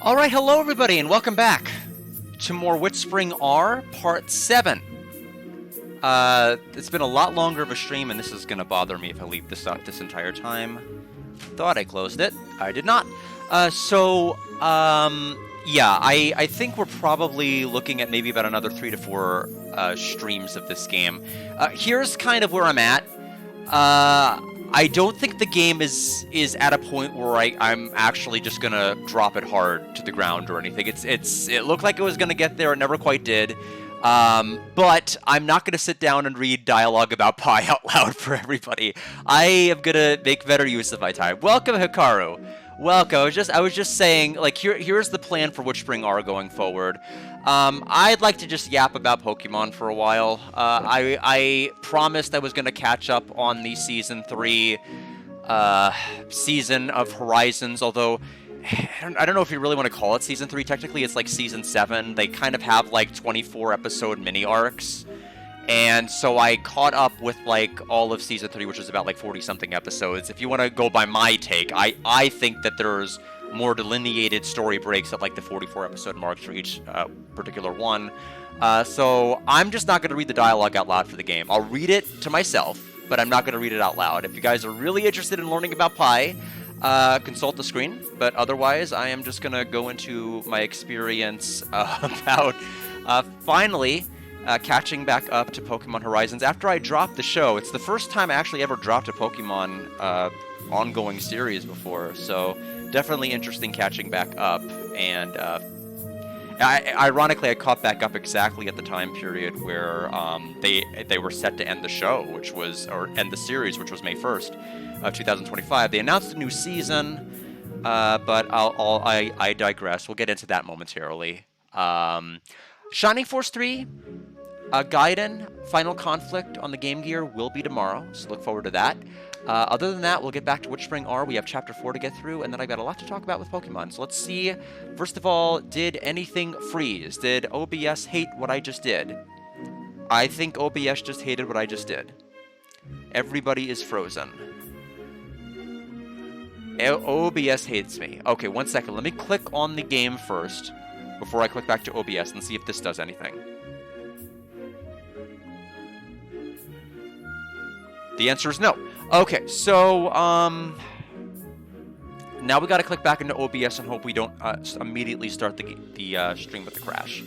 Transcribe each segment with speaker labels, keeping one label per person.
Speaker 1: Alright, hello everybody, and welcome back to more WitchSpring R, Part 7. It's been a lot longer of a stream, and this is going to bother me if I leave this out this entire time. Thought I closed it. I did not. Yeah, I think we're probably looking at maybe about another 3 to 4 streams of this game. Here's kind of where I'm at. I don't think the game is at a point where I'm actually just gonna drop it hard to the ground or anything. It looked like it was gonna get there, it never quite did. But I'm not gonna sit down and read dialogue about Pi out loud for everybody. I am gonna make better use of my time. Welcome, Hikaru. Welcome. I was just saying, like, here's the plan for WitchSpring R going forward. I'd like to just yap about Pokemon for a while. I promised I was going to catch up on the Season 3 season of Horizons, although I don't know if you really want to call it Season 3. Technically, it's like Season 7. They kind of have, like, 24-episode mini-arcs. And so I caught up with, like, all of Season 3, which is about, like, 40-something episodes. If you want to go by my take, I think that there's more delineated story breaks at, like, the 44-episode marks for each particular one. So I'm just not going to read the dialogue out loud for the game. I'll read it to myself, but I'm not going to read it out loud. If you guys are really interested in learning about Pi, consult the screen. But otherwise, I am just going to go into my experience about finally catching back up to Pokemon Horizons after I dropped the show. It's the first time I actually ever dropped a Pokemon ongoing series before, so definitely interesting catching back up. And ironically, I caught back up exactly at the time period where they were set to end the show, or end the series, which was May 1st of 2025. They announced a new season, but I digress. We'll get into that momentarily. Shining Force 3, Gaiden, Final Conflict on the Game Gear will be tomorrow, so look forward to that. Other than that, we'll get back to WitchSpring R. We have Chapter 4 to get through, and then I've got a lot to talk about with Pokemon. So let's see. First of all, did anything freeze? Did OBS hate what I just did? I think OBS just hated what I just did. Everybody is frozen. OBS hates me. Okay, one second. Let me click on the game first before I click back to OBS and see if this does anything. The answer is no. Okay, so, now we gotta click back into OBS and hope we don't immediately start the stream with the crash.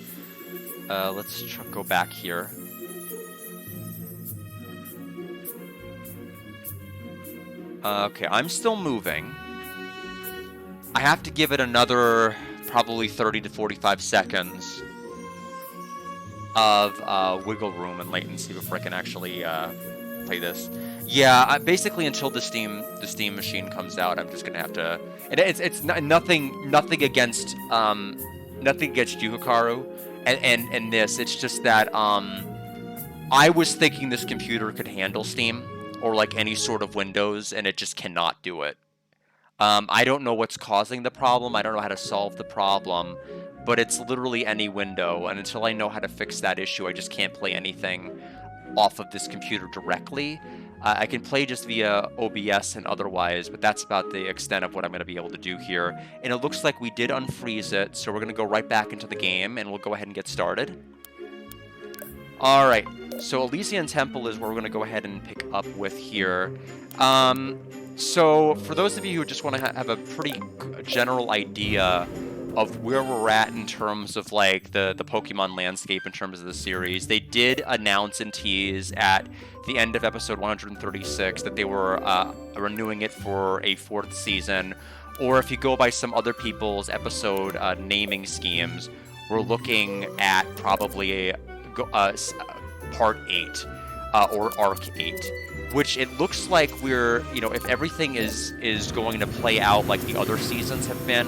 Speaker 1: Let's go back here. Okay, I'm still moving. I have to give it another probably 30 to 45 seconds of wiggle room and latency before I can actually play this. Yeah, basically until the Steam machine comes out, I'm just gonna have to. And it's nothing against you, Hikaru, and this. It's just that I was thinking this computer could handle Steam or like any sort of Windows, and it just cannot do it. I don't know what's causing the problem. I don't know how to solve the problem, but it's literally any window. And until I know how to fix that issue, I just can't play anything off of this computer directly. I can play just via OBS and otherwise, but that's about the extent of what I'm going to be able to do here. And it looks like we did unfreeze it, so we're going to go right back into the game, and we'll go ahead and get started. Alright, so Elysian Temple is where we're going to go ahead and pick up with here. So for those of you who just want to have a pretty general idea of where we're at in terms of like the Pokemon landscape in terms of the series, they did announce and tease at the end of episode 136 that they were renewing it for a 4th season, or if you go by some other people's episode naming schemes, we're looking at probably part 8 or arc 8. Which it looks like we're, if everything is going to play out like the other seasons have been,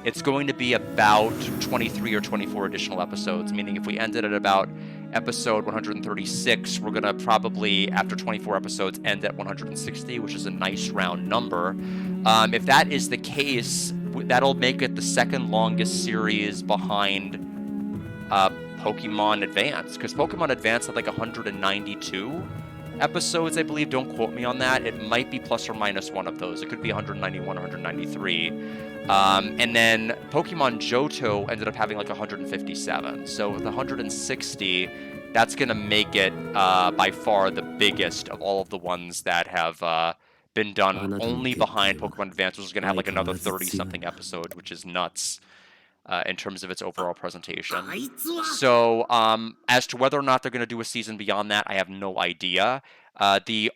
Speaker 1: it's going to be about 23 or 24 additional episodes, meaning if we ended at about episode 136, we're going to probably, after 24 episodes, end at 160, which is a nice round number. If that is the case, that'll make it the second longest series behind Pokemon Advance, because Pokemon Advance had like 192 episodes, I believe. Don't quote me on that. It might be plus or minus one of those. It could be 191, 193. And then Pokemon Johto ended up having like 157. So with 160, that's going to make it by far the biggest of all of the ones that have been done, only behind Pokemon Advance, which is going to have like another 30-something episode, which is nuts. In terms of its overall presentation. So, as to whether or not they're going to do a season beyond that, I have no idea. The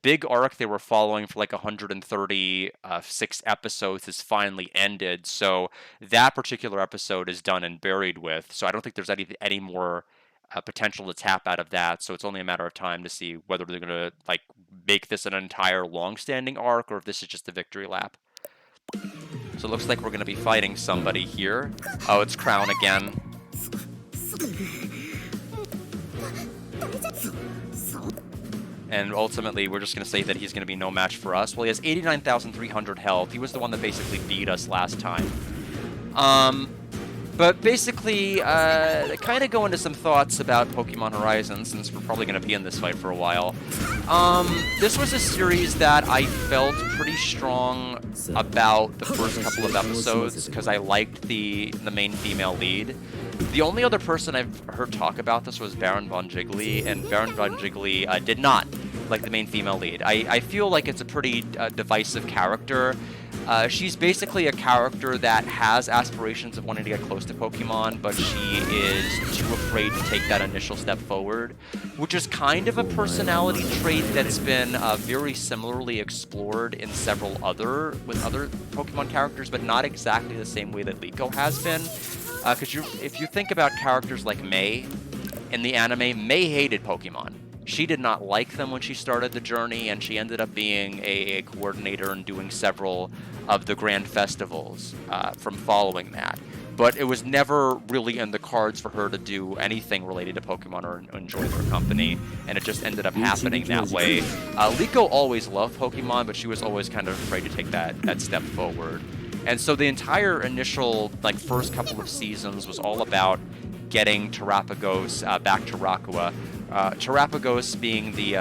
Speaker 1: big arc they were following for like 136 episodes has finally ended. So that particular episode is done and buried with. So I don't think there's any more potential to tap out of that. So it's only a matter of time to see whether they're going to like make this an entire long-standing arc or if this is just a victory lap. So it looks like we're going to be fighting somebody here. Oh, it's Crown again. And ultimately, we're just going to say that he's going to be no match for us. Well, he has 89,300 health. He was the one that basically beat us last time. But basically, kind of go into some thoughts about Pokemon Horizon, since we're probably going to be in this fight for a while. This was a series that I felt pretty strong about the first couple of episodes, because I liked the main female lead. The only other person I've heard talk about this was Baron Von Jiggly, and Baron Von Jiggly did not like the main female lead. I feel like it's a pretty divisive character. She's basically a character that has aspirations of wanting to get close to Pokemon, but she is too afraid to take that initial step forward, which is kind of a personality trait that's been very similarly explored in several other Pokemon characters, but not exactly the same way that Liko has been. Because if you think about characters like May in the anime, May hated Pokemon. She did not like them when she started the journey, and she ended up being a coordinator and doing several of the grand festivals from following that. But it was never really in the cards for her to do anything related to Pokemon or enjoy their company, and it just ended up happening that way. Liko always loved Pokemon, but she was always kind of afraid to take that step forward. And so the entire initial first couple of seasons was all about getting Terapagos back to Rakua. Terapagos being the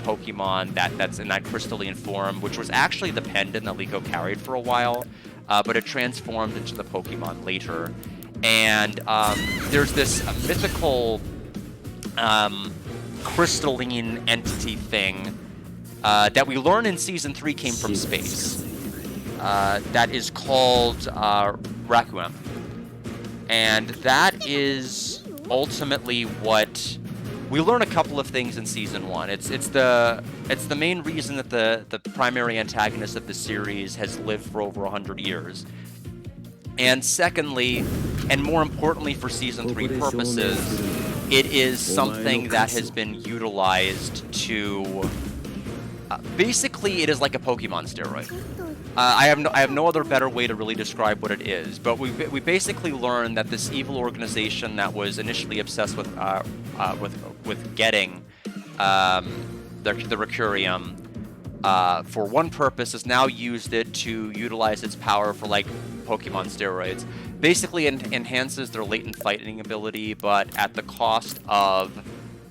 Speaker 1: Pokemon that's in that crystalline form, which was actually the pendant that Liko carried for a while, but it transformed into the Pokemon later. And there's this mythical crystalline entity thing that we learn in Season 3 came from space. That is called Rakuem. And that is ultimately what... We learn a couple of things in Season 1. It's the main reason that the primary antagonist of the series has lived for over 100 years. And secondly, and more importantly for Season 3 purposes, it is something that has been utilized to... basically, it is like a Pokemon steroid. I have no other better way to really describe what it is, but we basically learned that this evil organization that was initially obsessed with getting the Recurium for one purpose has now used it to utilize its power for Pokemon steroids. Basically, enhances their latent fighting ability, but at the cost of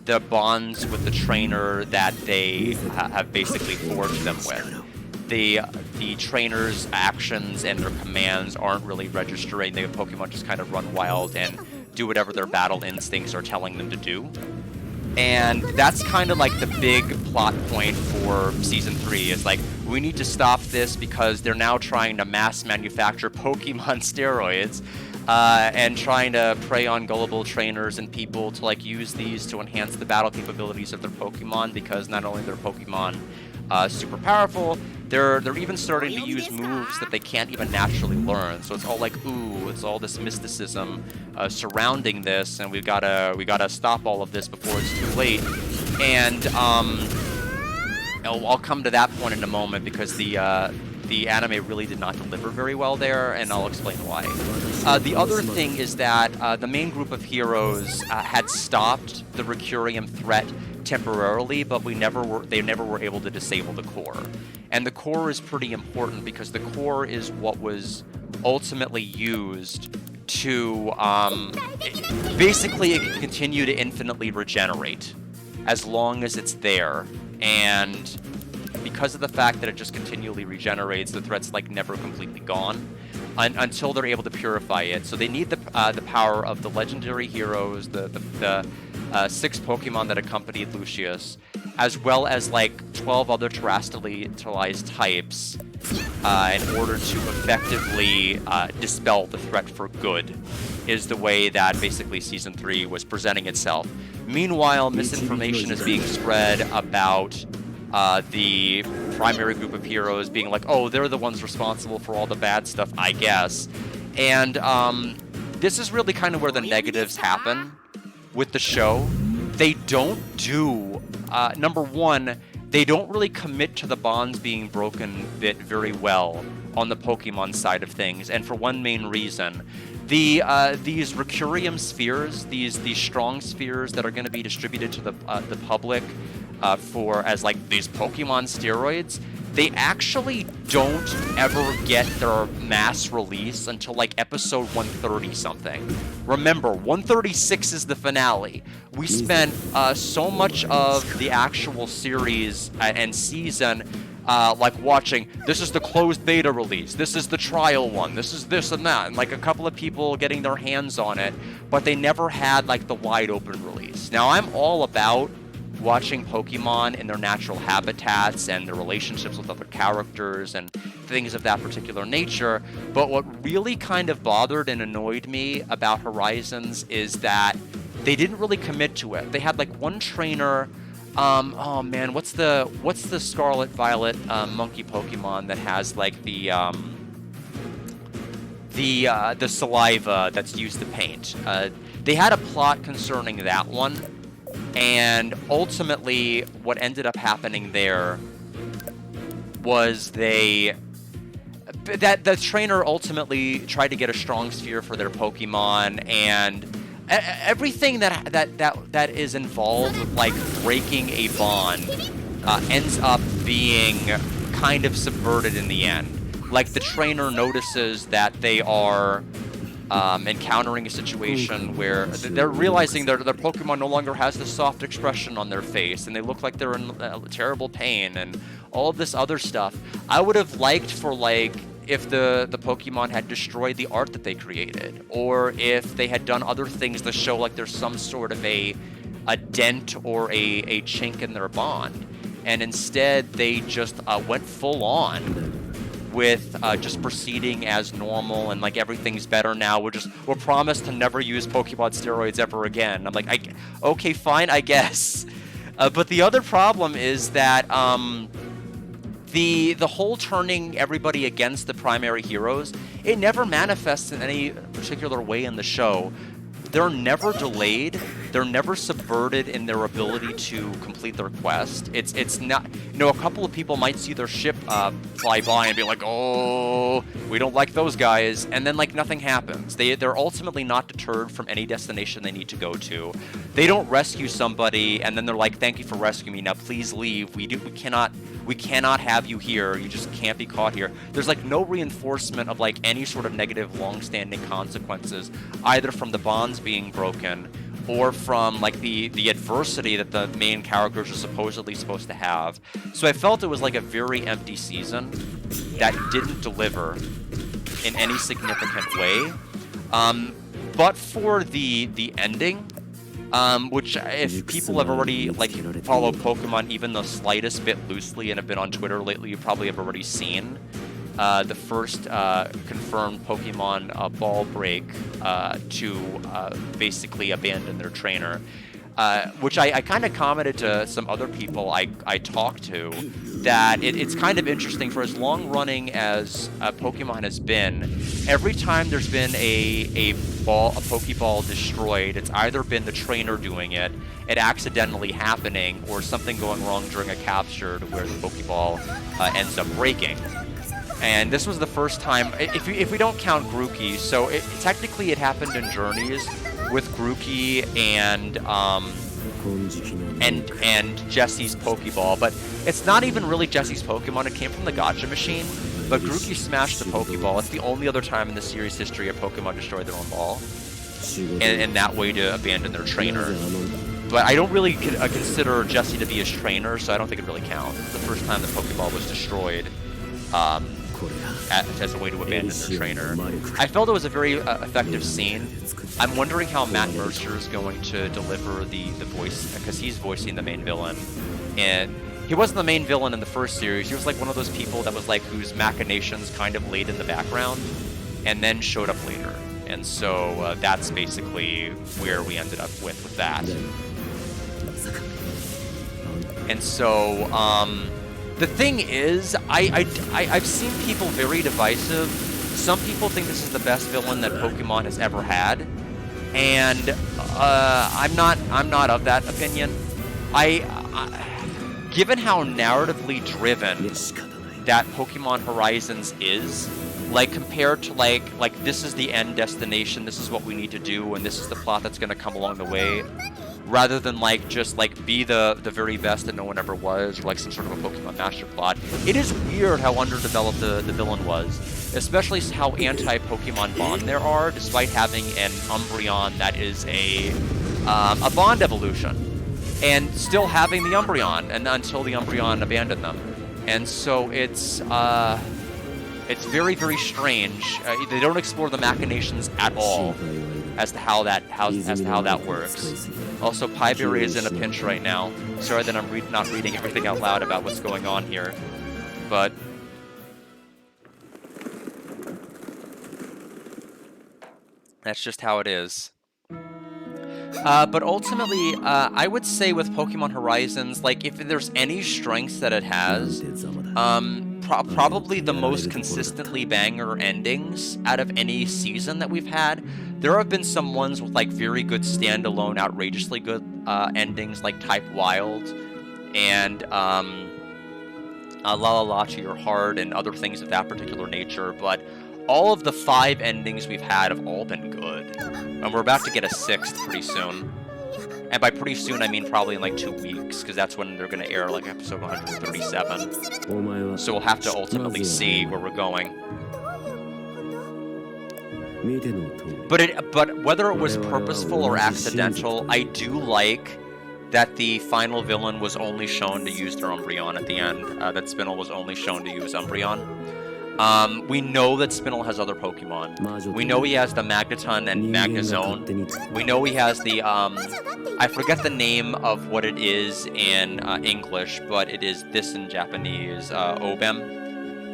Speaker 1: the bonds with the trainer that they have basically forged them with. The trainer's actions and their commands aren't really registering. The Pokemon just kind of run wild and do whatever their battle instincts are telling them to do. And that's kind of the big plot point for Season 3 is we need to stop this because they're now trying to mass manufacture Pokemon steroids and trying to prey on gullible trainers and people to use these to enhance the battle capabilities of their Pokemon, because not only their Pokemon super powerful, they're even starting to use moves that they can't even naturally learn. So it's all ooh, it's all this mysticism surrounding this, and we gotta stop all of this before it's too late. And I'll come to that point in a moment, because the anime really did not deliver very well there, and I'll explain why. The other thing is that the main group of heroes had stopped the Recurium threat temporarily, but they never were able to disable the core. And the core is pretty important, because the core is what was ultimately used to basically it can continue to infinitely regenerate. as long as it's there. And because of the fact that it just continually regenerates, the threat's like never completely gone until they're able to purify it. So they need the power of the legendary heroes, the 6 Pokemon that accompanied Lucius, as well as like 12 other terrestrialized types in order to effectively dispel the threat for good, is the way that basically Season 3 was presenting itself. Meanwhile, misinformation is being spread about the primary group of heroes being like, oh, they're the ones responsible for all the bad stuff, I guess. And this is really kind of where the negatives happen with the show. They don't do, number one, they don't really commit to the bonds being broken bit very well on the Pokemon side of things, and for one main reason. These Recurium spheres, these strong spheres that are going to be distributed to the public as like these Pokemon steroids, they actually don't ever get their mass release until like episode 130 something. Remember, 136 is the finale. We spent so much of the actual series and season like watching, this is the closed beta release, this is the trial one, this is this and that, and like a couple of people getting their hands on it, but they never had like the wide open release. Now, I'm all about watching Pokemon in their natural habitats and their relationships with other characters and things of that particular nature, but what really kind of bothered and annoyed me about Horizons is that they didn't really commit to it. They had like one trainer, oh man, what's the Scarlet Violet monkey Pokemon that has like the saliva that's used to paint? They had a plot concerning that one, and ultimately what ended up happening there was the trainer ultimately tried to get a strong sphere for their Pokemon, and everything that is involved with like breaking a bond ends up being kind of subverted in the end. Like the trainer notices that they are encountering a situation where they're realizing their Pokemon no longer has this soft expression on their face, and they look like they're in terrible pain and all of this other stuff. I would have liked for like if the Pokemon had destroyed the art that they created, or if they had done other things to show like there's some sort of a dent or a chink in their bond. And instead they just went full on with just proceeding as normal, and like everything's better now. We're promised to never use Pokemon steroids ever again. I'm like, okay, fine, I guess. But the other problem is that the whole turning everybody against the primary heroes, it never manifests in any particular way in the show. They're never delayed. They're never subverted in their ability to complete their quest. It's not, a couple of people might see their ship fly by and be like, oh, we don't like those guys, and then like nothing happens. They're ultimately not deterred from any destination they need to go to. They don't rescue somebody and then they're like, thank you for rescuing me, now please leave. We cannot have you here. You just can't be caught here. There's like no reinforcement of like any sort of negative long-standing consequences, either from the bonds being broken or from like the adversity that the main characters are supposedly supposed to have. So I felt it was like a very empty season that didn't deliver in any significant way. But for the ending, which if people have already like followed Pokemon even the slightest bit loosely and have been on Twitter lately, you probably have already seen the first confirmed Pokemon ball break to basically abandon their trainer, which I kind of commented to some other people I talked to, that it's kind of interesting. For as long running as Pokemon has been, every time there's been a Pokeball destroyed, it's either been the trainer doing it accidentally happening, or something going wrong during a capture to where the Pokeball ends up breaking. And this was the first time, if we don't count Grookey, so technically it happened in Journeys with Grookey and Jesse's Pokeball, but it's not even really Jesse's Pokemon. It came from the Gotcha machine, but Grookey smashed the Pokeball. It's the only other time in the series history a Pokemon destroyed their own ball, and that way to abandon their trainer. But I don't really consider Jesse to be his trainer, so I don't think it really counts. It's the first time the Pokeball was destroyed as a way to abandon their trainer. I felt it was a very effective scene. I'm wondering how Matt Mercer is going to deliver the voice, because he's voicing the main villain. And he wasn't the main villain in the first series. He was like one of those people that was like whose machinations kind of laid in the background and then showed up later. And so that's basically where we ended up with that. And so the thing is, I've seen people very divisive. Some people think this is the best villain that Pokemon has ever had, and I'm not of that opinion. Given how narratively driven that Pokemon Horizons is, like compared to like this is the end destination, this is what we need to do, and this is the plot that's going to come along the way, rather than like just like be the very best that no one ever was, or like some sort of a Pokemon master plot. It is weird how underdeveloped the villain was, especially how anti-Pokemon Bond there are, despite having an Umbreon that is a Bond evolution, and still having the Umbreon, and until the Umbreon abandoned them. And so it's very, very strange. They don't explore the machinations at all as to how that works. Also, Pieberry is in a pinch right now. Sorry that I'm not reading everything out loud about what's going on here, but that's just how it is. But ultimately, I would say with Pokemon Horizons, like, if there's any strengths that it has, probably the most consistently banger endings out of any season that we've had. There have been some ones with, like, very good standalone, outrageously good endings, like Type Wild, and La La La to Your Heart, and other things of that particular nature, but all of the 5 endings we've had have all been good. And we're about to get a 6th pretty soon. And by pretty soon, I mean probably in like 2 weeks, because that's when they're going to air like episode 137. So we'll have to ultimately see where we're going. But whether it was purposeful or accidental, I do like that the final villain was only shown to use their Umbreon at the end. That Spinel was only shown to use Umbreon. We know that Spinel has other Pokemon. We know he has the Magneton and Magnezone. We know he has the, I forget the name of what it is in English, but it is this in Japanese, Obem.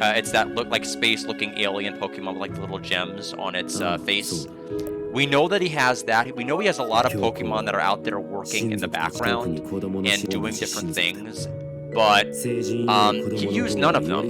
Speaker 1: It's that like space-looking alien Pokemon with like the little gems on its face. We know that he has that. We know he has a lot of Pokemon that are out there working in the background and doing different things, but he used none of them.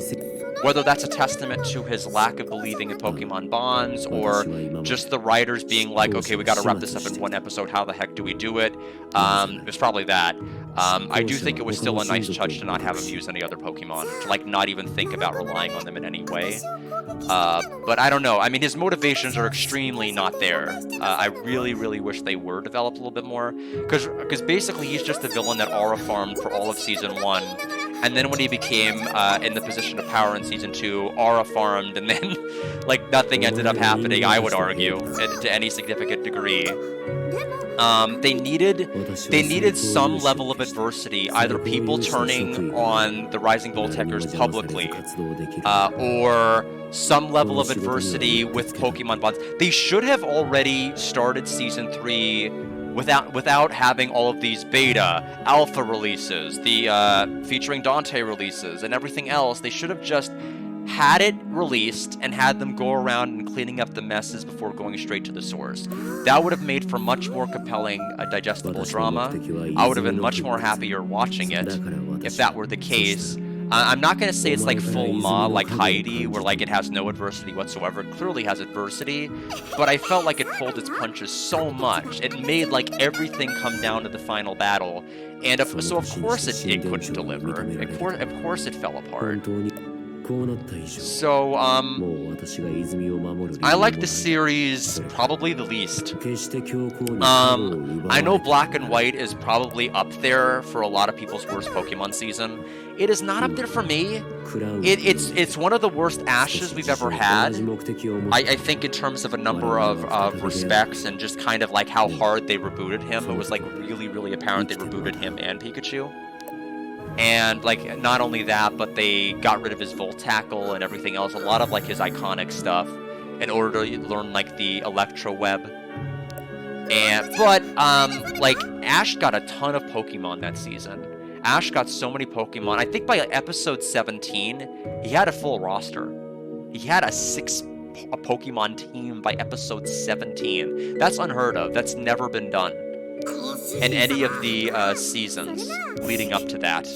Speaker 1: Whether that's a testament to his lack of believing in Pokemon bonds, or just the writers being like, okay, we gotta wrap this up in one episode, how the heck do we do it? It was probably that. I do think it was still a nice touch to not have him use any other Pokemon, to like not even think about relying on them in any way. But I don't know. I mean, his motivations are extremely not there. I really, really wish they were developed a little bit more, because basically he's just a villain that aura farmed for all of Season 1. And then when he became in the position of power in Season 2, aura farmed, and then like nothing ended up happening, I would argue, to any significant degree. They needed some level of adversity, either people turning on the Rising Volteckers publicly, or some level of adversity with Pokemon bonds. They should have already started Season 3 without having all of these beta, alpha releases, the featuring Dante releases, and everything else. They should have just had it released and had them go around and cleaning up the messes before going straight to the source. That would have made for much more compelling, digestible drama. I would have been much more happier watching it if that were the case. I'm not going to say it's like full Ma, like Heidi, where like it has no adversity whatsoever. It clearly has adversity, but I felt like it pulled its punches so much. It made like everything come down to the final battle, and so of course it couldn't deliver. Of course it fell apart. So, I like the series probably the least. I know Black and White is probably up there for a lot of people's worst Pokemon season. It is not up there for me. It's one of the worst Ashes we've ever had. I think in terms of a number of respects and just kind of like how hard they rebooted him. It was like really, really apparent they rebooted him and Pikachu. And like not only that, but they got rid of his Volt Tackle and everything else. A lot of like his iconic stuff in order to learn like the Electro Web. But like Ash got a ton of Pokemon that season. Ash got so many Pokemon. I think by episode 17, he had a full roster. He had a Pokemon team by episode 17. That's unheard of. That's never been done in any of the seasons leading up to that.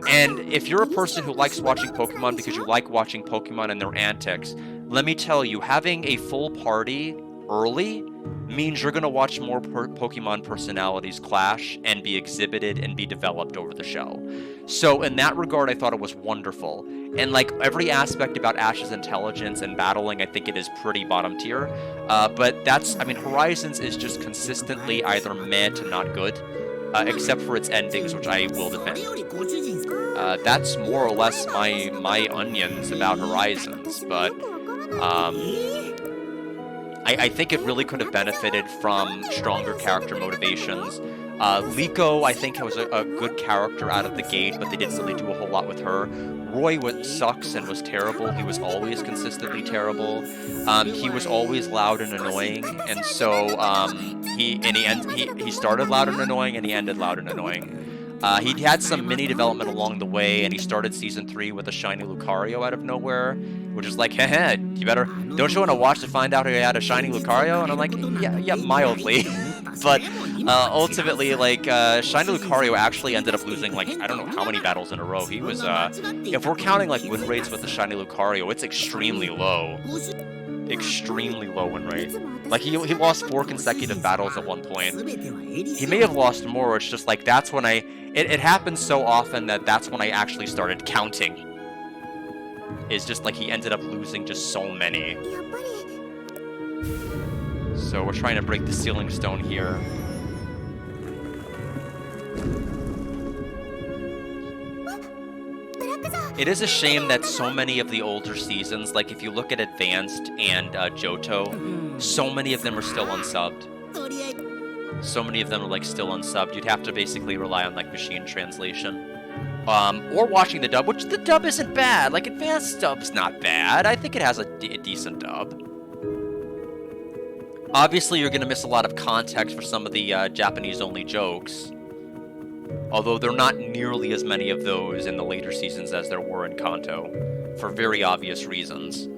Speaker 1: And if you're a person who likes watching Pokemon because you like watching Pokemon and their antics, let me tell you, having a full party early means you're going to watch more Pokemon personalities clash and be exhibited and be developed over the show. So in that regard, I thought it was wonderful. And like every aspect about Ash's intelligence and battling, I think it is pretty bottom tier. But that's, I mean, Horizons is just consistently either meh to not good, except for its endings, which I will defend. That's more or less my onions about Horizons, but I think it really could have benefited from stronger character motivations. Liko, I think, was a good character out of the gate, but they didn't really do a whole lot with her. Roy sucks and was terrible. He was always consistently terrible. He was always loud and annoying, and so he started loud and annoying, and he ended loud and annoying. He had some mini development along the way, and he started Season 3 with a shiny Lucario out of nowhere, which is like, heh, don't you want to watch to find out he had a shiny Lucario? And I'm like, yeah, mildly. But ultimately, like, shiny Lucario actually ended up losing, like, I don't know how many battles in a row. He was, if we're counting, like, win rates with the shiny Lucario, it's extremely low. Extremely low win rate. Like, he lost 4 consecutive battles at one point. He may have lost more, it's just like, that's when it happens so often that's when I actually started counting. It's just like he ended up losing just so many. So we're trying to break the ceiling stone here. It is a shame that so many of the older seasons, like if you look at Advanced and Johto, so many of them are still unsubbed. So many of them are like still unsubbed. You'd have to basically rely on like machine translation. Or watching the dub, which the dub isn't bad. Like Advanced dub's not bad. I think it has a decent dub. Obviously, you're going to miss a lot of context for some of the Japanese-only jokes. Although there are not nearly as many of those in the later seasons as there were in Kanto, for very obvious reasons.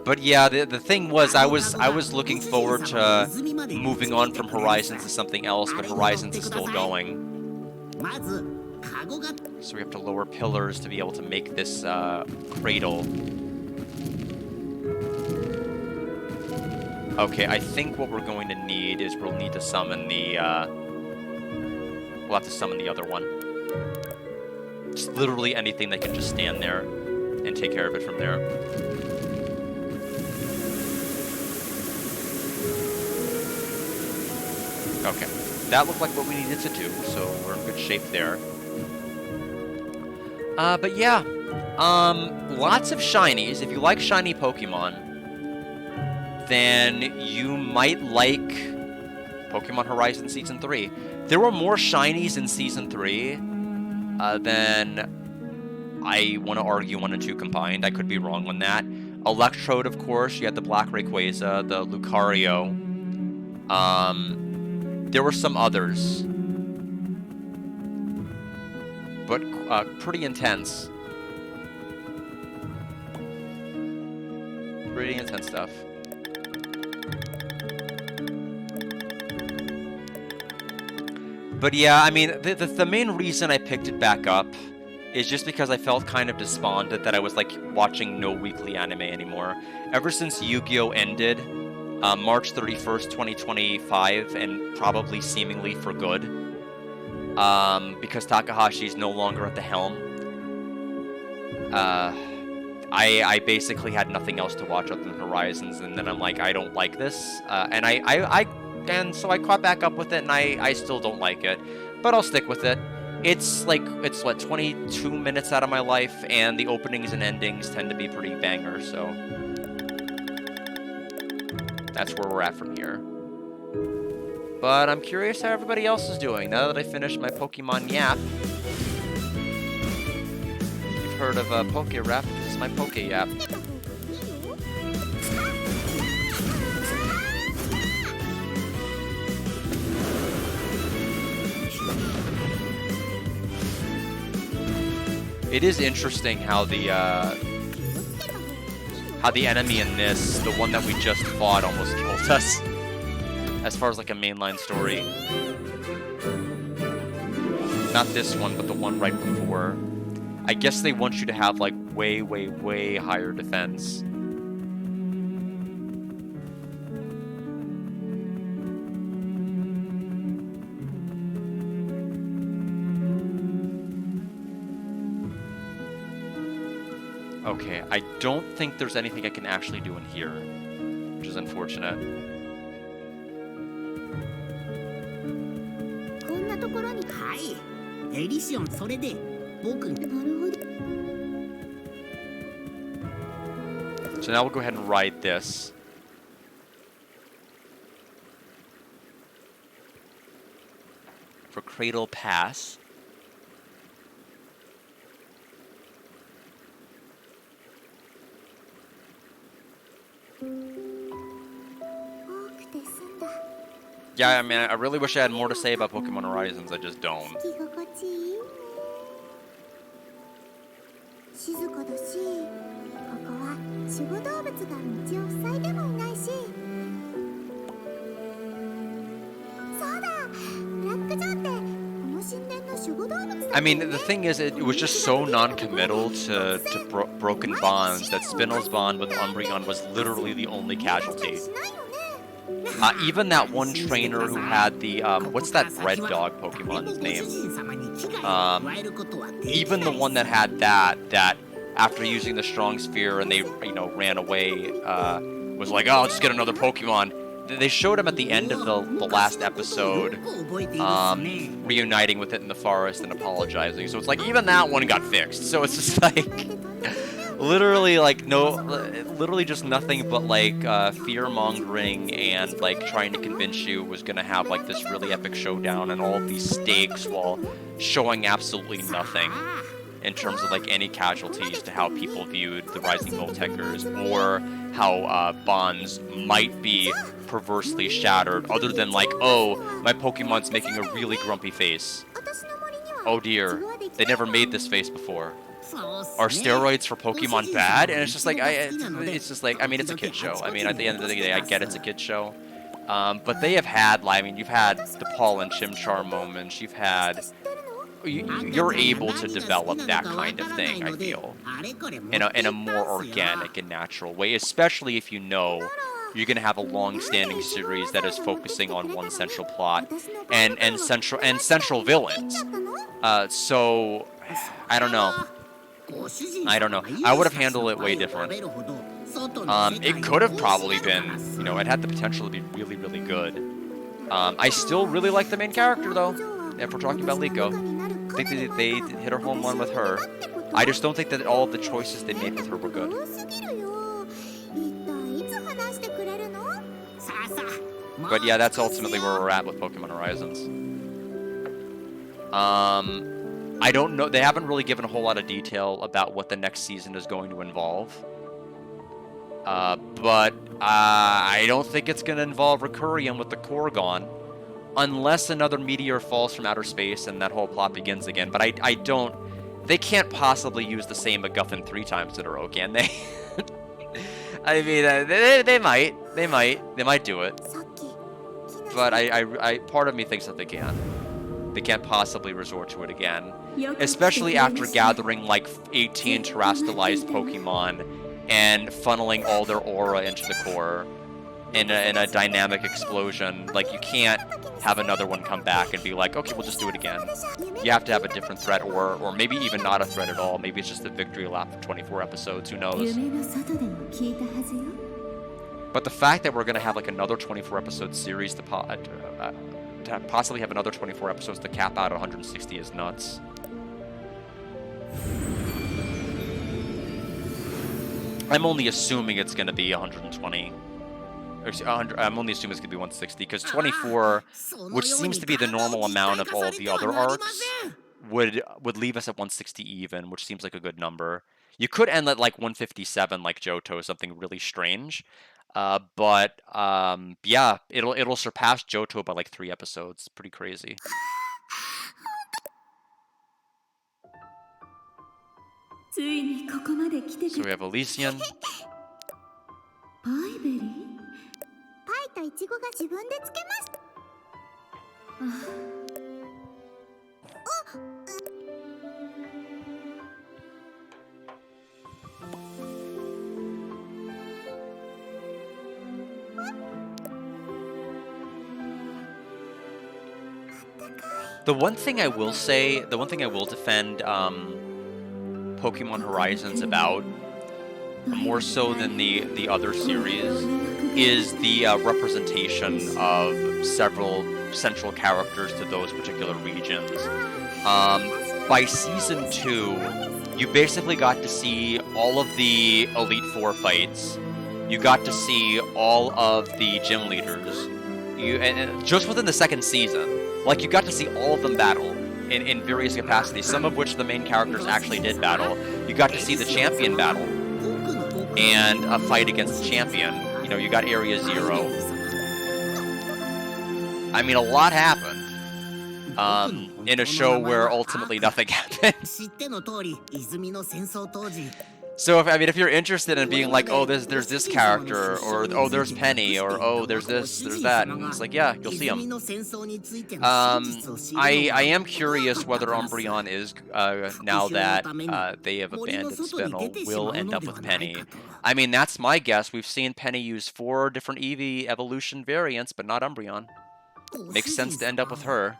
Speaker 1: But yeah, the thing was, I was looking forward to moving on from Horizons to something else, but Horizons is still going. So we have to lower pillars to be able to make this cradle. Okay, I think what we're going to need is we'll need to summon the, we'll have to summon the other one. Just literally anything that can just stand there and take care of it from there. Okay, that looked like what we needed to do, so we're in good shape there. But yeah, lots of shinies. If you like shiny Pokemon, then you might like Pokemon Horizon Season 3. There were more shinies in Season 3 than I want to argue 1 and 2 combined. I could be wrong on that. Electrode, of course. You had the Black Rayquaza, the Lucario. There were some others. But pretty intense. Pretty intense stuff. But yeah, I mean, the main reason I picked it back up is just because I felt kind of despondent that I was, like, watching no weekly anime anymore. Ever since Yu-Gi-Oh! Ended, March 31st, 2025, and probably seemingly for good, because Takahashi's no longer at the helm. I basically had nothing else to watch other than Horizons, and then I'm like, I don't like this, and so I caught back up with it, and I still don't like it, but I'll stick with it. It's what, 22 minutes out of my life, and the openings and endings tend to be pretty banger, so that's where we're at from here. But I'm curious how everybody else is doing now that I finished my Pokemon Yap. You've heard of Poke Rap? This is my Poke Yap. It is interesting how the enemy in this, the one that we just fought, almost killed us. As far as like a mainline story. Not this one, but the one right before. I guess they want you to have like way, way, way higher defense. Okay, I don't think there's anything I can actually do in here, which is unfortunate. So now we'll go ahead and ride this. For Cradle Pass. Yeah, I mean, I really wish I had more to say about Pokemon Horizons, I just don't. I mean, the thing is, it was just so non-committal to Broken Bonds that Spinel's bond with Umbreon was literally the only casualty. Even that one trainer who had the, what's that red dog Pokemon's name? Even the one that had that after using the Strong Sphere and they, ran away, was like, oh, I'll just get another Pokemon. They showed him at the end of the last episode, reuniting with it in the forest and apologizing. So it's like, even that one got fixed. So it's just like, literally just nothing but like fear-mongering and like trying to convince you was gonna have like this really epic showdown and all of these stakes while showing absolutely nothing in terms of like any casualties to how people viewed the Rising Volteckers or how bonds might be perversely shattered, other than like, oh, my Pokemon's making a really grumpy face. Oh dear, they never made this face before. Are steroids for Pokemon bad? And it's just like, I mean, it's a kid show. I mean, at the end of the day, I get it's a kid show. But they have had, you've had the Paul and Chimchar moments. You've had, you're able to develop that kind of thing, I feel, in a more organic and natural way, especially if you know you're going to have a long-standing series that is focusing on one central plot and central villains. So I don't know. I would have handled it way different. It could have probably been, it had the potential to be really, really good. I still really like the main character, though. If we're talking about Liko, I think they hit a home run with her. I just don't think that all of the choices they made with her were good. But yeah, that's ultimately where we're at with Pokemon Horizons. I don't know. They haven't really given a whole lot of detail about what the next season is going to involve. But I don't think it's going to involve Recurium with the core gone. Unless another meteor falls from outer space and that whole plot begins again. But I don't... They can't possibly use the same MacGuffin 3 times in a row, can they? I mean, they might. They might do it. But I part of me thinks that they can. They can't possibly resort to it again. Especially after gathering like 18 terrestrialized Pokemon and funneling all their aura into the core. in a dynamic explosion. Like, you can't have another one come back and be like, okay, we'll just do it again. You have to have a different threat, or maybe even not a threat at all. Maybe it's just a victory lap for 24 episodes, who knows? But the fact that we're going to have like another 24 episode series to possibly have another 24 episodes to cap out 160 is nuts. I'm only assuming it's going to be 120. I'm only assuming it's going to be 160, because 24, which seems to be the normal amount of all of the other arcs, would leave us at 160 even, which seems like a good number. You could end at like 157 like Johto, something really strange. But yeah, it'll surpass Johto by like 3 episodes. Pretty crazy. So we have Elysian. The one thing I will say, the one thing I will defend Pokemon Horizons about, more so than the other series, is the representation of several central characters to those particular regions. By Season 2, you basically got to see all of the Elite Four fights. You got to see all of the gym leaders. And just within the second season, like, you got to see all of them battle in various capacities, some of which the main characters actually did battle. You got to see the champion battle and a fight against the champion. You know, you got Area Zero. I mean, a lot happened in a show where ultimately nothing happened. So, if you're interested in being like, oh, there's this character, or oh, there's Penny, or oh, there's this, there's that, and it's like, yeah, you'll see them. I am curious whether Umbreon is, now that they have abandoned Spinel, will end up with Penny. I mean, that's my guess. We've seen Penny use 4 different Eevee evolution variants, but not Umbreon. Makes sense to end up with her.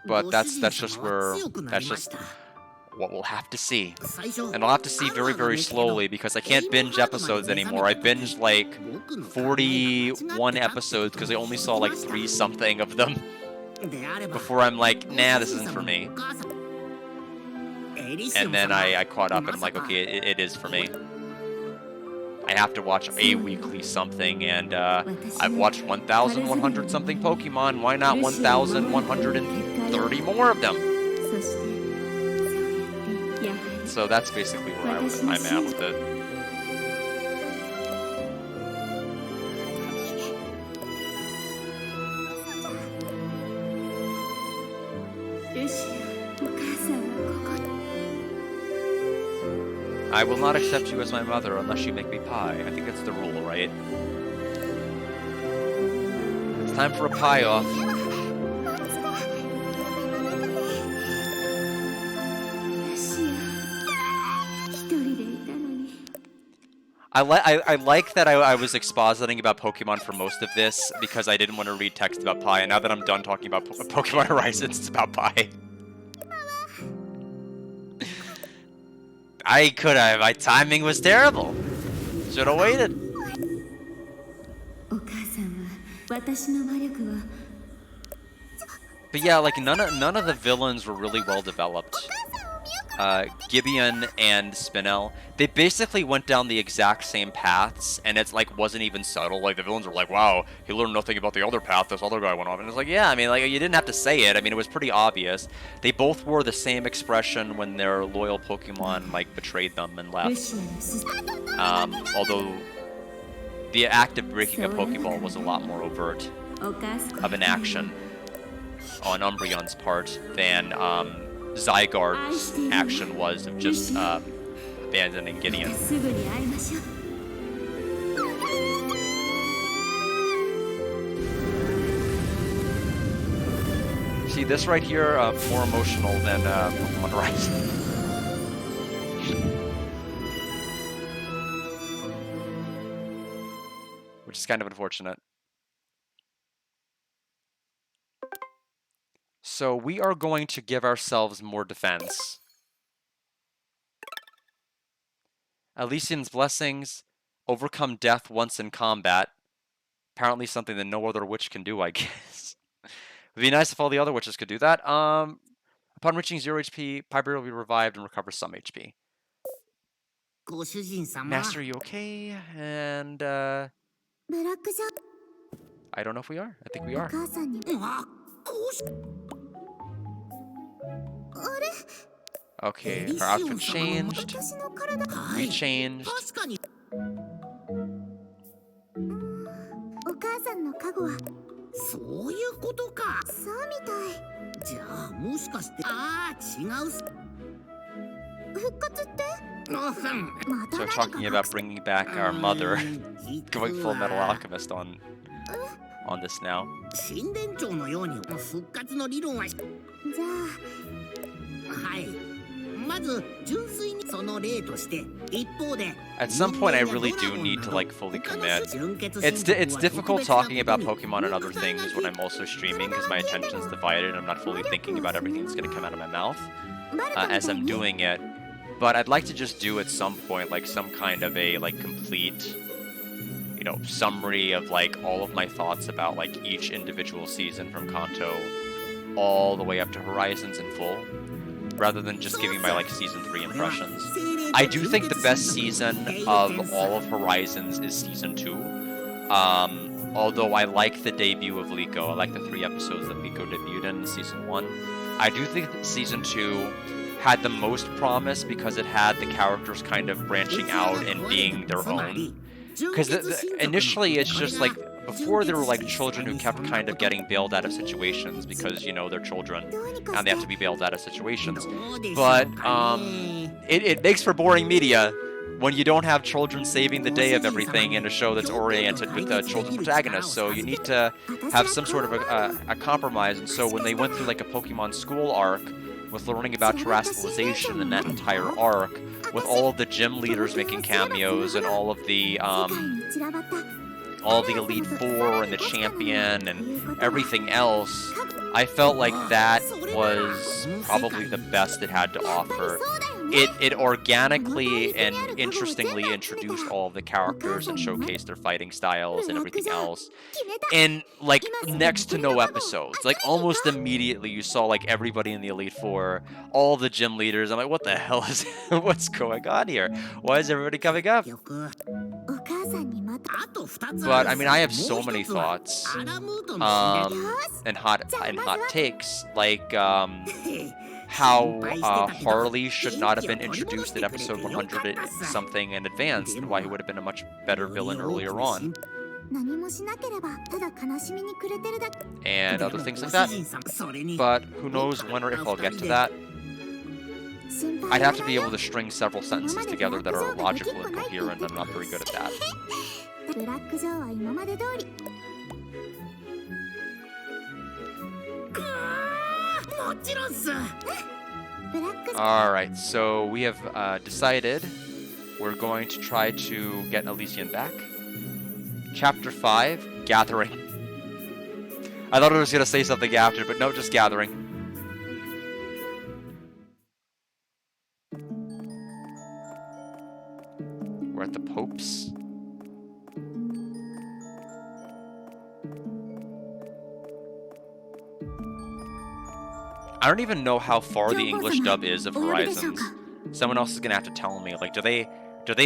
Speaker 1: But that's just what we'll have to see. And I'll have to see very, very slowly, because I can't binge episodes anymore. I binged like 41 episodes because I only saw like 3-something of them before I'm like, nah, this isn't for me. And then I caught up and I'm like, okay, it is for me. I have to watch a weekly something, and I've watched 1,100 something Pokemon. Why not 1,130 more of them? So that's basically where I'm at with it. I will not accept you as my mother unless you make me pie. I think that's the rule, right? It's time for a pie off. I like that I was expositing about Pokemon for most of this because I didn't want to read text about pie, and now that I'm done talking about Pokemon Horizons, it's about pie. I could have. My timing was terrible. Should have waited. But yeah, like none of the villains were really well developed. Gibeon and Spinel, they basically went down the exact same paths, and it's like wasn't even subtle. Like the villains were like, "Wow, he learned nothing about the other path this other guy went off," and it's like, yeah, I mean, like you didn't have to say it. I mean, it was pretty obvious. They both wore the same expression when their loyal Pokemon like betrayed them and left. Although the act of breaking a Pokeball was a lot more overt of an action on Umbreon's part than Zygarde's action was of just abandoning Gideon. See, this right here, more emotional than Pokemon Horizon. which is kind of unfortunate. So we are going to give ourselves more defense. Elysian's Blessings, overcome death once in combat. Apparently something that no other witch can do, I guess. It'd be nice if all the other witches could do that. Upon reaching 0 HP, Piper will be revived and recover some HP. Master, are you okay? And, I don't know if we are. I think we are. Okay, our outfit changed. We changed. So talking about bringing back our mother, going Full Metal Alchemist on this now. At some point, I really do need to like fully commit. It's difficult talking about Pokemon and other things when I'm also streaming because my attention's divided. I'm not fully thinking about everything that's going to come out of my mouth as I'm doing it. But I'd like to just do at some point like some kind of a like complete, you know, summary of like all of my thoughts about like each individual season from Kanto all the way up to Horizons in full, rather than just giving my like season 3 impressions. I do think the best season of all of Horizons is season 2. Although I like the debut of Liko. I like the 3 episodes that Liko debuted in season 1. I do think that season 2 had the most promise because it had the characters kind of branching out and being their own. Because initially it's just like, before there were like children who kept kind of getting bailed out of situations because, you know, they're children and they have to be bailed out of situations. But it makes for boring media when you don't have children saving the day of everything in a show that's oriented with the children's protagonists. So you need to have some sort of a compromise. And so when they went through like a Pokemon school arc with learning about terrestrialization and that entire arc, with all of the gym leaders making cameos and all of the Elite Four and the Champion and everything else, I felt like that was probably the best it had to offer. It organically and interestingly introduced all of the characters and showcased their fighting styles and everything else in like next to no episodes. Like almost immediately you saw like everybody in the Elite Four, all the gym leaders. I'm like, what the hell is what's going on here? Why is everybody coming up? But I mean, I have so many thoughts and hot takes, like how Harley should not have been introduced in episode 100 something in advance, and why he would have been a much better villain earlier on, and other things like that. But who knows when or if I'll get to that. I'd have to be able to string several sentences together that are logical and coherent. I'm not very good at that. Alright, so we have decided we're going to try to get Elysian back. Chapter 5, Gathering. I thought I was going to say something after, but no, just Gathering. We're at the Popes. I don't even know how far the English dub is of Horizons. Someone else is gonna have to tell me. Like, do they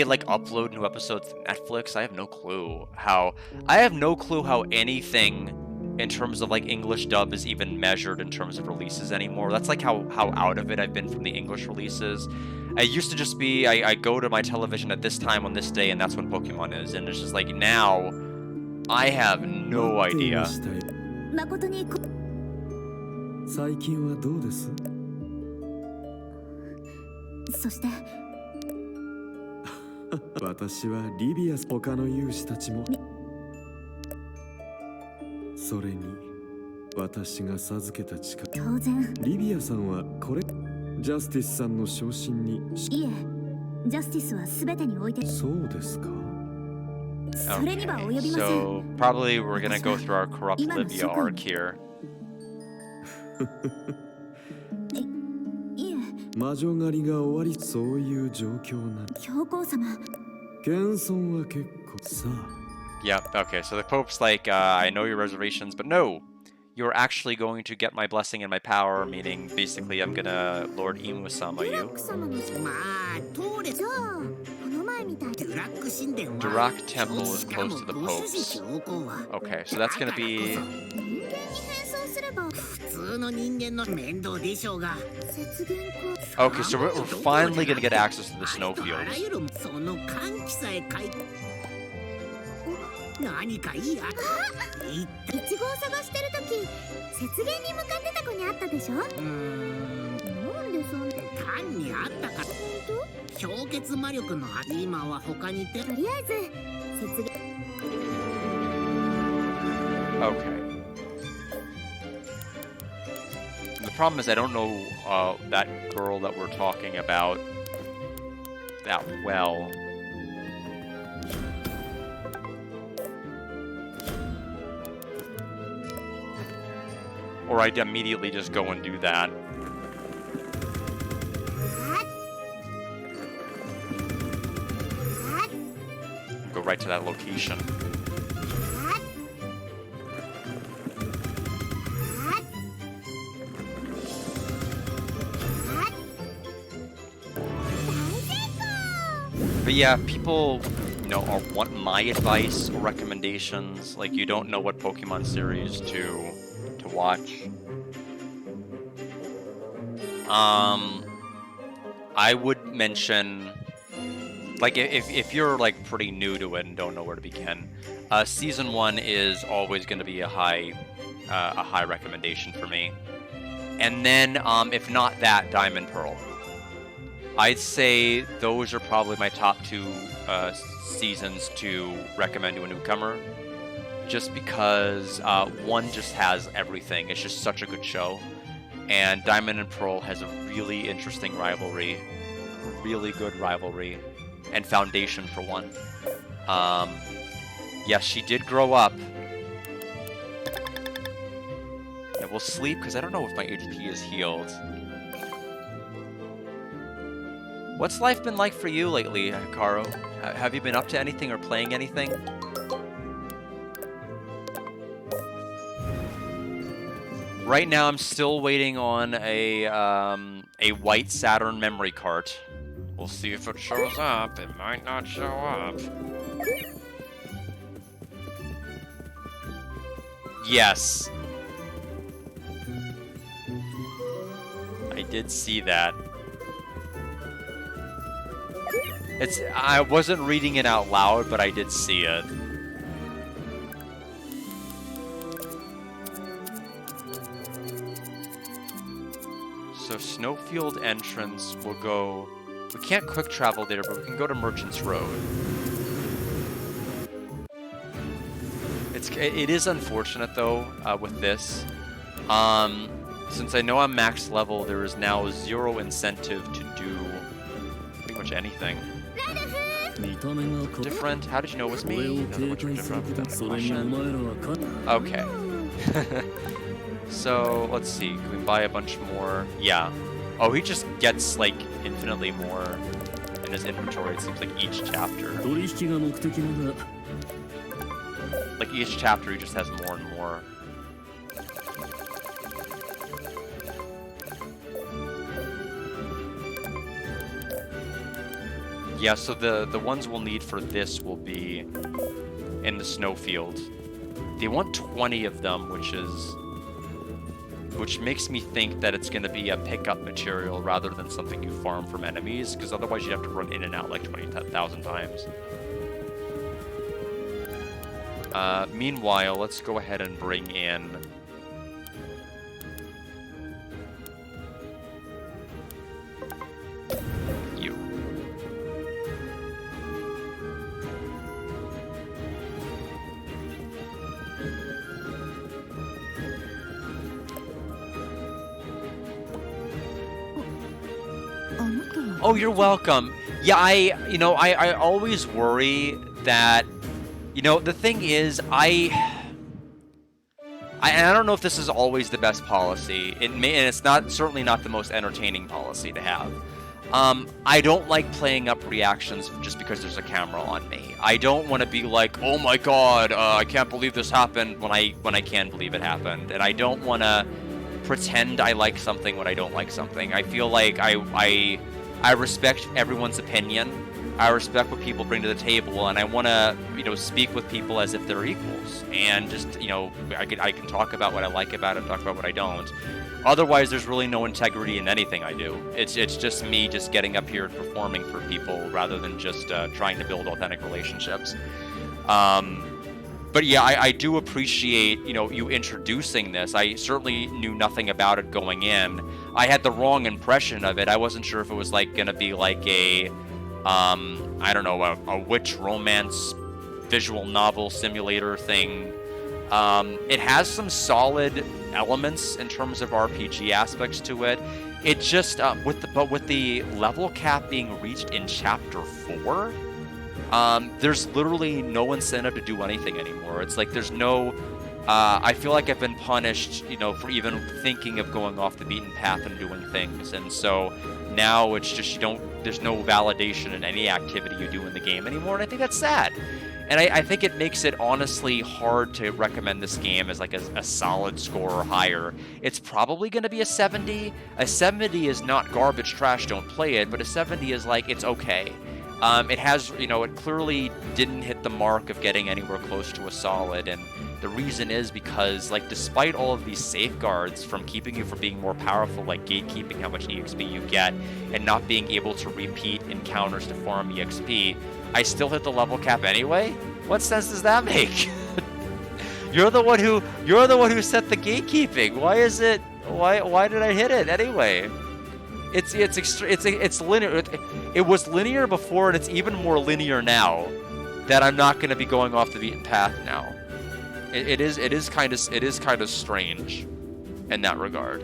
Speaker 1: like upload new episodes to Netflix? I have no clue how anything in terms of like English dub is even measured in terms of releases anymore. That's like how out of it I've been from the English releases. It used to just be I go to my television at this time on this day and that's when Pokemon is, and it's just like now I have no idea.
Speaker 2: 最近はどうです？そして私はリビアス他の勇士たちもそれに私が授けた力当然リビアさんはこれジャスティスさんの昇進にいえジャスティスは全てにおいてそうですか
Speaker 1: Okay, so probably we're gonna go through our corrupt Libya arc here.
Speaker 2: 魔女狩りが終わりそういう状況な教皇様謙遜は結構さ
Speaker 1: Yep, okay, so the Pope's like, I know your reservations, but no! You're actually going to get my blessing and my power, meaning basically I'm gonna Lord Imu-sama you. Durak Temple is close to the Pope's. Okay, so that's gonna be... Okay, so we're finally gonna get access to the snowfields. Okay. The problem is I don't know that girl that we're talking about that well. Or I'd immediately just go and do that. Go right to that location. But yeah, people, you know, want my advice or recommendations. Like, you don't know what Pokemon series to watch. I would mention, like, if you're like pretty new to it and don't know where to begin, season 1 is always going to be a high recommendation for me. And then, if not that, Diamond Pearl. I'd say those are probably my top 2 seasons to recommend to a newcomer. Just because 1 just has everything. It's just such a good show. And Diamond and Pearl has a really interesting rivalry. Really good rivalry. And foundation for 1. Yes, she did grow up. Yeah, we'll sleep, because I don't know if my HP is healed. What's life been like for you lately, Hikaru? Have you been up to anything or playing anything? Right now, I'm still waiting on a white Saturn memory cart. We'll see if it shows up. It might not show up. Yes. I did see that. I wasn't reading it out loud, but I did see it. So Snowfield entrance will go... We can't quick travel there, but we can go to Merchant's Road. It is unfortunate, though, with this. Since I know I'm max level, there is now 0 incentive to do pretty much anything. Different? How did you know it was me? Okay. So, let's see. Can we buy a bunch more? Yeah. Oh, he just gets, like, infinitely more in his inventory, it seems like each chapter. Like, each chapter he just has more and more. Yeah, so the ones we'll need for this will be in the snowfield. They want 20 of them, which makes me think that it's going to be a pickup material rather than something you farm from enemies, because otherwise you'd have to run in and out like 20,000 times. Meanwhile, let's go ahead and bring in... you. Oh, you're welcome. Yeah, I always worry that You know, the thing is, and I don't know if this is always the best policy. It may, and it's not certainly not the most entertaining policy to have. I don't like playing up reactions just because there's a camera on me. I don't want to be like, oh my god, I can't believe this happened when I can believe it happened, and I don't want to pretend I like something when I don't like something. I feel like I respect everyone's opinion. I respect what people bring to the table, and I want to, speak with people as if they're equals. And just, I can talk about what I like about it, talk about what I don't. Otherwise, there's really no integrity in anything I do. It's just me just getting up here and performing for people rather than just trying to build authentic relationships. But yeah, I do appreciate, you introducing this. I certainly knew nothing about it going in. I had the wrong impression of it. I wasn't sure if it was like gonna be like a I don't know, a witch romance visual novel simulator thing. It has some solid elements in terms of RPG aspects to it. It just with the level cap being reached in chapter 4, there's literally no incentive to do anything anymore. It's like there's no I feel like I've been punished, for even thinking of going off the beaten path and doing things. And so now it's just there's no validation in any activity you do in the game anymore, and I think that's sad. And I think it makes it honestly hard to recommend this game as like a solid score or higher. It's probably going to be a 70. A 70 is not garbage trash, don't play it, but a 70 is like, it's okay. It has, it clearly didn't hit the mark of getting anywhere close to a solid, and the reason is because, like, despite all of these safeguards from keeping you from being more powerful, like gatekeeping how much EXP you get, and not being able to repeat encounters to farm EXP, I still hit the level cap anyway? What sense does that make? You're the one who set the gatekeeping. Why did I hit it anyway? It's linear. It was linear before, and it's even more linear now that I'm not going to be going off the beaten path now. It is kind of strange in that regard.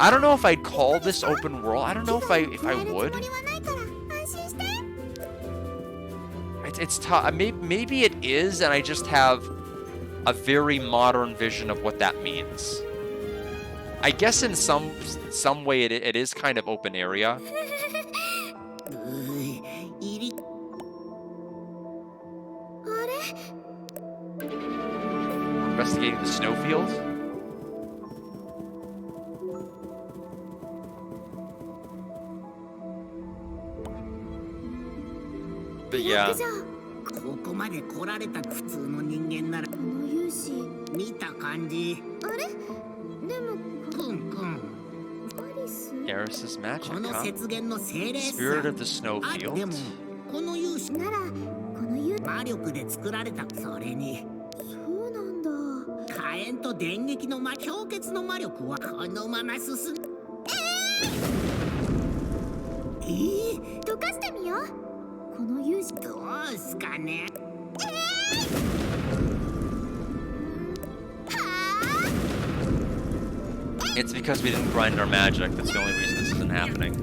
Speaker 1: I don't know if I'd call this open world. I don't know if I would. It's tough. Maybe it is, and I just have a very modern vision of what that means. I guess in some way it is kind of open area. Investigating the snowfield. But yeah.
Speaker 3: ここまで来られた普通の人間ならこの勇姿見た感じあれでもくんくん
Speaker 1: Eris's magic,
Speaker 3: この
Speaker 1: huh?
Speaker 3: 雪原の精霊さ
Speaker 1: Spirit of the
Speaker 3: あで
Speaker 1: snowfield.
Speaker 3: もこの勇姿ならこの魔力で作られたそれにそうなんだ火炎と電撃の氷結の魔力はこのまま進む溶かしてみようこの勇姿どうすかね
Speaker 1: It's because we didn't grind our magic. That's the only reason this isn't happening.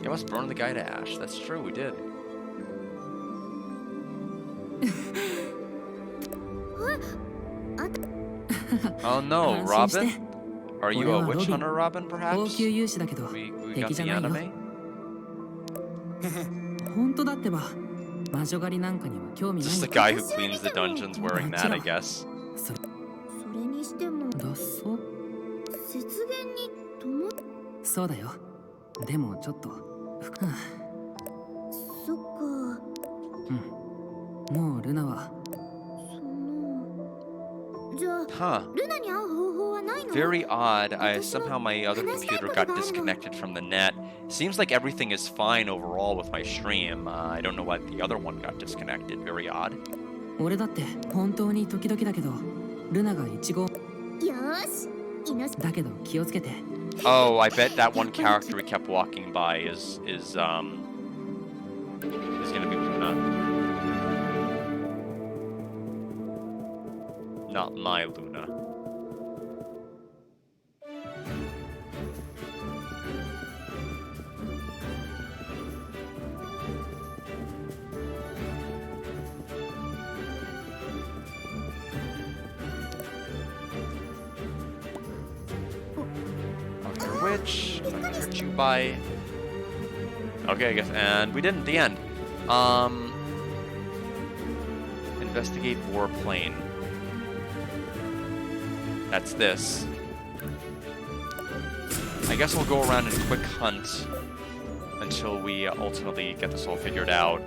Speaker 1: You must burn the guy to ash. That's true, we did. Oh no, Robin? Are you a witch hunter, Robin, perhaps? We got the anime?
Speaker 4: 本当だってば魔女狩りなんかには興味ない
Speaker 1: Just the guy who cleans the dungeons wearing that, I guess.
Speaker 3: それにしても
Speaker 4: 脱走
Speaker 3: 雪原に灯
Speaker 4: そうだよでもちょっと
Speaker 3: そっか
Speaker 4: もうルナは
Speaker 3: じゃあルナに会う方法はないの
Speaker 1: Very odd. Somehow my other computer got disconnected from the net. Seems like everything is fine overall with my stream. I don't know why the other one got disconnected. Very odd.
Speaker 4: 俺だって本当に時々だけどルナがイチゴ
Speaker 3: よし
Speaker 4: だけど気をつけて
Speaker 1: Oh, I bet that one character we kept walking by is gonna be Luna. Not my Luna. which hurt you by... Okay, I guess, and we didn't at the end. Investigate warplane. That's this. I guess we'll go around and quick hunt until we ultimately get this all figured out.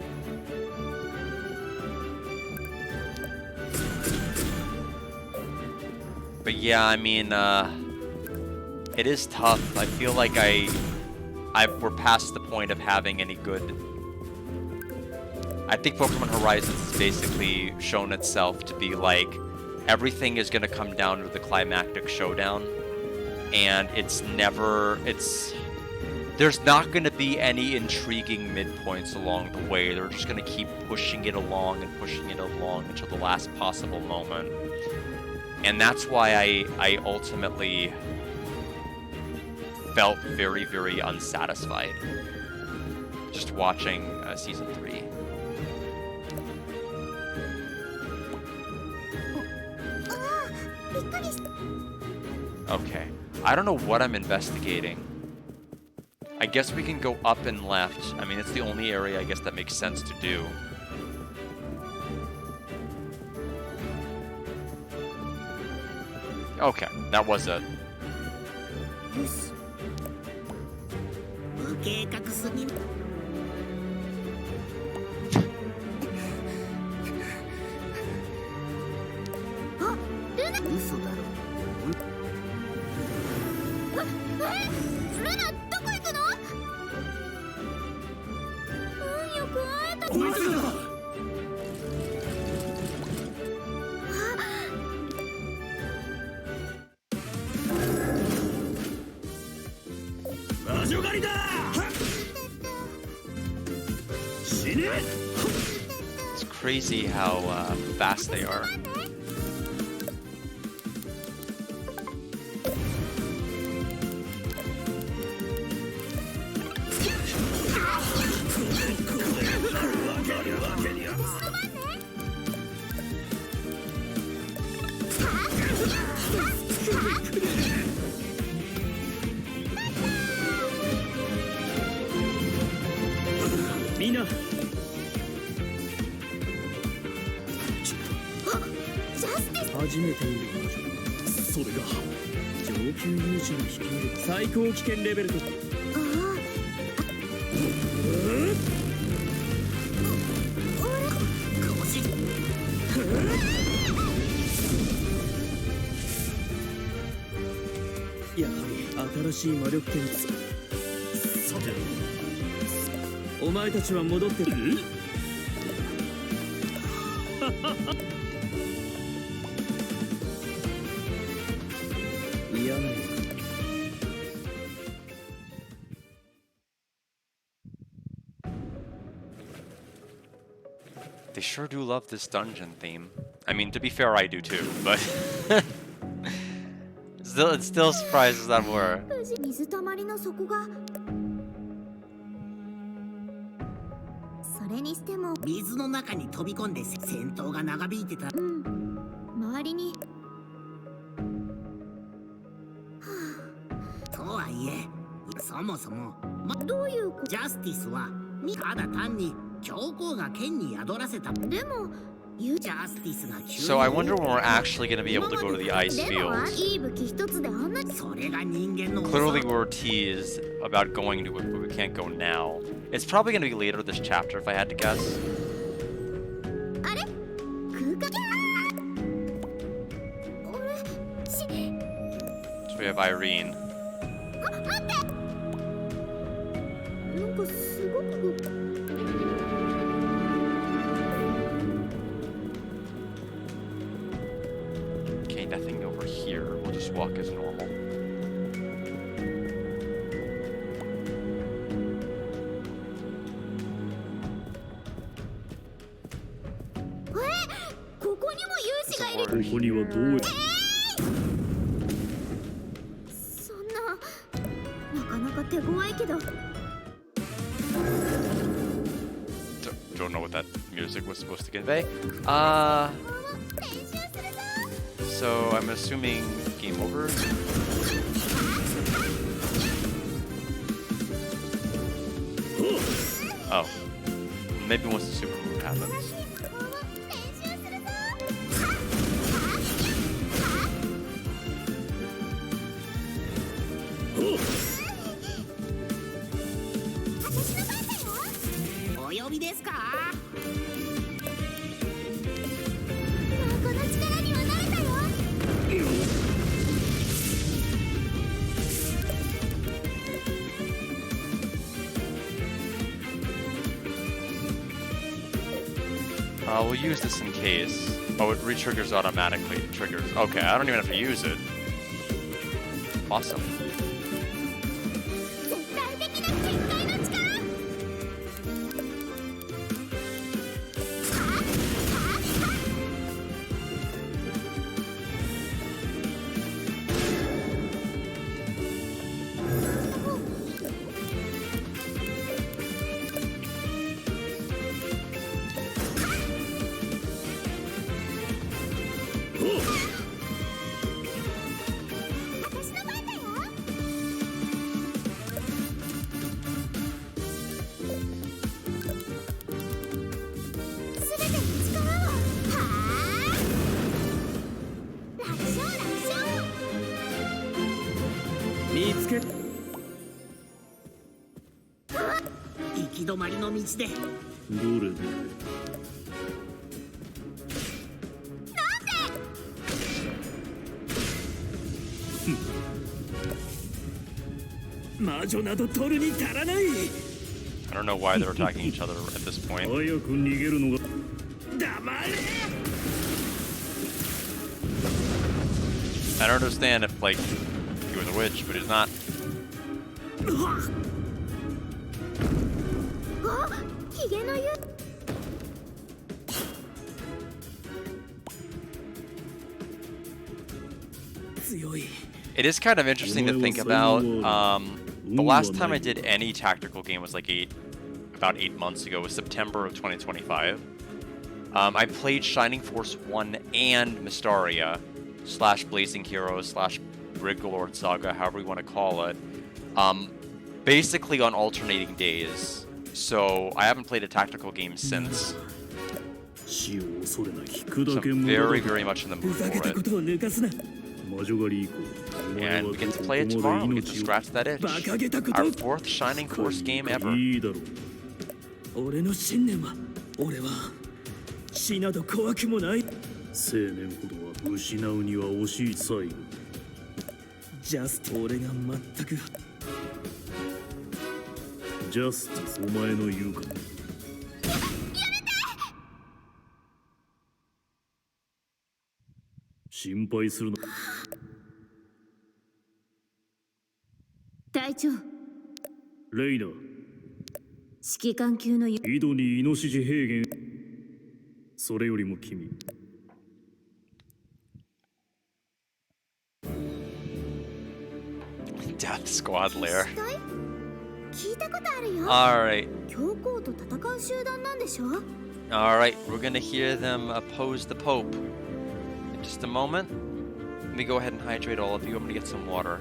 Speaker 1: But yeah, I mean, it is tough. I feel like we're past the point of having any good... I think Pokemon Horizons has basically shown itself to be like, everything is going to come down to the climactic showdown. And there's not going to be any intriguing midpoints along the way. They're just going to keep pushing it along until the last possible moment. And that's why I ultimately felt very, very unsatisfied just watching Season 3. Okay. I don't know what I'm investigating. I guess we can go up and left. I mean, it's the only area I guess that makes sense to do. Okay, that was it. It's crazy how fast they are.
Speaker 2: Mina. 初めて見る彼女だ。それが上級勇者の率いる最高危険レベルと。やはり新しい魔力点さてお前たちは戻ってる嫌なよ
Speaker 1: They sure do love this dungeon theme. I mean, to be fair, I do too, but it still surprises that more.
Speaker 5: 水たまりの底がそれにしても
Speaker 3: 水の中に飛び込んで戦闘が長引いてた。
Speaker 5: 周りに
Speaker 3: とはいえそもそも
Speaker 5: どういう
Speaker 3: ジャスティスはただ単に教皇が剣に宿らせた。
Speaker 5: でも
Speaker 1: So I wonder when we're actually going to be able to go to the ice fields. Clearly we're teased about going to it, but we can't go now. It's probably going to be later this chapter if I had to guess. So we have Irene. Okay, nothing over here. We'll just walk as normal. Don't know what that music was supposed to convey. So I'm assuming game over. Oh. Maybe once the super moon happens. We'll use this in case. Oh, it re-triggers automatically. It triggers. Okay, I don't even have to use it. Awesome. I don't know why they're attacking each other at this point. I don't understand if, like, he was a witch, but he's not. It is kind of interesting to think about. The last time I did any tactical game was like about 8 months ago. It was September of 2025. I played Shining Force 1 and Mystaria / Blazing Heroes / Rigalord Saga, however you want to call it, basically on alternating days. So I haven't played a tactical game since. So I'm very, very much in the mood for it. And we get to play it tomorrow. We get to scratch that itch. Our 4th Shining Force game ever. Death Squad Lair. Alright. Alright, we're gonna hear them oppose the Pope. In just a moment. Let me go ahead and hydrate all of you. I'm gonna get some water.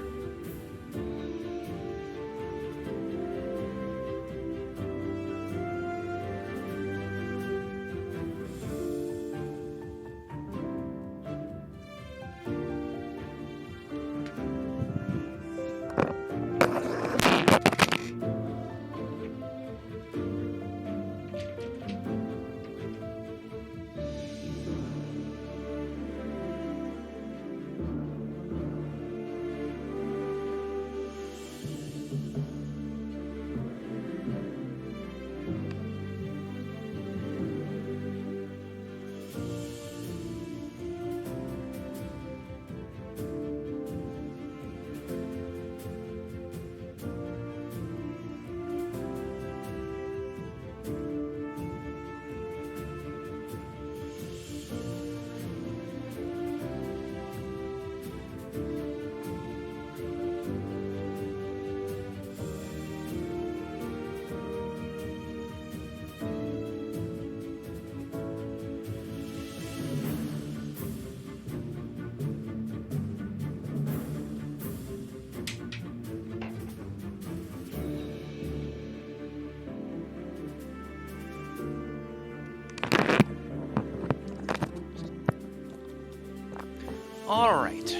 Speaker 1: All right.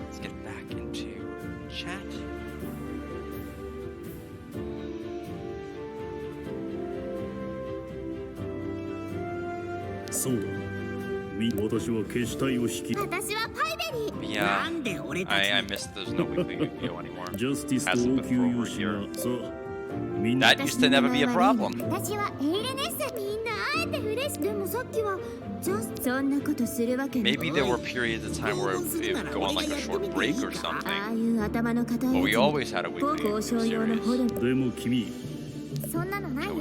Speaker 1: Let's get back into chat.
Speaker 2: そうだ。私は消したいを引き。
Speaker 5: 私はパイベリー。
Speaker 1: Yeah,
Speaker 3: なんで俺たち
Speaker 1: I missed there's no weekly video anymore.
Speaker 2: ジャスティスと
Speaker 1: Hasn't
Speaker 2: 応
Speaker 1: been
Speaker 2: 急
Speaker 1: for
Speaker 2: 用
Speaker 1: over a
Speaker 2: 紙
Speaker 1: year.
Speaker 2: がさあみんな
Speaker 1: That used to never be a problem.
Speaker 5: 私はエイレネッサ。みんな会えて嬉しい。でもさっきはジャスそんなことするわけない。
Speaker 1: Maybe there were periods of time where it would go on like a short break or
Speaker 5: ああ
Speaker 1: something.
Speaker 5: いう頭の固い
Speaker 1: But
Speaker 5: や
Speaker 1: we
Speaker 5: つ
Speaker 1: always had a
Speaker 5: に
Speaker 1: weekly
Speaker 5: 交渉用のホル
Speaker 1: series.
Speaker 5: ン。
Speaker 2: でも君
Speaker 5: そんなのないよ。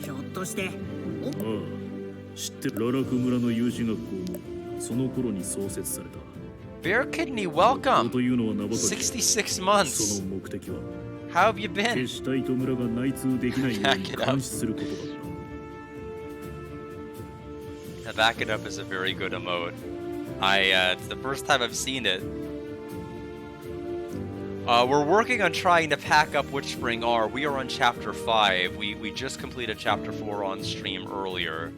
Speaker 3: ひょっとして
Speaker 2: ああ知ってるララク村の有志学校もその頃に創設された
Speaker 1: Bear Kidney,
Speaker 2: と
Speaker 1: welcome.
Speaker 2: いうのは名ばかり
Speaker 1: 66
Speaker 2: そ
Speaker 1: months.
Speaker 2: の目的は
Speaker 1: How have you
Speaker 2: 消
Speaker 1: been?
Speaker 2: したいと村が内通できないように監視することだっ
Speaker 1: Now, back it up is a very good emote. It's the first time I've seen it. We're working on trying to pack up WitchSpring R. We are on chapter 5. We just completed chapter 4 on stream earlier.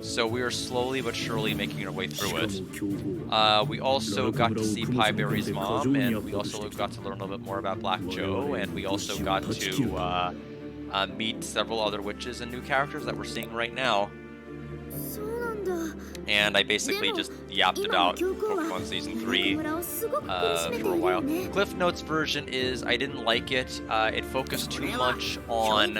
Speaker 1: So we are slowly but surely making our way
Speaker 2: た
Speaker 1: through
Speaker 2: し
Speaker 1: it.
Speaker 2: かも強豪
Speaker 1: We also got to see Pieberry's mom, and we also got to learn a little bit more about Black Joe, and we also got to meet several other witches and new characters that we're seeing right now.
Speaker 5: そうなんだ。
Speaker 1: And I basically just yapped about Pokemon Season 3 for a while. Cliff Notes version is I didn't like it. It focused too much on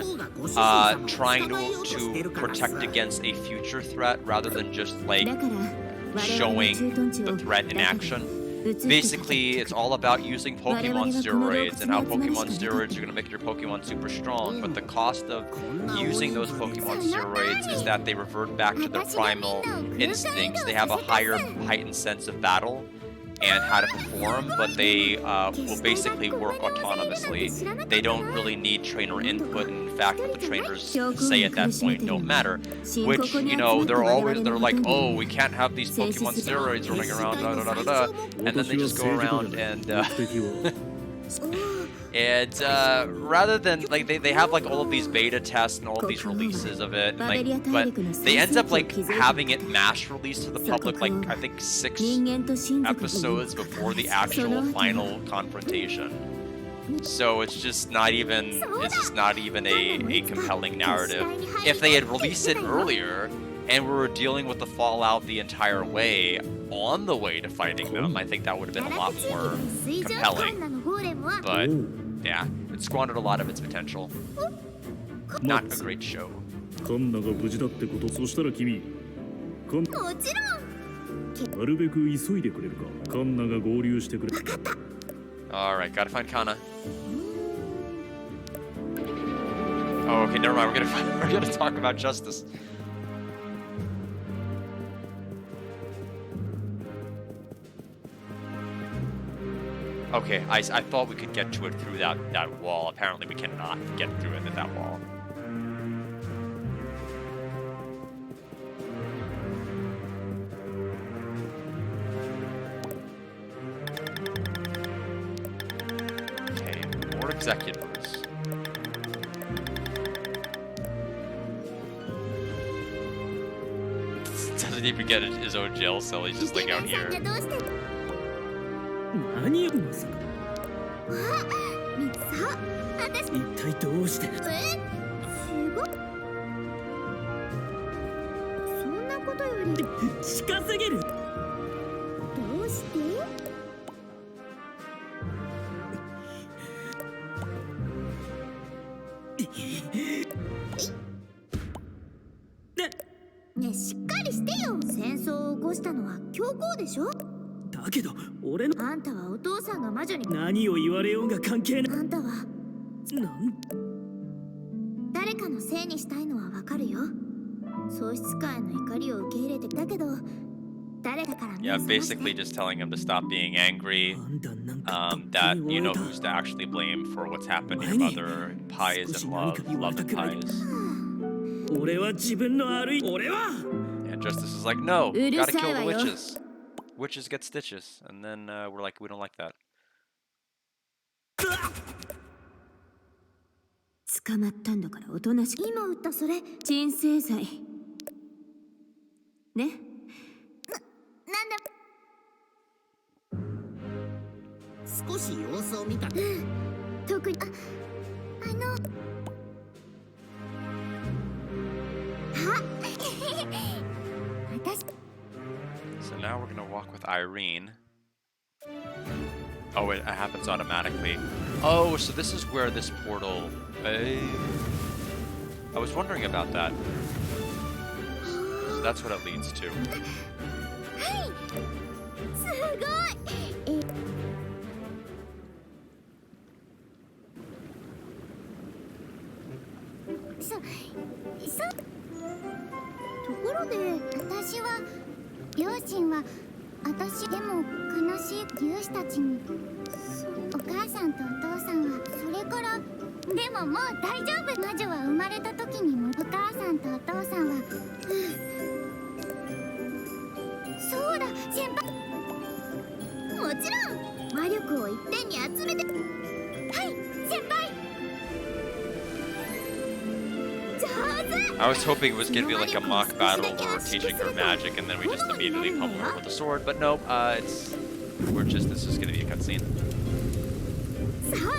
Speaker 1: trying to protect against a future threat rather than just like
Speaker 5: だから
Speaker 1: showing the threat in action. Basically, it's all about using Pokemon steroids and how Pokemon steroids are going to make your Pokemon super strong, but the cost of using those Pokemon steroids is that they revert back to their primal instincts. They have a higher heightened sense of battle and how to perform, but they will basically work autonomously. They don't really need trainer input, and in fact, what the trainers say at that point don't matter. Which, you know, they're like, oh, we can't have these Pokemon steroids running around, da da da da da, and then they just go around and rather than like they have like all of these beta tests and all of these releases of it, like, but they end up like having it mass released to the public like I think 6 episodes before the actual final confrontation. So it's just not even a compelling narrative. If they had released it earlier and we were dealing with the fallout the entire way on the way to fighting them, I think that would have been a lot more compelling. But yeah, it squandered a lot of its potential. Not a great show.
Speaker 2: カンナが無事だってことそしたら君カン
Speaker 5: もちろん。
Speaker 2: なるべく急いでくれるかカンナが合流してくれ
Speaker 1: Alright, gotta find Kana. Oh, okay, never mind. We're gonna talk about Justice. Okay, I thought we could get to it through that wall. Apparently we cannot get through it at that wall. Okay, more executors. Doesn't even get his own jail cell, he's just like out here.
Speaker 4: 何をまさか
Speaker 5: みつさ、私
Speaker 4: 一体どうして
Speaker 5: すごっ。そんなことより
Speaker 4: 近すぎる
Speaker 5: どうしてねえ、しっかりしてよ。戦争を起こしたのは教皇でしょ。
Speaker 4: だけど俺の
Speaker 5: あんたはお父さんが魔女に。
Speaker 4: 何を言われようが関係ない
Speaker 5: あんたは
Speaker 4: なん
Speaker 5: 誰かのせいにしたいのはわかるよ。喪失感への怒りを受け入れてだけど誰だから
Speaker 1: Yeah, basically just telling him to stop being angry.
Speaker 4: あんたなんか
Speaker 1: That you know who's to actually blame for what's happened to your mother. Pies and love and pies.
Speaker 4: 俺は自分の悪い俺は
Speaker 1: And Justice is like, no, you gotta kill the
Speaker 5: うるさいわよ。
Speaker 1: witches. Witches get stitches. And then we're like, we don't like that.
Speaker 5: 捕まったんだからおとなしく。今撃ったそれ鎮静剤。
Speaker 4: ね。
Speaker 5: なんだ
Speaker 3: 少し様子を見た。
Speaker 5: 特に私
Speaker 1: So now we're gonna walk with Irene. Oh, it happens automatically. Oh, so this is where this portal... I was wondering about that. So that's what it leads to.
Speaker 5: はいすごいところで私は両親は私でも悲しい勇士たちにお母さんとお父さんはそれからでももう大丈夫魔女は生まれた時にもお母さんとお父さんはそうだ先輩もちろん魔力を一点に集めてはい先輩上手
Speaker 1: I was hoping it was gonna be like a mock battle where we're teaching her magic and then we just immediately pummel her with a sword, but nope, this is gonna be a cutscene.
Speaker 5: そうそう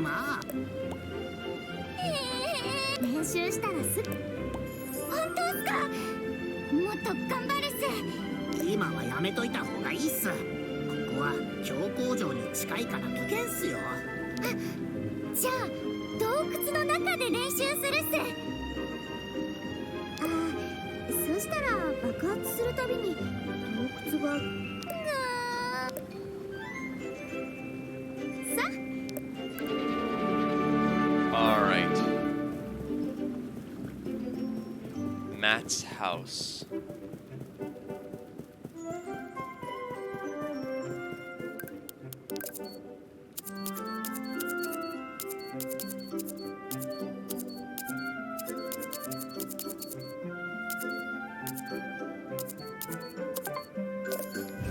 Speaker 3: まあ
Speaker 5: 練習したらす本当っすかもっと頑張るっす
Speaker 3: 今はやめといた方がいいっす。ここは強工場に近いから危険っすよ。
Speaker 5: じゃあ洞窟の中で練習するっすそしたら爆発するたびに洞窟がさ
Speaker 1: Alright. Matt's house.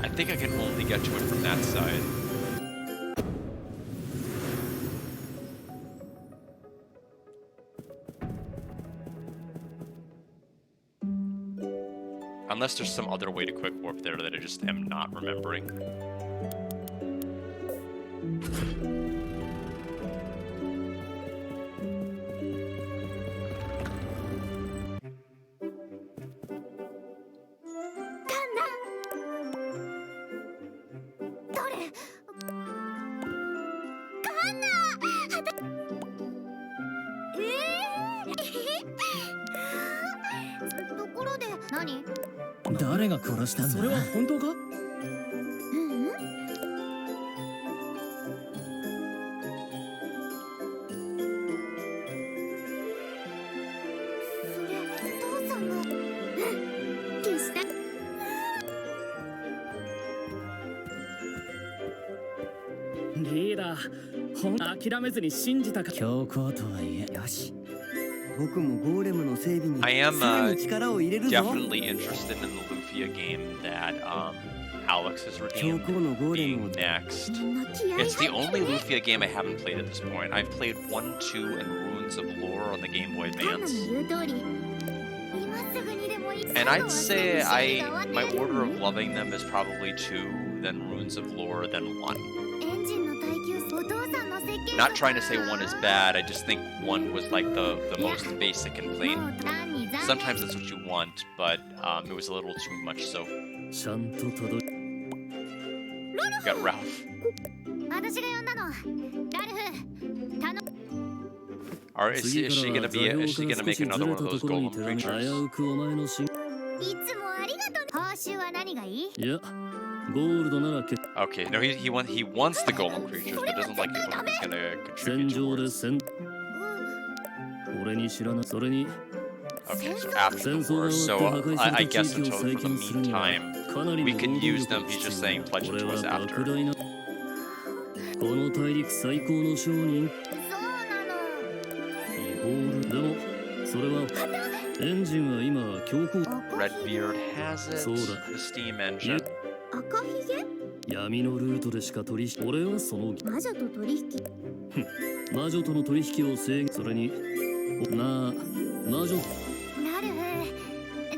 Speaker 1: I think I can only get to it from that side. Unless there's some other way to quick warp there that I just am not remembering.
Speaker 5: 何
Speaker 6: 誰が殺したんだ。それは本当か？
Speaker 5: それ父さんが消した
Speaker 6: リーダー、諦めずに信じたか。強行とはいえ。よし。僕もゴーレムの整備に
Speaker 1: I am
Speaker 6: さらに力を入れるぞ。
Speaker 1: definitely interested in the Lufia game that Alex has redeemed being next. It's the only Lufia game I haven't played at this point. I've played 1, 2, and Runes of Lore on the Game Boy Advance. And I'd say my order of loving them is probably 2, then Runes of Lore, then 1. Not trying to say 1 is bad, I just think 1 was like the most basic and plain. Sometimes that's what you want, but it was a little too much so. Got Ralph. Or is she gonna make another one of those golem creatures? Okay, no, he wants the golem creatures, but doesn't like it when he's gonna contribute towards. Okay, so after the war, so I guess until for the meantime, we can use them. He's just saying pledge it to us after.
Speaker 6: この大陸最高の商人。イホールでもそれはエンジンは今強行。
Speaker 1: Redbeard has it. The steam engine.
Speaker 6: 闇のルートでしか取引俺はその
Speaker 5: 魔女と取引。
Speaker 6: 魔女との取引を制限それになあ魔女
Speaker 5: なる。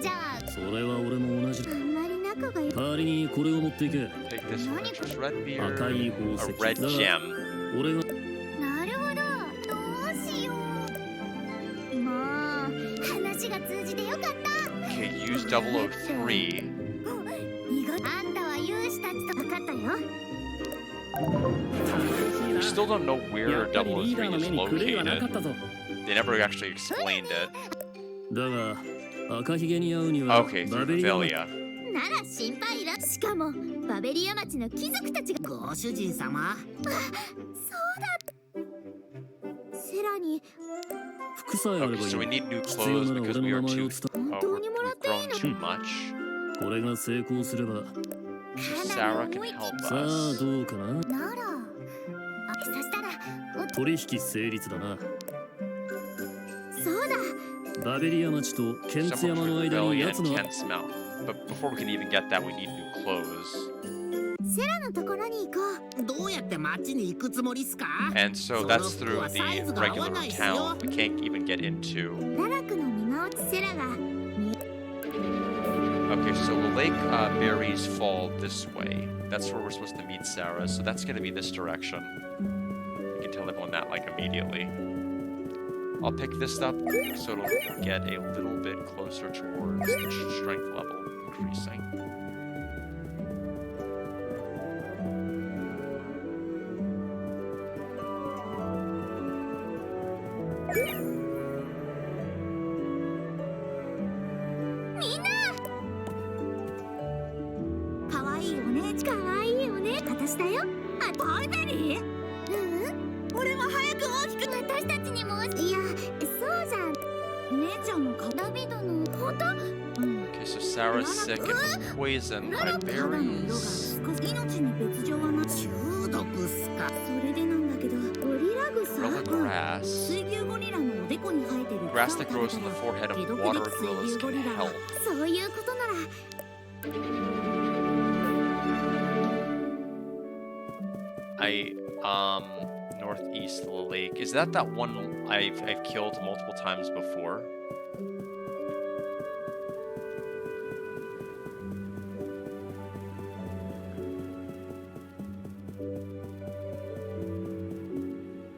Speaker 5: じゃあ
Speaker 6: それは俺も同じ
Speaker 5: あんまり仲が良い。
Speaker 6: 代わりにこれを持っていけ
Speaker 1: Take this one, just red beer,
Speaker 6: 赤い宝
Speaker 1: a
Speaker 6: 石
Speaker 1: red
Speaker 6: だが
Speaker 1: gem.
Speaker 6: 俺が
Speaker 5: なるほど。どうしよう。もう話が通じてよかった。
Speaker 1: Okay, use 003.
Speaker 5: 意外あんたは勇士たちと分かったよ。
Speaker 1: We still don't know
Speaker 6: や
Speaker 1: where
Speaker 6: っぱりリーダー
Speaker 1: 003
Speaker 6: の
Speaker 1: is
Speaker 6: 目に狂いはなか
Speaker 1: located.
Speaker 6: ったぞ
Speaker 1: They never actually explained it.
Speaker 6: だが赤ひげに会うには
Speaker 1: Okay,
Speaker 6: バ
Speaker 1: through
Speaker 6: ベリアの
Speaker 1: Velia.
Speaker 5: なら心配いらん。しかもバベリア町の貴族たちが。
Speaker 3: ご主人様。
Speaker 5: セラに
Speaker 6: 服さえあればい
Speaker 1: Okay,
Speaker 6: い
Speaker 1: so we need new
Speaker 6: 必要
Speaker 1: clothes
Speaker 6: なら
Speaker 1: because
Speaker 6: 俺
Speaker 1: we
Speaker 6: の
Speaker 1: are
Speaker 6: 名前
Speaker 1: too.
Speaker 6: を伝
Speaker 5: 本当にもらっ
Speaker 1: We've
Speaker 5: ていい
Speaker 1: grown
Speaker 5: の？
Speaker 1: too much.
Speaker 6: これが成功すれば
Speaker 1: Sarah can help
Speaker 6: さあ
Speaker 1: us.
Speaker 6: どうかな
Speaker 5: ならそしたら
Speaker 6: 取引成立だな
Speaker 5: そうだ。
Speaker 6: バベリア町とケンツ
Speaker 1: Someone
Speaker 6: 山の
Speaker 1: from
Speaker 6: 間に
Speaker 1: Velia
Speaker 6: 奴
Speaker 1: and
Speaker 6: の
Speaker 1: Kent's Mouth. But before we can even get that, we need new clothes.
Speaker 5: セラのところに行こう。
Speaker 3: どうやって町に行くつもりっすか？
Speaker 1: And so
Speaker 3: その
Speaker 1: that's
Speaker 3: 服
Speaker 1: through
Speaker 3: は
Speaker 1: the
Speaker 3: サイズが合わ
Speaker 1: regular
Speaker 3: ないっすよ。
Speaker 1: town. We can't even get into.
Speaker 5: ララクの見回しセラが
Speaker 1: Okay, so the lake berries fall this way. That's where we're supposed to meet Sarah. So that's going to be this direction. We can tell everyone that like immediately. I'll pick this up so it'll get a little bit closer towards the strength level increasing. Okay, so Sarah's sick and was poisoned by berries.
Speaker 5: 命に別状はな
Speaker 3: 中毒っすか？
Speaker 5: それでなんだけどゴリラグサ
Speaker 1: Gorilla grass.
Speaker 5: 水牛ゴリラのおでこに生えてる
Speaker 1: Grass that grows on the forehead of
Speaker 5: 解毒
Speaker 1: water
Speaker 5: で水
Speaker 1: gorillas
Speaker 5: 牛ゴ
Speaker 1: can
Speaker 5: リラ
Speaker 1: help.
Speaker 5: そういうことなら
Speaker 1: Northeast lake. Is that one I've killed multiple times before?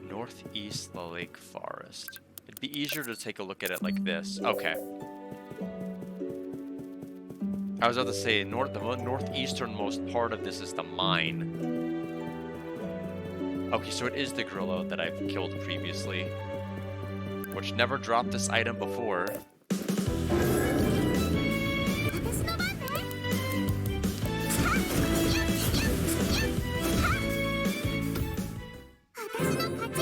Speaker 1: Northeast lake forest. It'd be easier to take a look at it like this. Okay. I was about to say, the northeasternmost part of this is the mine. Okay, so it is the gorilla that I've killed previously, which never dropped this item before.
Speaker 5: 私の番ね私の勝ち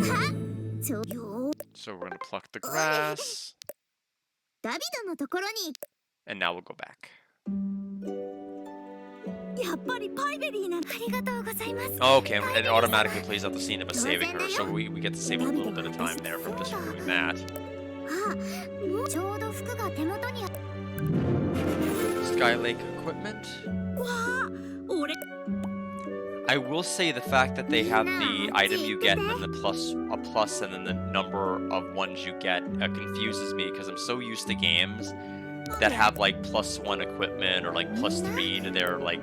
Speaker 5: はっちょよ
Speaker 1: So we're gonna pluck the grass,
Speaker 5: ダビドのところに
Speaker 1: and now we'll go back.
Speaker 5: やっぱりパイベリーなありがとうございます
Speaker 1: Okay, and it automatically plays out the scene of us saving her, so we get to save a little bit of time there from just doing that.
Speaker 5: あもうちょうど服が手元に
Speaker 1: Sky Lake equipment.
Speaker 5: わあ俺
Speaker 1: I will say the fact that they have the item you get and then the plus and then the number of ones you get confuses me because I'm so used to games that have like +1 equipment or like +3 to their like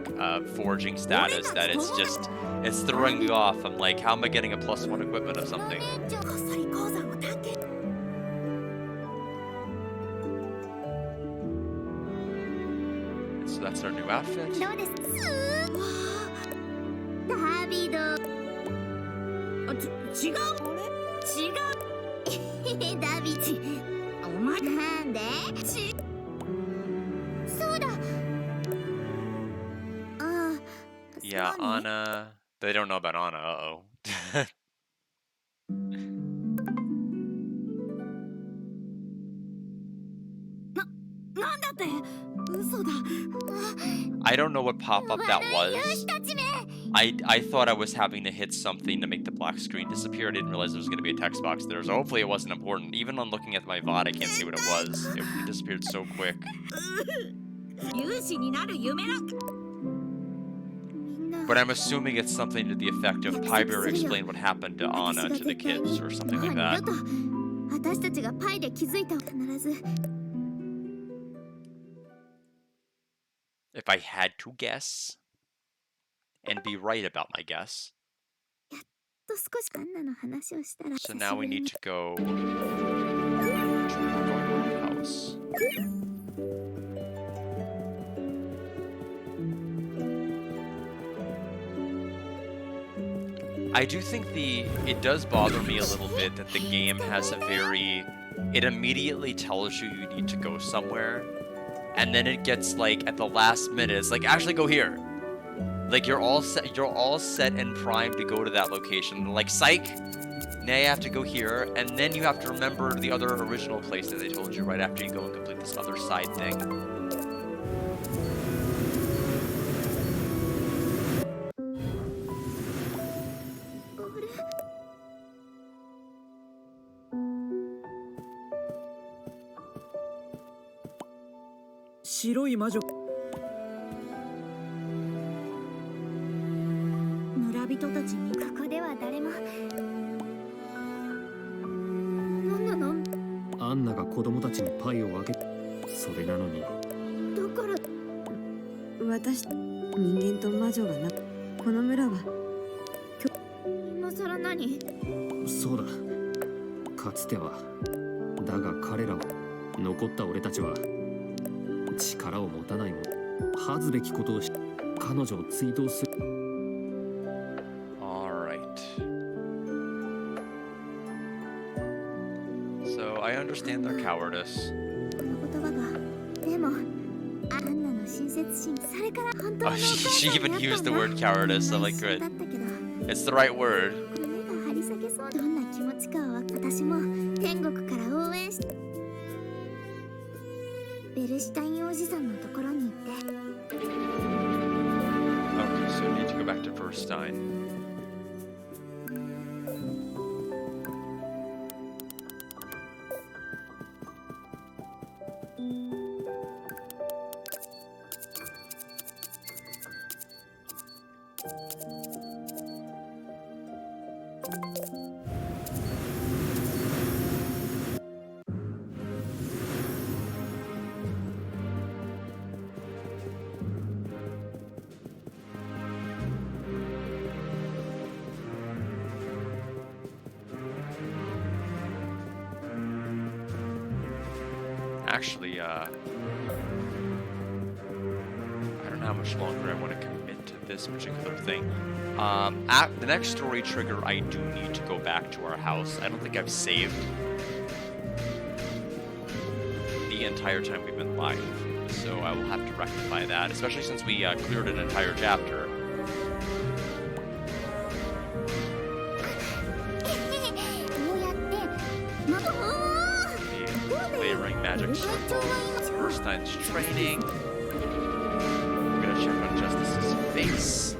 Speaker 1: foraging status that it's throwing me off. I'm like, how am I getting a +1 equipment of something?
Speaker 5: こっそり鉱山を探検
Speaker 1: So that's our new outfit.
Speaker 5: どうですダビド違う違うダビチお前なんでそうだあ
Speaker 1: Yeah,
Speaker 5: そうね
Speaker 1: Anna. They don't know about Anna. Uh-oh.
Speaker 5: なんだって嘘だ
Speaker 1: I don't know what pop-up that
Speaker 5: 悪い勇
Speaker 1: was.
Speaker 5: 士たちめ
Speaker 1: I thought I was having to hit something to make the black screen disappear. I didn't realize there was going to be a text box there, so hopefully it wasn't important. Even on looking at my VOD, I can't see what it was. It disappeared so quick.
Speaker 3: 勇士になる夢なんか。
Speaker 5: みんな
Speaker 1: But I'm assuming it's something to the effect of Pi Bear explain what happened to
Speaker 5: 私
Speaker 1: Anna
Speaker 5: が
Speaker 1: to the
Speaker 5: 絶対
Speaker 1: kids
Speaker 5: に
Speaker 1: or
Speaker 5: も
Speaker 1: something
Speaker 5: う
Speaker 1: like
Speaker 5: 二
Speaker 1: that.
Speaker 5: 度と私たちがパイで気づいた必ず
Speaker 1: If I had to guess and be right about my guess.
Speaker 5: と少しカンナの話をしたら
Speaker 1: So
Speaker 5: 久
Speaker 1: now
Speaker 5: しぶ
Speaker 1: we
Speaker 5: り
Speaker 1: need
Speaker 5: に
Speaker 1: to go to our house. I do think it does bother me a little bit that the game has a it immediately tells you you need to go somewhere, and then it gets like at the last minute, it's like, actually go here. Like you're all set and primed to go to that location. Like, psych, now you have to go here, and then you have to remember the other original place that they told you right after you go and complete this other side thing.
Speaker 6: 白い魔女。
Speaker 5: 村人たちにここでは誰も何なの
Speaker 2: アンナが子供たちにパイを分け、それなのに
Speaker 5: だから
Speaker 7: 私人間と魔女がなこの村は
Speaker 5: 今さら何
Speaker 2: そうだ、かつては。だが彼らは、残った俺たちは力を持たないもの、恥ずべきことをし、彼女を追悼する。
Speaker 1: Alright. So I understand their cowardice.
Speaker 5: この言葉がでもアンナの親切心それから本当の
Speaker 1: Oh,
Speaker 5: お母
Speaker 1: she
Speaker 5: さん
Speaker 1: even
Speaker 5: にな
Speaker 1: used
Speaker 5: った
Speaker 1: the
Speaker 5: んだ
Speaker 1: word cowardice. I'm like,
Speaker 5: 一
Speaker 1: good.
Speaker 5: 瞬だったけど
Speaker 1: It's the right word.
Speaker 5: 胸が張り裂けそうどんな気持ちかは私も天国から応援してベルシュタインおじさんのところに行って
Speaker 1: Okay, so we need to go back to Verstein. Actually, I don't know how much longer I want to commit to this particular thing. At the next story trigger, I do need to go back to our house. I don't think I've saved the entire time we've been live, so I will have to rectify that, especially since we cleared an entire chapter.
Speaker 5: どうやってまおー
Speaker 1: The layering magic circle, Verstein's training. We're gonna check on Justice's face.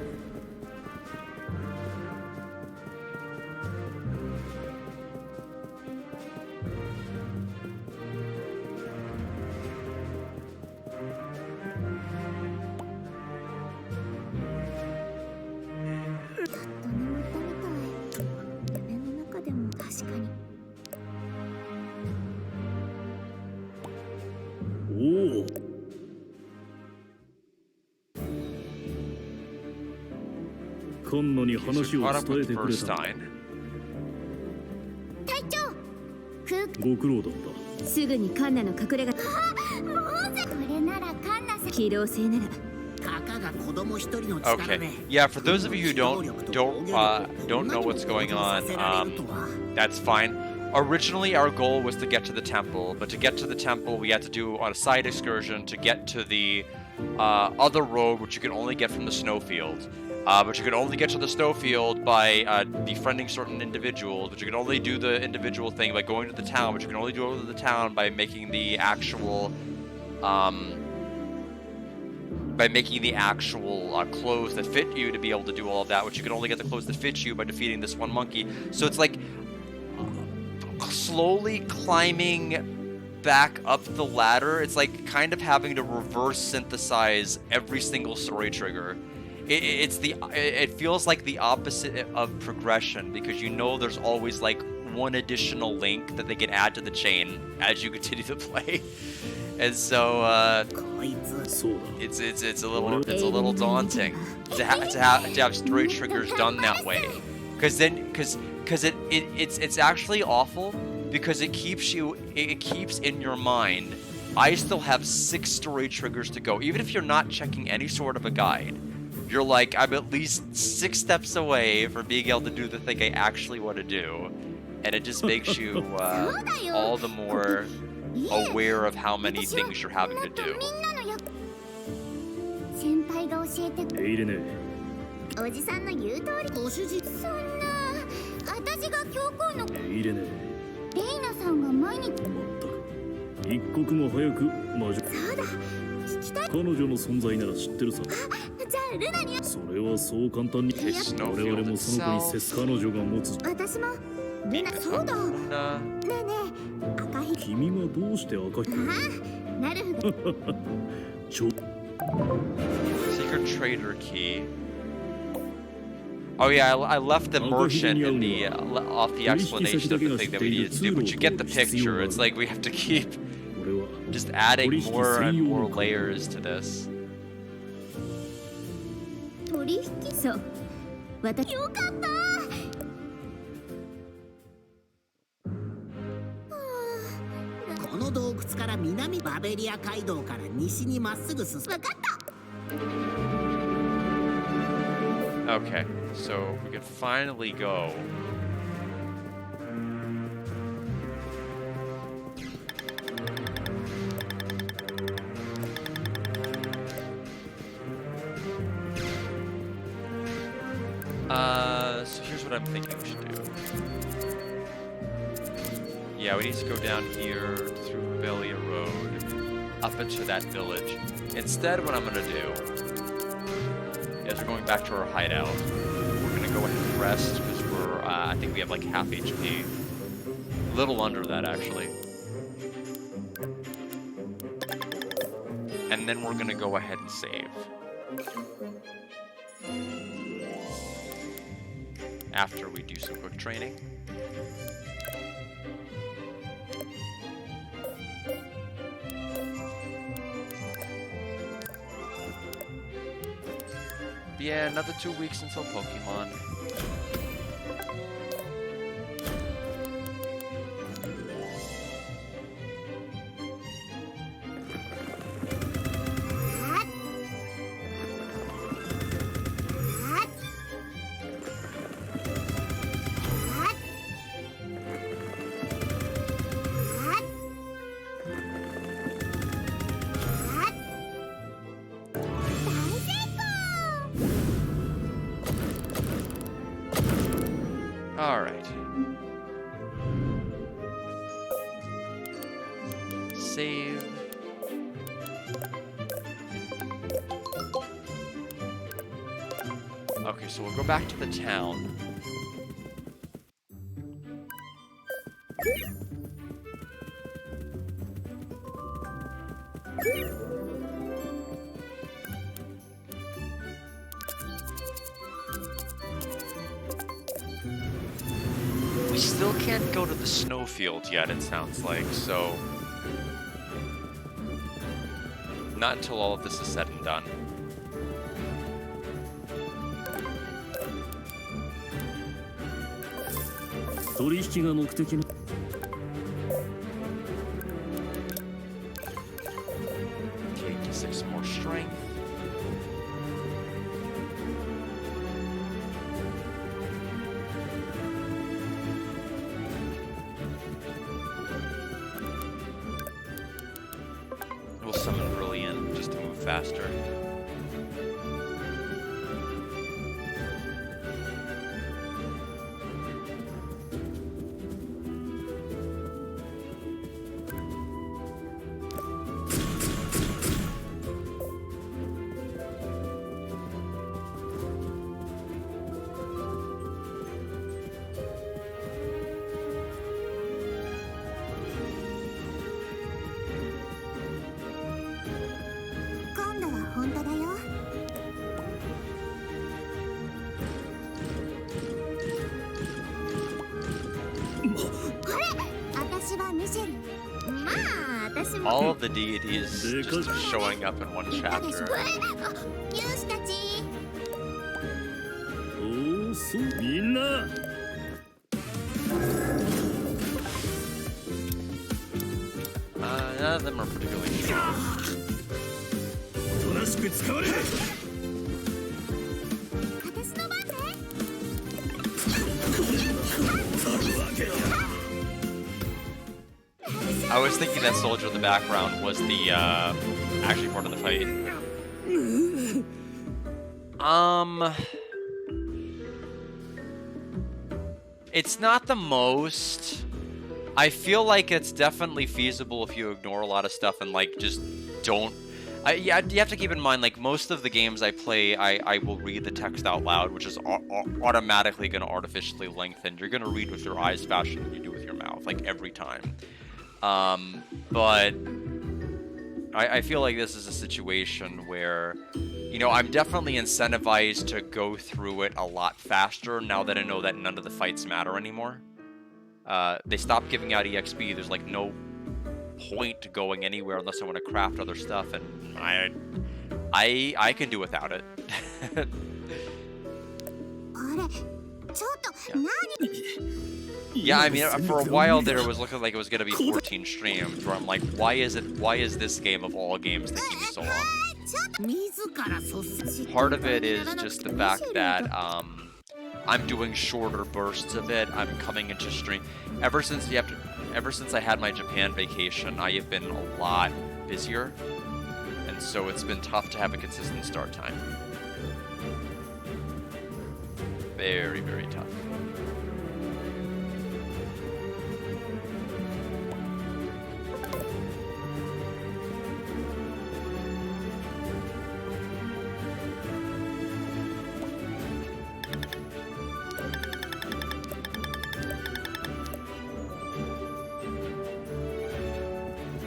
Speaker 2: Caught
Speaker 1: up with Verstein.
Speaker 5: 隊長
Speaker 2: ご苦労だった。
Speaker 7: すぐにカンナの隠れ家
Speaker 5: もうぜこれならカンナさん
Speaker 7: 機動性なら
Speaker 3: たかが子供一人の力
Speaker 1: Okay.
Speaker 3: で
Speaker 1: Yeah, for those of you who don't know what's going on, that's fine. Originally, our goal was to get to the temple, but to get to the temple, we had to do on a side excursion to get to the other road, which you can only get from the snowfield. But you can only get to the snowfield by befriending certain individuals. But you can only do the individual thing by going to the town. But you can only do it to the town by making the actual clothes that fit you to be able to do all of that. Which you can only get the clothes that fit you by defeating this one monkey. So it's like slowly climbing back up the ladder, it's like kind of having to reverse synthesize every single story trigger. It feels like the opposite of progression, because you know there's always like one additional link that they can add to the chain as you continue to play. And so it's a little daunting to have story triggers done that way, because it's actually awful, because it keeps in your mind, I still have 6 story triggers to go. Even if you're not checking any sort of a guide, you're like, I'm at least 6 steps away from being able to do the thing I actually want to do, and it just makes you all the more aware of how many things you're having to do.
Speaker 5: 先輩が教えて
Speaker 6: いいね。
Speaker 5: おじさんの言う通りご主人そんな私が教皇の
Speaker 6: いいね。
Speaker 5: レイナさんが毎日
Speaker 6: まったく一刻も早く魔女。
Speaker 5: そうだ聞きたい
Speaker 6: 彼女の存在なら知ってるさ。
Speaker 5: じゃあルナに
Speaker 6: それはそう簡単に。我々もその子に接彼女が持つ。
Speaker 5: 私もルナそうだねえねえ赤ひ
Speaker 6: 君はどうして赤ひ
Speaker 5: あなるほど
Speaker 6: ちょ
Speaker 1: Secret trader key. Oh yeah, I left the merchant in the off the explanation of the thing that we needed to do, but you get the picture. It's like we have to keep just adding more and more layers to this.
Speaker 5: 取引そう私よかった
Speaker 3: この洞窟から南バベリア街道から西にまっすぐ進む。
Speaker 5: わかった
Speaker 1: Okay, so we can finally go. So here's what I'm thinking we should do. Yeah, we need to go down here through Belia Road, up into that village. Instead, what I'm gonna do is we're going back to our hideout. We're gonna go ahead and rest, because we're, I think we have like half HP. A little under that, actually. And then we're gonna go ahead and save. After we do some quick training. Yeah, another 2 weeks until Pokemon. Alright. Save. Okay, so we'll go back to the town. We still can't go to the snowfield yet, it sounds like, so... Not until all of this is said and done. Take 6 more strength. We'll summon Brilliant just to move faster. All of the deities just showing up in one chapter.
Speaker 5: 勇士たち。
Speaker 6: おお、そうみんな。
Speaker 1: None of them are particularly strong.
Speaker 6: おとなしく使われ。
Speaker 5: 私の番ね。
Speaker 1: I was thinking that soldier in the background was the actually part of the fight. It's not the most. I feel like it's definitely feasible if you ignore a lot of stuff and like just don't. Yeah, you have to keep in mind, like most of the games I play, I will read the text out loud, which is automatically going to artificially lengthen. You're going to read with your eyes faster than you do with your mouth, like every time. But I feel like this is a situation where, you know, I'm definitely incentivized to go through it a lot faster now that I know that none of the fights matter anymore. They stopped giving out EXP. There's like no point to going anywhere unless I want to craft other stuff, and I can do without it.
Speaker 5: あれ、ちょっと、何？
Speaker 1: Yeah, I mean, for a while there, it was looking like it was gonna be 14 streams, where I'm like, why is this game of all games taking me so long? Part of it is just the fact that I'm doing shorter bursts of it. I'm coming into stream ever since I had my Japan vacation. I have been a lot busier, and so it's been tough to have a consistent start time. Very, very tough.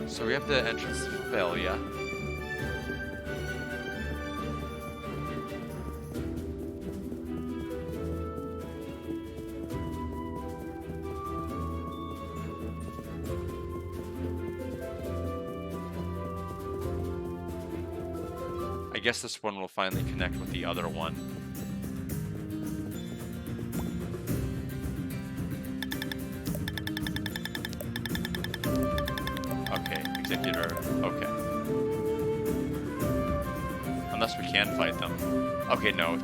Speaker 1: So we have the entrance to Failure. I guess this one will finally connect with the other one. Okay, Executor. Okay. Unless we can fight them. Okay, no.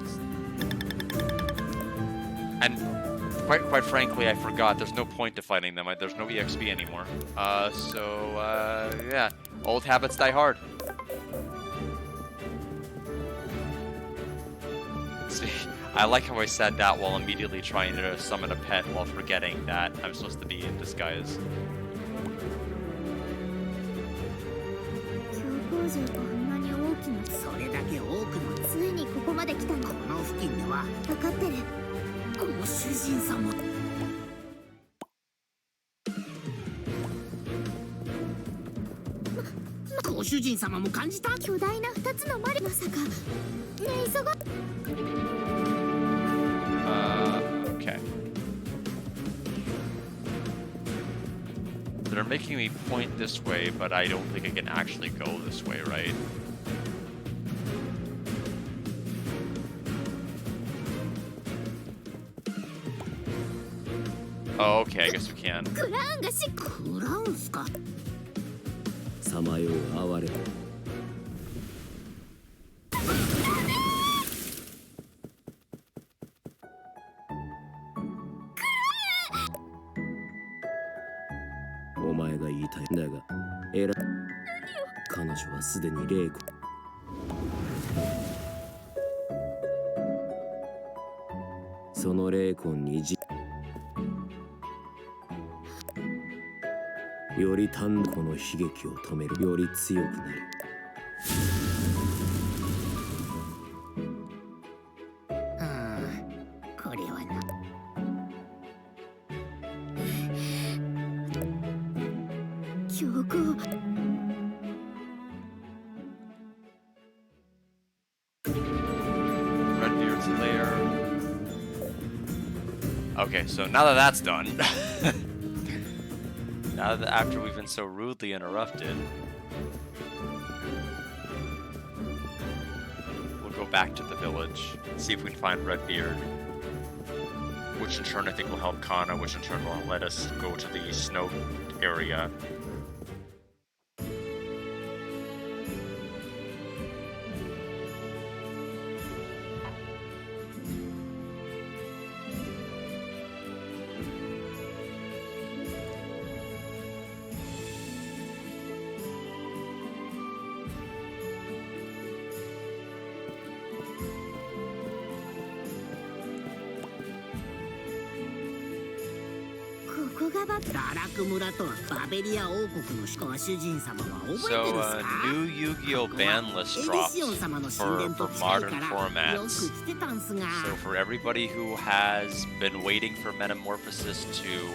Speaker 1: And quite frankly, I forgot. There's no point to fighting them. There's no EXP anymore. Yeah. Old habits die hard. See, I like how I said that while immediately trying to summon a pet while forgetting that I'm supposed to be in disguise.
Speaker 5: そんなに大きなそれだけ多くのついにここまで来たのこの付近では分かってるご主人様ご主人様も感じた巨大な2つのマリまさかねえ急ご
Speaker 1: Okay. They're making me point this way, but I don't think I can actually go this way, right? Oh, okay, I guess we can.
Speaker 3: クラウンすか
Speaker 6: さまよう哀れお前が言いたいだが偉い彼女はすでに霊子その霊魂により単この悲劇を止めるより強くなる
Speaker 3: これはな
Speaker 1: Redbeard's lair. Okay, so now that that's done, After we've been so rudely interrupted. We'll go back to the village, see if we can find Redbeard. Which in turn I think will help Kana, which in turn will let us go to the snow area. So, new Yu-Gi-Oh! Ban list dropped for modern formats. So for everybody who has been waiting for Metamorphosis to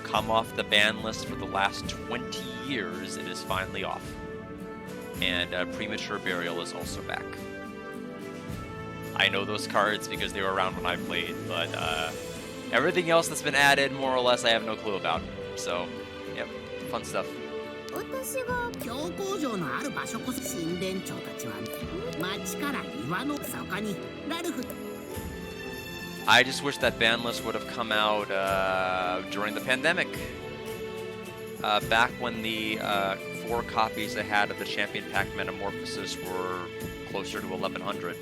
Speaker 1: come off the ban list for the last 20 years, it is finally off. And Premature Burial is also back. I know those cards because they were around when I played, but everything else that's been added, more or less, I have no clue about. So, yep, fun stuff. I just wish that ban list would have come out during the pandemic. Back when the 4 copies I had of the Champion Pack Metamorphosis were closer to 1100.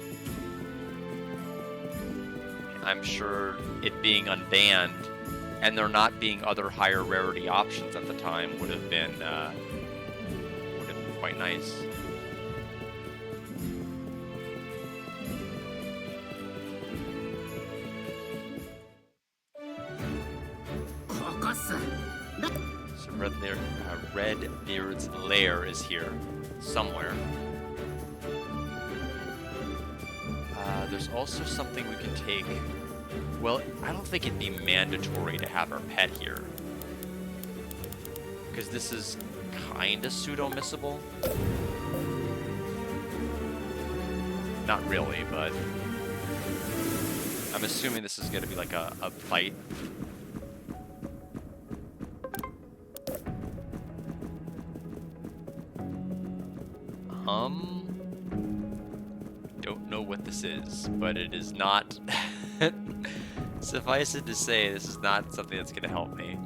Speaker 1: I'm sure it being unbanned and there not being other higher rarity options at the time would have been quite nice. So Redbeard's lair is here somewhere. There's also something we can take. Well, I don't think it'd be mandatory to have our pet here, because this is kind of pseudo-missable. Not really, but I'm assuming this is going to be like a fight. Don't know what this is, but it is not... Suffice it to say, this is not something that's going to help me.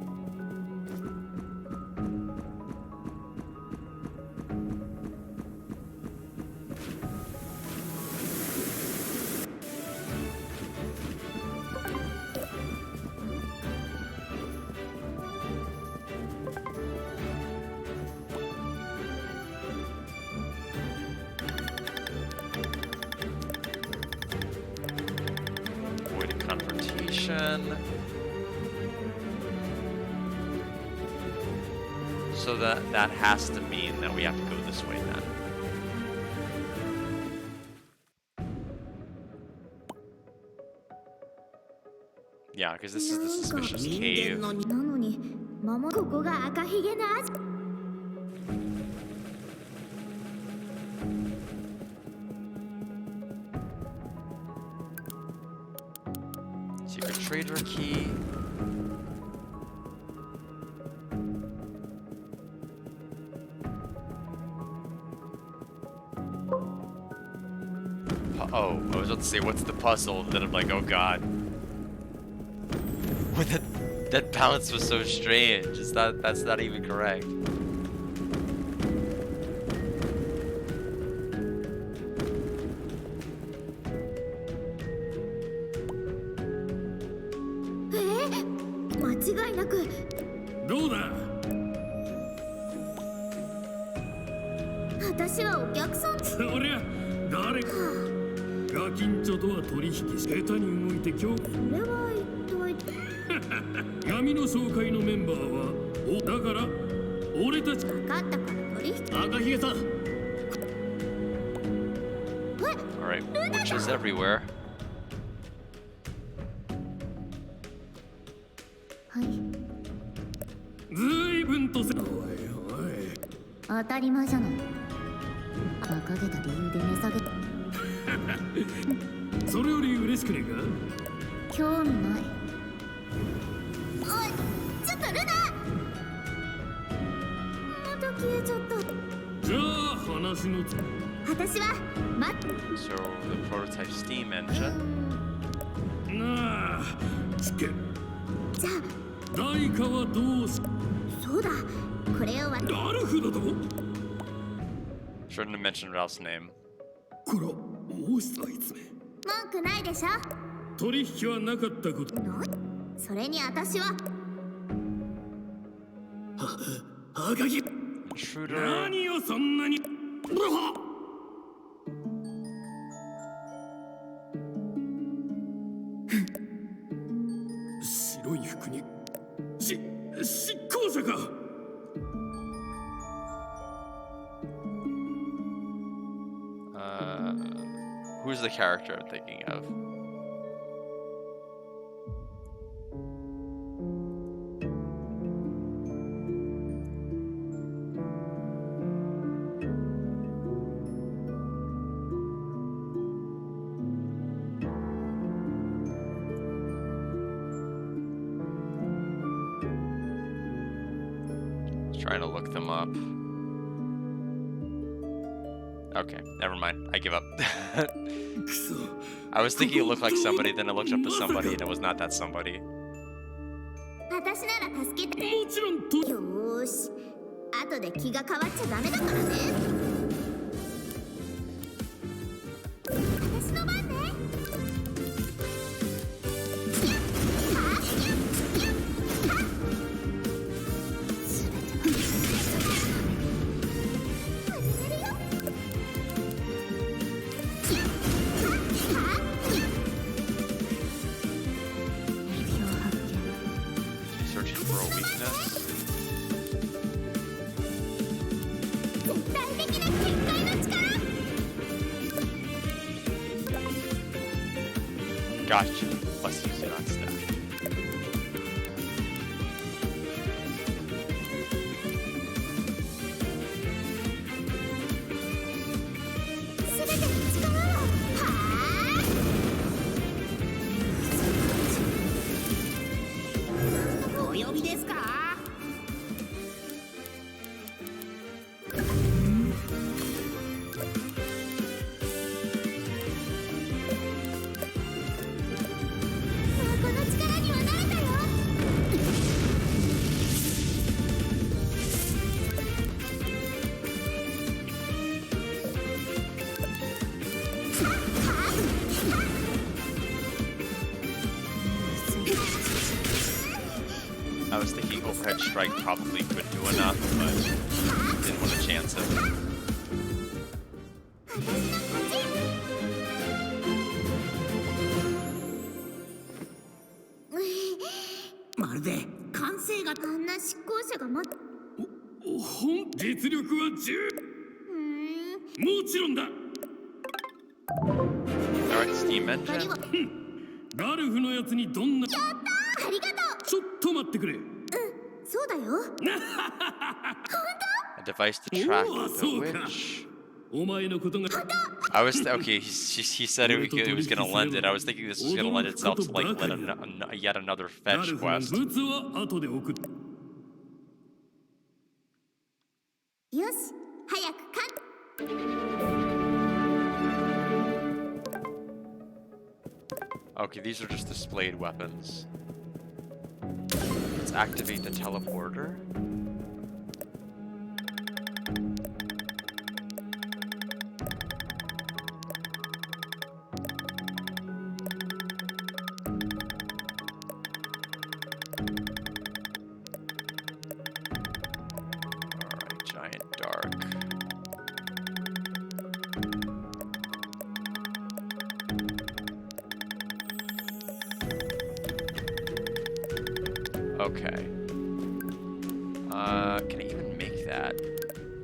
Speaker 1: So that has to mean that we have to go this way then. Yeah, because this is the suspicious cave. Secret trader key. Oh, I was about to say, what's the puzzle? And then I'm like, oh god. Well, that balance was so strange. That's not even correct. Alright, witches everywhere.
Speaker 5: 私はま
Speaker 1: So the prototype steam engine.
Speaker 6: なあチケ
Speaker 5: じゃあ
Speaker 6: 代価はどうし
Speaker 5: そうだこれを
Speaker 6: ラルフだと
Speaker 1: Shouldn't have mentioned Ralph's name.
Speaker 6: こらもう一つあいつめ
Speaker 5: 文句ないでしょ
Speaker 6: 取引はなかったこと
Speaker 5: それに私は
Speaker 6: 赤木
Speaker 1: Intruder.
Speaker 6: 何をそんなに白い服に執行者か
Speaker 1: Who's the character I'm thinking of? Trying to look them up. Okay, never mind. I give up. I was thinking it looked like somebody, then I looked up to somebody, and it was not that somebody.
Speaker 5: 私なら助けて
Speaker 6: もちろんと
Speaker 5: よーし後で気が変わっちゃダメだからね私の番ね
Speaker 1: Searching for a weakness.
Speaker 5: 絶対的な結界の力
Speaker 1: Gotcha. Let's use it on staff.
Speaker 5: 全ての力をは
Speaker 3: お呼びですか
Speaker 5: もうこの力には慣れたよ
Speaker 1: I was thinking overhead strike probably could do enough, but didn't want to chance it.
Speaker 5: 私の勝ち
Speaker 3: まるで完成が
Speaker 5: あんな執行者が
Speaker 6: 本実力はもちろんだ
Speaker 1: Alright, steam
Speaker 5: 他に
Speaker 1: engine.
Speaker 5: は
Speaker 6: ラルフのやつにどんな
Speaker 5: ありがとう
Speaker 6: ちょっと待ってくれ
Speaker 5: そうだよ
Speaker 1: A device to track
Speaker 6: Oh,
Speaker 1: the
Speaker 6: so ka.
Speaker 1: witch.
Speaker 6: お前のことが
Speaker 1: I was okay. He said it was gonna lend it. I was thinking this was gonna lend itself to like yet another
Speaker 6: ラ
Speaker 1: fetch
Speaker 6: ルフの
Speaker 1: quest.
Speaker 6: ブツは後で送る
Speaker 5: よし早くか
Speaker 1: Okay, these are just displayed weapons. Let's activate the teleporter. Alright, giant dark. Okay. Can I even make that?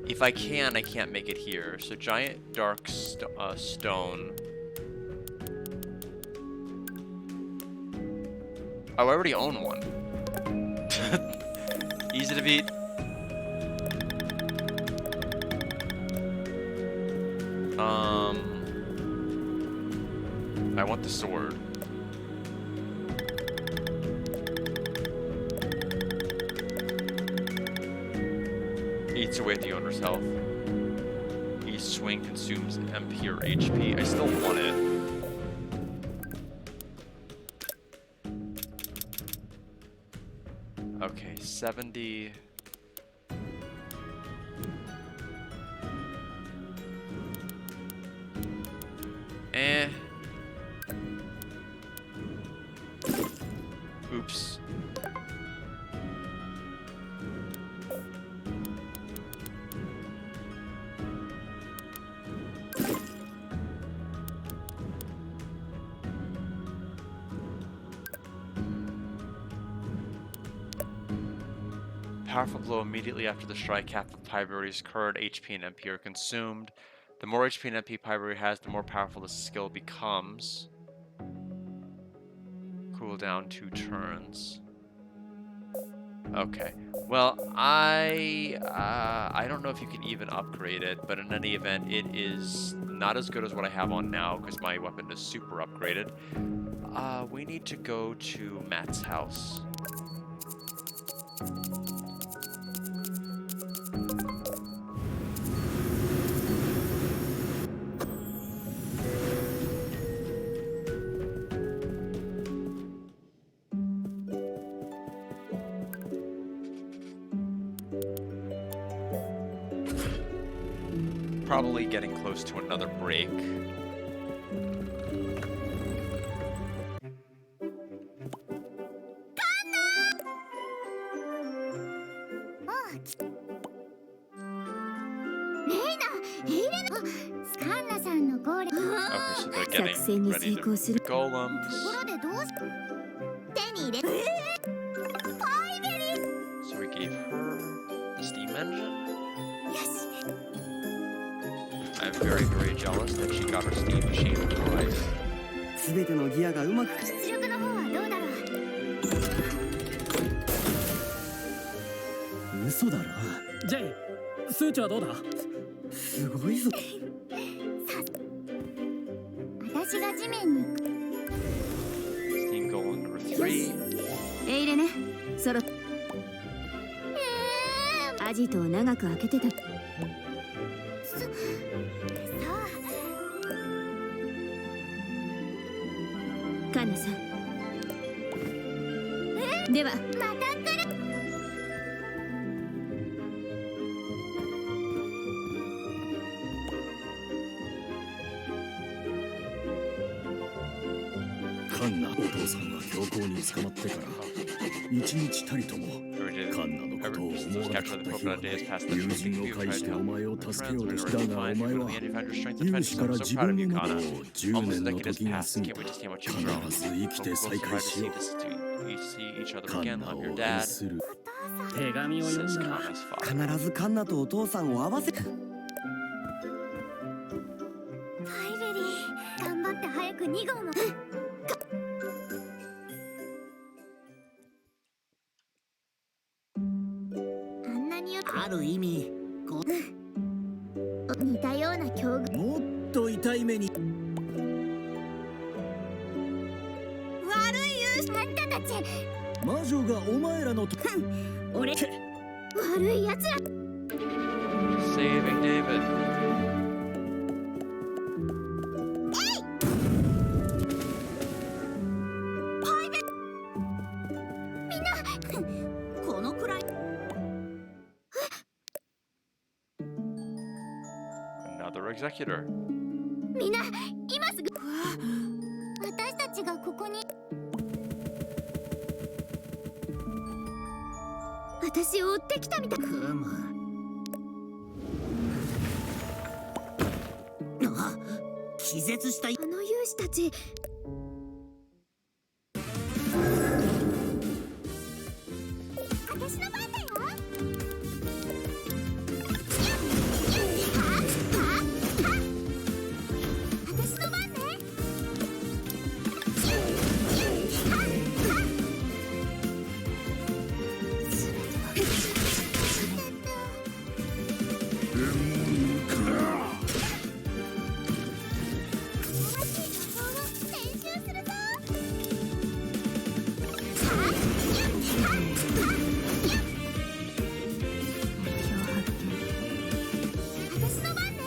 Speaker 1: If I can, I can't make it here. So giant dark stone. Oh, I already own one. Easy to beat. I want the sword. Eats away at the owner's health. enemy swing consumes MP or HP. I still want it. Okay, 70. Oops. Powerful blow immediately after the strike. Half of Pybury's current HP and MP are consumed. The more HP and MP Pybury has, the more powerful the skill becomes. Cooldown 2 turns. Okay. Well, I don't know if you can even upgrade it, but in any event, it is not as good as what I have on now because my weapon is super upgraded. We need to go to Matt's house. Probably getting close to another break. Okay, so they're getting ready to golems. So we gave her the steam engine. I'm very, very jealous that she got her steam machine before I did.
Speaker 6: 全てのギアがうまく
Speaker 5: 出力の方はどうだろう。
Speaker 6: 嘘だろ。ジェイ、数値はどうだ。すごいぞ。
Speaker 5: 私が地面に。
Speaker 1: Steam golem number 3.
Speaker 7: エイレね、そろ。アジトを長く開けてた。カンナさん。では、また来る。
Speaker 8: カンナ、お父さんが強行に捕まってから一日たりともカンナのことを思わなかった日は友人を介してお前を助けようとしたが、お前は有志から自分の中を10年の時が過ぎた。必ず生きて再会しよう。カンナを応援する。
Speaker 6: 手紙を読んだら必ずカンナとお父さんを会わせる。
Speaker 5: ファイベリー、頑張って早く2号も。
Speaker 3: ある意味
Speaker 5: 似たような境遇。
Speaker 6: もっと痛い目に。
Speaker 5: 悪い勇者あんたたち。
Speaker 6: 魔女がお前らのと。
Speaker 5: 俺。悪い奴ら。
Speaker 1: Saving David.
Speaker 3: このくらい。
Speaker 1: Another executor.
Speaker 5: みんな、今すぐ。私たちがここに。私を追ってきたみたい。
Speaker 3: 気絶した。
Speaker 5: あの勇士たち。私の番だよ。私の番ね。私の番ね。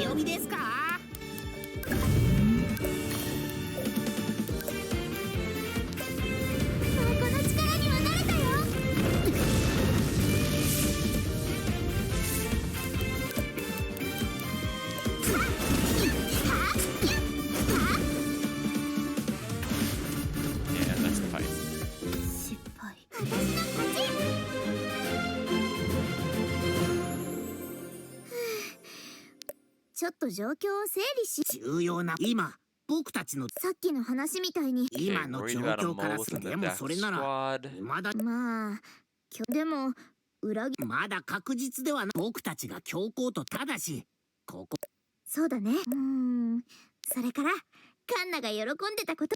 Speaker 3: 呼びですか？
Speaker 5: この力には慣れたよ。
Speaker 1: Yeah, that's the fight.
Speaker 5: 失敗。私の勝ち。ちょっと状況を整理し。
Speaker 3: 重要な今僕たちの
Speaker 5: さっきの話みたいに。
Speaker 3: 今の状況からするでもそれならまだ
Speaker 5: まあ、でも裏切。
Speaker 3: まだ確実ではない。僕たちが強行とただしここ
Speaker 5: そうだね。それからカンナが喜んでたこと。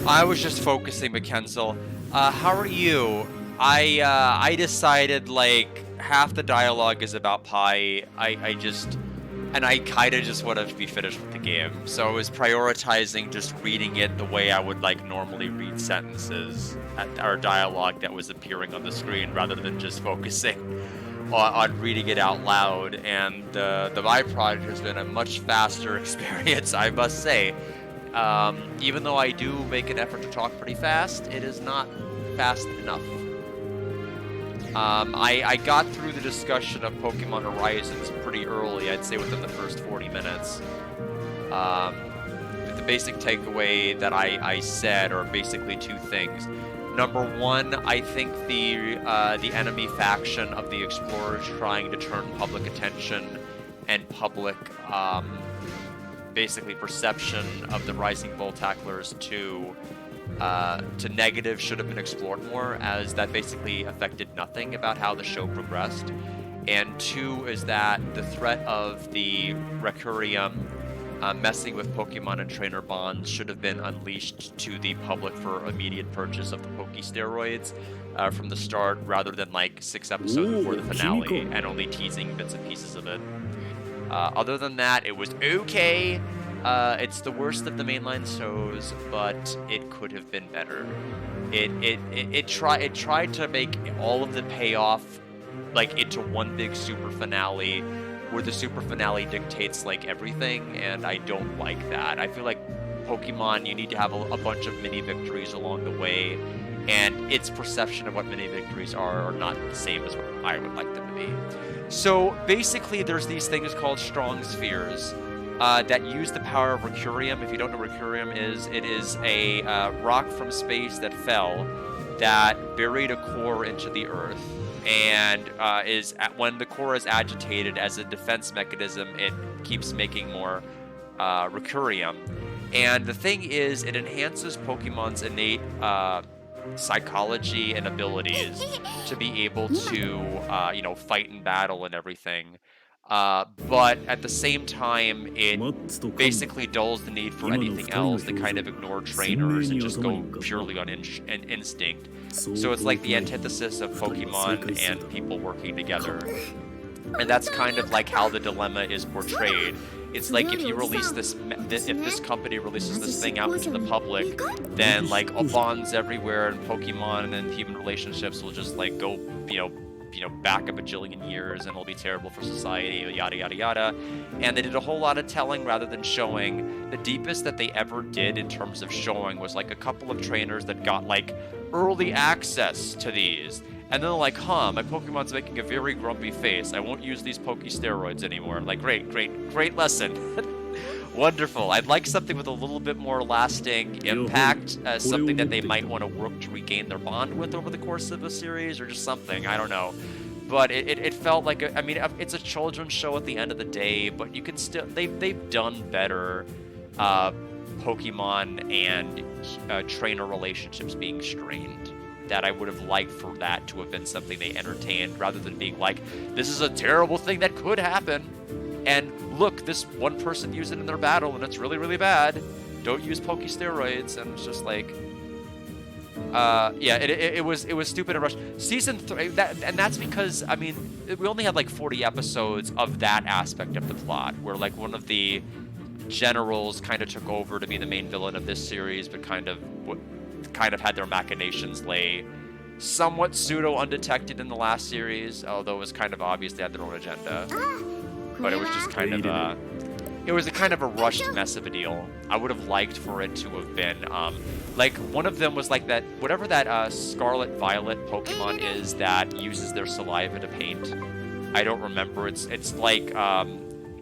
Speaker 1: I was just focusing, McKenzel. How are you? I decided like half the dialogue is about pie. I kind of just want to be finished with the game. So I was prioritizing just reading it the way I would like normally read sentences or dialogue that was appearing on the screen rather than just focusing on reading it out loud. And the byproduct has been a much faster experience, I must say. Even though I do make an effort to talk pretty fast, it is not fast enough. I got through the discussion of Pokemon Horizons pretty early, I'd say within the first 40 minutes. The basic takeaway that I said are basically two things. Number one, I think the enemy faction of the Explorers trying to turn public attention and public basically perception of the Rising Voltaclers to negative should have been explored more, as that basically affected nothing about how the show progressed. And two is that the threat of the Recurium messing with Pokemon and trainer bonds should have been unleashed to the public for immediate purchase of the Poke-steroids from the start, rather than like 6 episodes before the finale and only teasing bits and pieces of it. Other than that, it was okay. It's the worst of the mainline shows, but it could have been better. It tried to make all of the payoff like into one big super finale, where the super finale dictates like everything, and I don't like that. I feel like Pokemon, you need to have a bunch of mini victories along the way, and its perception of what mini victories are not the same as what I would like them to be. So basically, there's these things called strong spheres that use the power of Recurium. If you don't know what Recurium is, it is a rock from space that fell that buried a core into the earth, and when the core is agitated as a defense mechanism, it keeps making more Recurium. And the thing is, it enhances Pokemon's innate psychology and abilities to be able to, fight in battle and everything. But at the same time, it basically dulls the need for anything else to kind of ignore trainers and just go purely on instinct. So it's like the antithesis of Pokemon and people working together. And that's kind of like how the dilemma is portrayed. It's like if you release if this company releases this thing out into the public, then like bonds everywhere and Pokemon and human relationships will just like go, back a bajillion years, and it'll be terrible for society, yada yada yada. And they did a whole lot of telling rather than showing. The deepest that they ever did in terms of showing was like a couple of trainers that got like early access to these. And then they're like, my Pokemon's making a very grumpy face. I won't use these Poke-steroids anymore. Like, great lesson. Wonderful. I'd like something with a little bit more lasting impact, something that they might want to work to regain their bond with over the course of a series, or just something. I don't know. But it felt like, it's a children's show at the end of the day, but you can still, they've done better Pokemon and trainer relationships being strained. That I would have liked for that to have been something they entertained, rather than being like, this is a terrible thing that could happen. And look, this one person used it in their battle, and it's really, really bad. Don't use Poke-steroids. And it's just like, it was stupid and rushed. Season 3, that's because, we only had like 40 episodes of that aspect of the plot, where like one of the generals kind of took over to be the main villain of this series, but kind of had their machinations lay somewhat pseudo undetected in the last series, although it was kind of obvious they had their own agenda. But it was just kind of it was a kind of a rushed mess of a deal. I would have liked for it to have been like one of them was like that, whatever that Scarlet Violet Pokemon is that uses their saliva to paint. I don't remember. It's like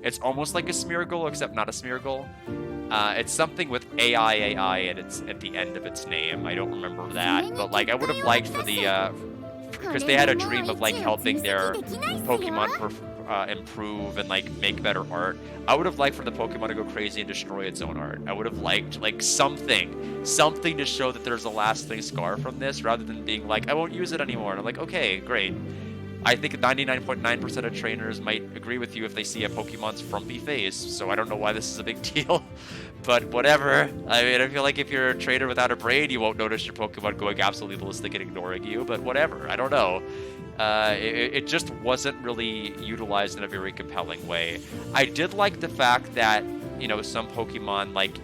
Speaker 1: it's almost like a Smeargle, except not a Smeargle. It's something with AI at the end of its name. I don't remember that, but like I would have liked for the because they had a dream of like helping their Pokemon improve and like make better art. I would have liked for the Pokemon to go crazy and destroy its own art. I would have liked like something to show that there's a lasting scar from this, rather than being like, I won't use it anymore. And I'm like, okay, great. I think 99.9% of trainers might agree with you if they see a Pokemon's frumpy face, so I don't know why this is a big deal, but whatever. I mean, I feel like if you're a trainer without a brain, you won't notice your Pokemon going absolutely ballistic and ignoring you, but whatever, I don't know. It just wasn't really utilized in a very compelling way. I did like the fact that, you know, some Pokemon, like,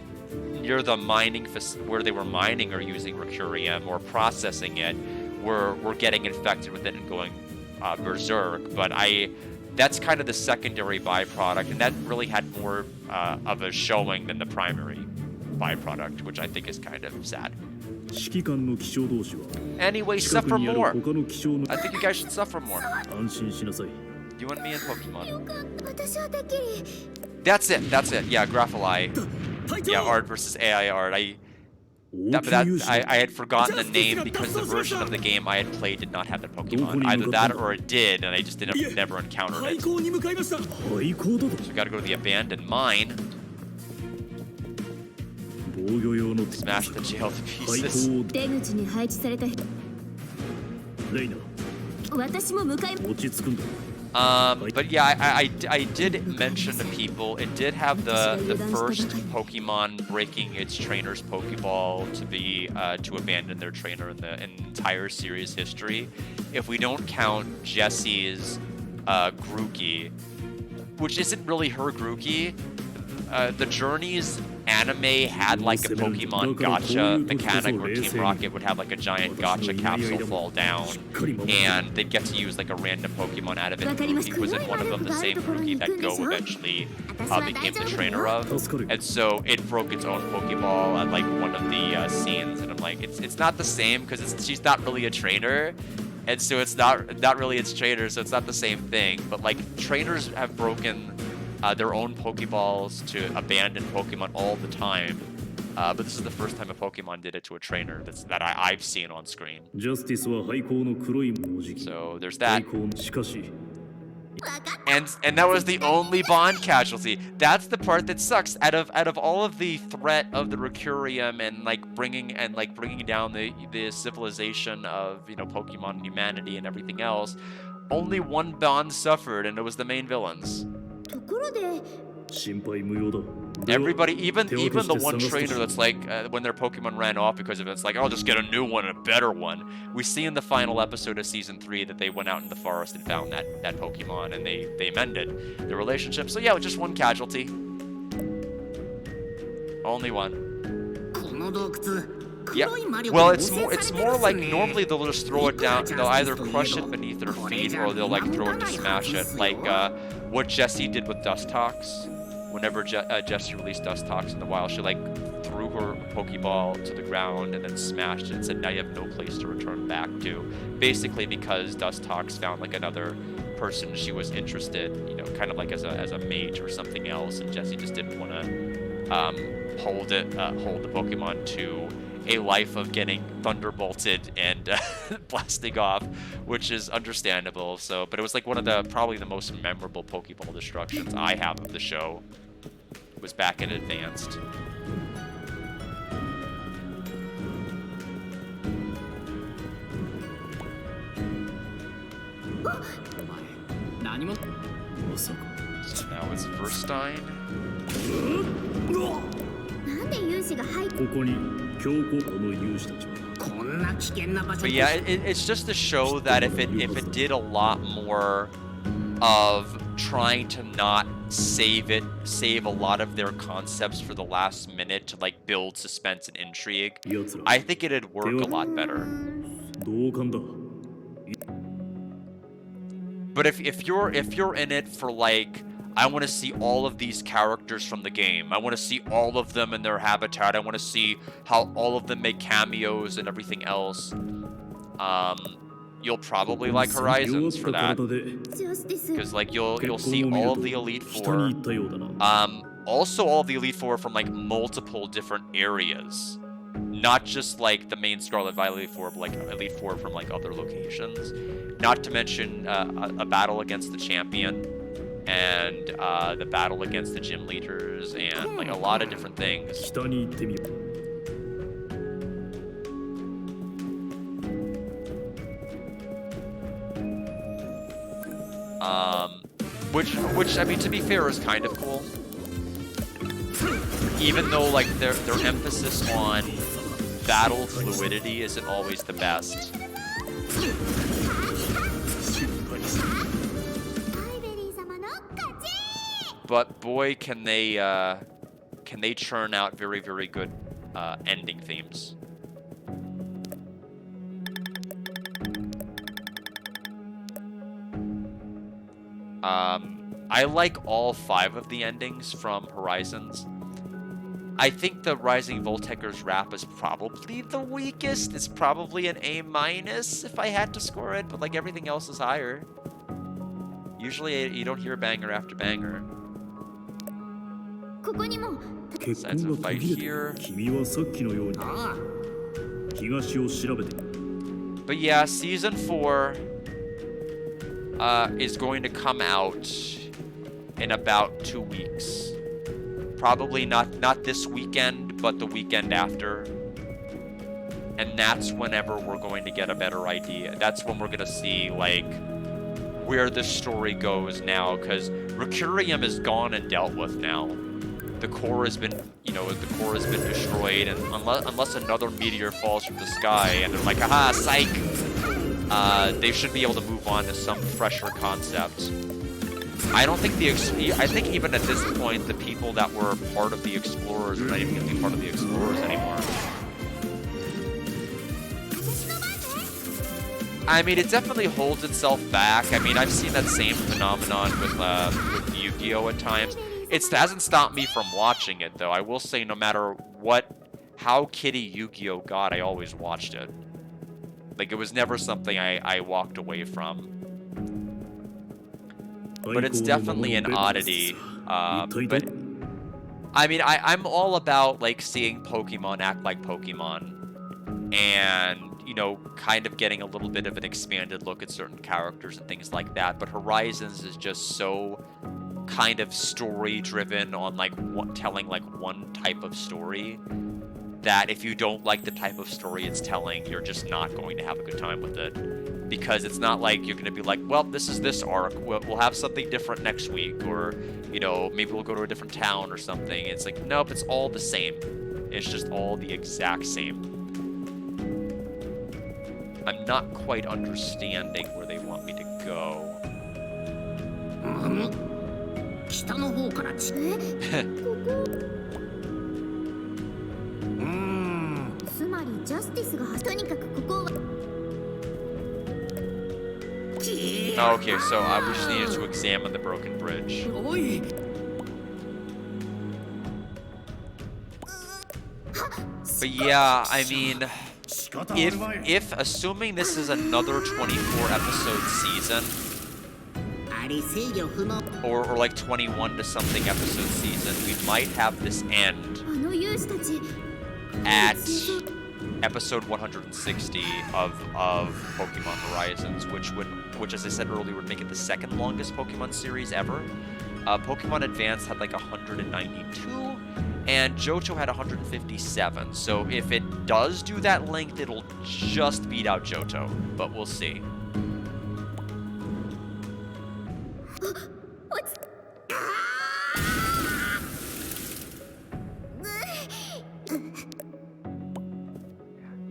Speaker 1: near the mining where they were mining or using Recurium or processing it, were getting infected with it and going berserk, but that's kind of the secondary byproduct, and that really had more of a showing than the primary byproduct, which I think is kind of sad. Anyway, suffer more. I think you guys should suffer more. You and me and Pokemon. That's it. Yeah, Grapholi. Yeah, art versus AI art. I had forgotten the name because the version of the game I had played did not have the Pokemon. Either that or it did, and I just never encountered it. So we gotta go to the abandoned mine. Smash the jail to pieces. But yeah, I did mention to people, it did have the first Pokemon breaking its trainer's Pokeball to be to abandon their trainer in the entire series history. If we don't count Jessie's Grookey, which isn't really her Grookey, the Journeys anime had like a Pokemon gacha mechanic where Team Rocket would have like a giant gacha capsule fall down, and they'd get to use like a random Pokemon out of it. Grookey was in one of them, the same Grookey that Go eventually became the trainer of, and so it broke its own Pokeball at like one of the scenes, and I'm like, it's not the same because she's not really a trainer. And so it's not really its trainer, so it's not the same thing. But like trainers have broken their own Pokeballs to abandon Pokemon all the time. But this is the first time a Pokemon did it to a trainer that I've seen on screen. So there's that. And that was the only bond casualty. That's the part that sucks. Out of all of the threat of the Recurium and bringing down the civilization of, you know, Pokemon and humanity and everything else, only one bond suffered, and it was the main villains. Everybody, even the one trainer that's like, when their Pokemon ran off because of it, it's like, I'll just get a new one and a better one. We see in the final episode of Season 3 that they went out in the forest and found that Pokemon, and they mended the relationship. So yeah, just one casualty. Only one. Yeah. Well, it's more like normally they'll just throw it down. They'll either crush it beneath their feet or they'll like throw it to smash it, like what Jessie did with Dustox. Whenever Jessie released Dustox in the wild, she like threw her Pokeball to the ground and then smashed it and said, now you have no place to return back to. Basically because Dustox found like another person she was interested, you know, kind of like as a mate or something else, and Jessie just didn't want to hold the Pokemon to a life of getting thunderbolted and blasting off, which is understandable. So, but it was like one of probably the most memorable Pokeball destructions I have of the show. It was back in Advanced. So now it's Verstein. But yeah, it's just to show that if it did a lot more of trying to not save a lot of their concepts for the last minute to like build suspense and intrigue, I think it'd work a lot better. But if you're in it for like, I want to see all of these characters from the game, I want to see all of them in their habitat, I want to see how all of them make cameos and everything else, you'll probably like Horizons for that, because like you'll see all of the Elite Four, also all of the Elite Four from like multiple different areas, not just like the main Scarlet Violet Elite Four, but like Elite Four from like other locations. Not to mention a battle against the champion, and the battle against the gym leaders, and like a lot of different things. Which I mean, to be fair, is kind of cool. Even though like their emphasis on battle fluidity isn't always the best. But boy, can they churn out very, very good ending themes. I like all 5 of the endings from Horizons. I think the Rising Volteker's rap is probably the weakest. It's probably an A- if I had to score it, but like everything else is higher. Usually you don't hear banger after banger. Signs of a fight here. But yeah, Season 4 is going to come out in about 2 weeks. Probably not this weekend, but the weekend after. And that's whenever we're going to get a better idea. That's when we're going to see, like, where the story goes now, because Recurium is gone and dealt with now. The core has been, destroyed, and unless another meteor falls from the sky and they're like, aha, psych, they should be able to move on to some fresher concept. I don't think I think even at this point, the people that were part of the Explorers are not even going to be part of the Explorers anymore. I mean, it definitely holds itself back. I mean, I've seen that same phenomenon with Yu-Gi-Oh! At times. It hasn't stopped me from watching it, though. I will say, no matter how kiddie Yu-Gi-Oh! Got, I always watched it. Like, it was never something I walked away from. But it's definitely an oddity. But I mean, I'm all about like seeing Pokemon act like Pokemon, and kind of getting a little bit of an expanded look at certain characters and things like that. But Horizons is just so kind of story driven on like telling like one type of story, that if you don't like the type of story it's telling, you're just not going to have a good time with it. Because it's not like you're going to be like, well, this is this arc, we'll have something different next week, or, maybe we'll go to a different town or something. It's like, nope, it's all the same. It's just all the exact same. I'm not quite understanding where they want me to go. Okay, so we just needed to examine the broken bridge. But yeah, I mean, if assuming this is another 24 episode season, or like 21 to something episode season, we might have this end at episode 160 of Pokemon Horizons, which as I said earlier would make it the second longest Pokemon series ever. Pokemon Advance had like 192, and Johto had 157. So if it does do that length, it'll just beat out Johto, but we'll see.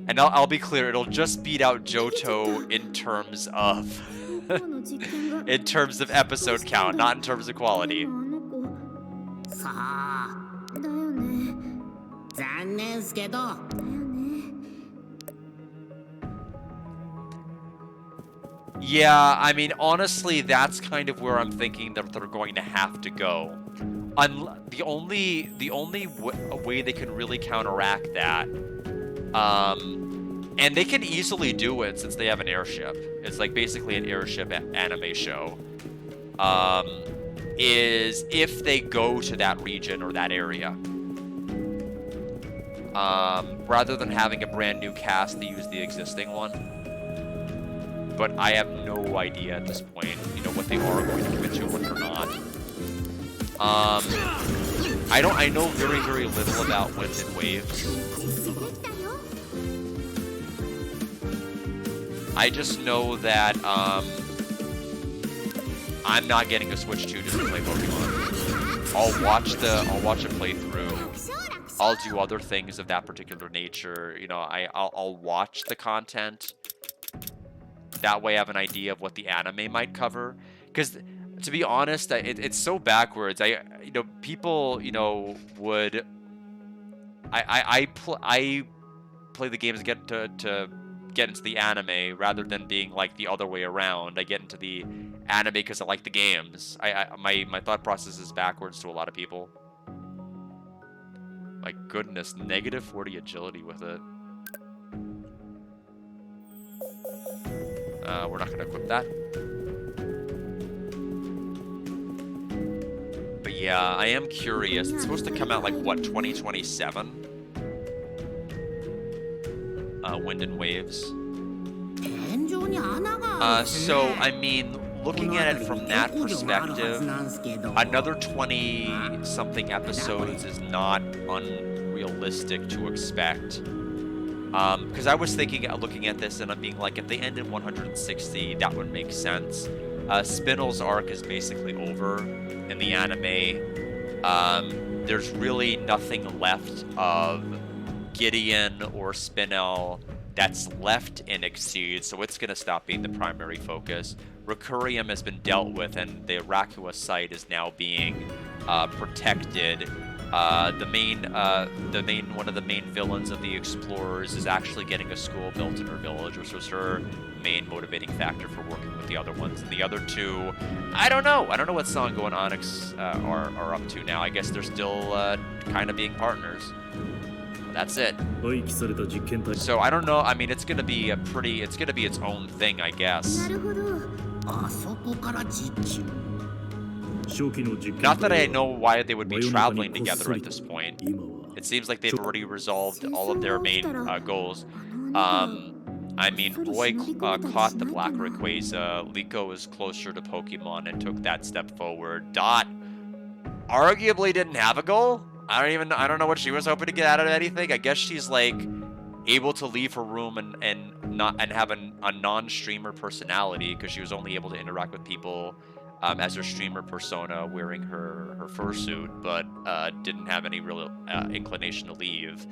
Speaker 1: And I'll be clear, it'll just beat out Johto in terms of episode count, not in terms of quality.
Speaker 3: さあ。
Speaker 7: だよね。
Speaker 3: 残念すけど。
Speaker 7: だよね。
Speaker 1: Yeah, I mean, honestly, that's kind of where I'm thinking that they're going to have to go. The only way they can really counteract that, and they can easily do it since they have an airship. It's like basically an airship anime show. Is if they go to that region or that area. Rather than having a brand new cast, they use the existing one. But I have no idea at this point, you know, what they are going to commit to, what they're not. I know very, very little about Wind and Waves. I just know that, I'm not getting a Switch 2 just to play Pokemon. I'll watch a playthrough. I'll do other things of that particular nature. You know, I'll watch the content. That way I have an idea of what the anime might cover. Because, to be honest, it's so backwards. You know, people, you know, would... I play the games to get into the anime rather than being like the other way around. I get into the anime because I like the games. My thought process is backwards to a lot of people. My goodness, negative 40 agility with it. We're not going to equip that. But yeah, I am curious. It's supposed to come out like, what, 2027? Wind and Waves. So, I mean, looking at it from that perspective, another 20-something episodes is not unrealistic to expect. Because I was thinking, looking at this, and I'm being like, if they end in 160, that would make sense. Spinel's arc is basically over in the anime. There's really nothing left of Gideon or Spinel that's left in Exceed, so it's going to stop being the primary focus. Recurium has been dealt with, and the Rakua site is now being protected. One of the main villains of the Explorers is actually getting a school built in her village, which was her main motivating factor for working with the other ones. And the other two, I don't know. I don't know what Sango and Onyx are up to now. I guess they're still kind of being partners. That's it. So I don't know. I mean, it's gonna be its own thing, I guess. Not that I know why they would be traveling together at this point. It seems like they've already resolved all of their main goals. I mean, Roy caught the Black Rayquaza. Liko is closer to Pokemon and took that step forward. Dot arguably didn't have a goal. I don't know what she was hoping to get out of anything. I guess she's like able to leave her room and have a non-streamer personality because she was only able to interact with people as her streamer persona wearing her fursuit, but didn't have any real inclination to leave.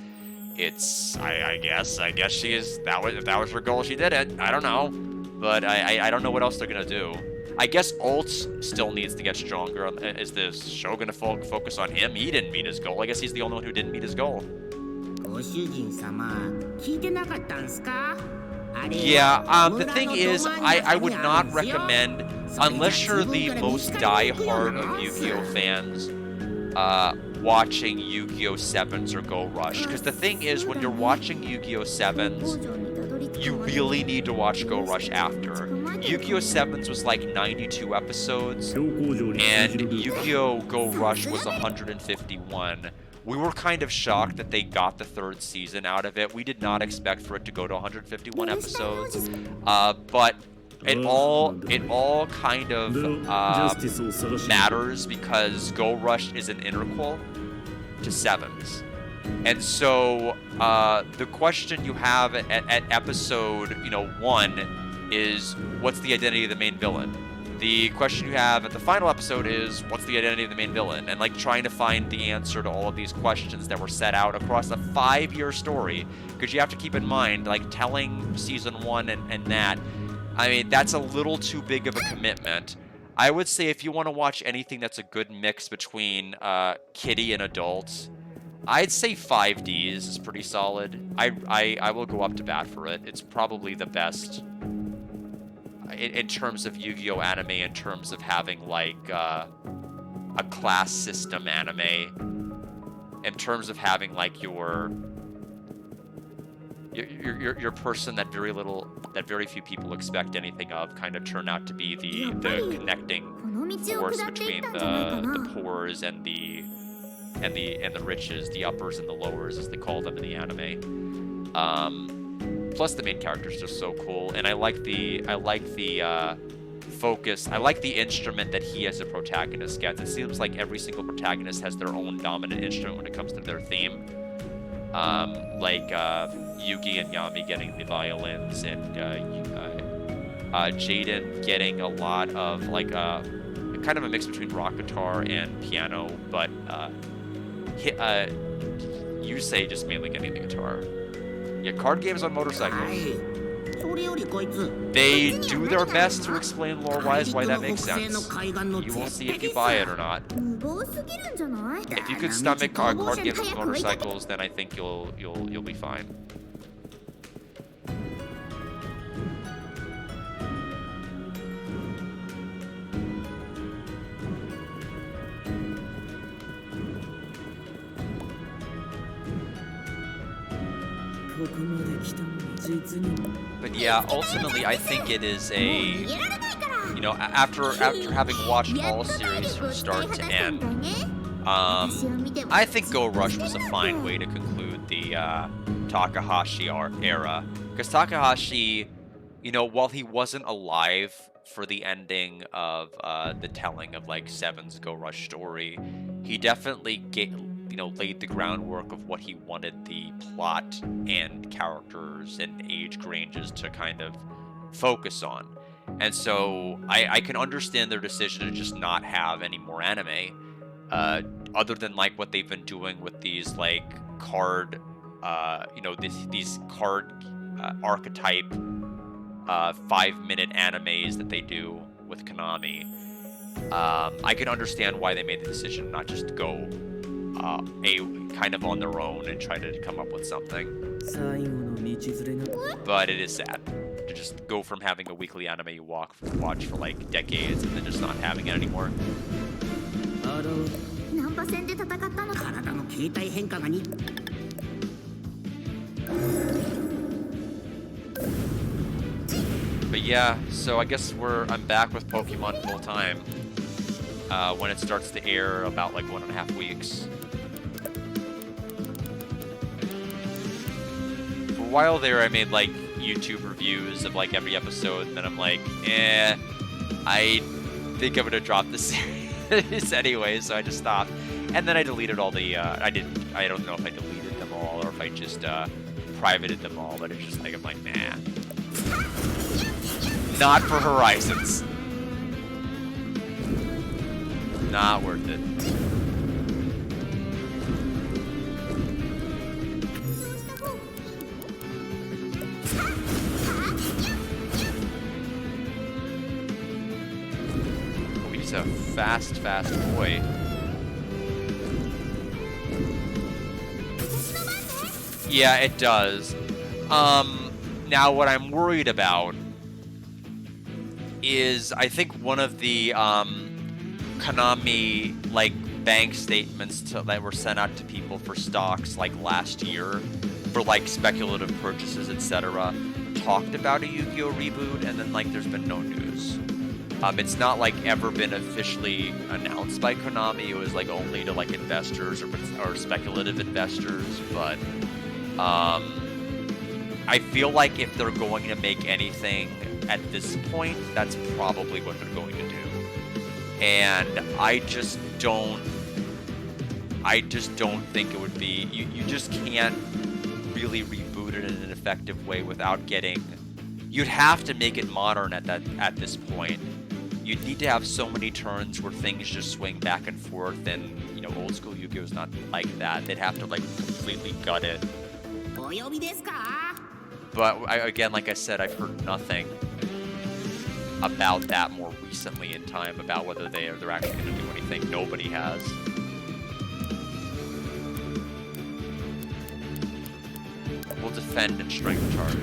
Speaker 1: I guess she is, if that was her goal, she did it. I don't know, but I don't know what else they're gonna do. I guess Ult still needs to get stronger. Is the show gonna focus on him? He didn't meet his goal. I guess he's the only one who didn't meet his goal. Yeah, the thing is, I would not recommend, unless you're the most die-hard of Yu-Gi-Oh fans, watching Yu-Gi-Oh! 7s or Go Rush. Because the thing is, when you're watching Yu-Gi-Oh! 7s, you really need to watch Go Rush after. Yu-Gi-Oh! 7s was like 92 episodes, and Yu-Gi-Oh! Go Rush was 151. We were kind of shocked that they got the third season out of it. We did not expect for it to go to 151 episodes, but it all kind of matters because Go Rush is an interquel to 7s. And so the question you have at episode 1 is, what's the identity of the main villain? The question you have at the final episode is, what's the identity of the main villain? And like trying to find the answer to all of these questions that were set out across a 5-year story, because you have to keep in mind, like telling season 1 and that, I mean, that's a little too big of a commitment. I would say if you want to watch anything that's a good mix between kiddie and adult, I'd say 5Ds is pretty solid. I will go up to bat for it. It's probably the best in terms of Yu-Gi-Oh anime, in terms of having like a class system anime, in terms of having like your person that very few people expect anything of kind of turn out to be the connecting force between the poors and the riches, the uppers and the lowers, as they call them in the anime. Plus the main character is just so cool, and I like the focus. I like the instrument that he as a protagonist gets. It seems like every single protagonist has their own dominant instrument when it comes to their theme. Like Yugi and Yami getting the violins, and Jaden getting a lot of like kind of a mix between rock guitar and piano, but Yusei just mainly getting the guitar. Yeah, card games on motorcycles. They do their best to explain lore-wise why that makes sense. You will see if you buy it or not. If you could stomach card games with motorcycles, then I think you'll be fine. But yeah, ultimately, I think it is a, you know, after having watched all series from start to end, I think Go Rush was a fine way to conclude the Takahashi era. Because Takahashi, you know, while he wasn't alive for the ending of the telling of like Seven's Go Rush story, he definitely laid the groundwork of what he wanted the plot and characters and age ranges to kind of focus on. And so I can understand their decision to just not have any more anime, other than like what they've been doing with these like card, these card archetype 5-minute animes that they do with Konami. I can understand why they made the decision not just to go kind of on their own and try to come up with something. But it is sad to just go from having a weekly anime you watch for like decades and then just not having it anymore. But yeah, so I guess I'm back with Pokemon full time when it starts to air about like 1.5 weeks. For a while there, I made like YouTube reviews of like every episode, and then I'm like, I think I'm gonna drop this series anyway, so I just stopped. And then I deleted all the I don't know if I deleted them all or if I just privated them all, but it's just like I'm like, nah. Not for Horizons. Not worth it. Oh, he's a fast boy. Yeah, it does. Now what I'm worried about is I think one of the Konami like bank statements that were sent out to people for stocks like last year for like speculative purchases, etc., talked about a Yu-Gi-Oh reboot, and then like there's been no news. It's not like ever been officially announced by Konami. It was like only to like investors or speculative investors, but I feel like if they're going to make anything at this point, that's probably what they're going to do. And I just don't think it would be, you just can't really reboot it in an effective way without getting, you'd have to make it modern at this point. You'd need to have so many turns where things just swing back and forth, and you know, old school Yu-Gi-Oh is not like that. They'd have to like completely gut it. But again, like I said, I've heard nothing. about that more recently in time, about whether they're actually going to do anything. Nobody has. We'll defend and strength charge.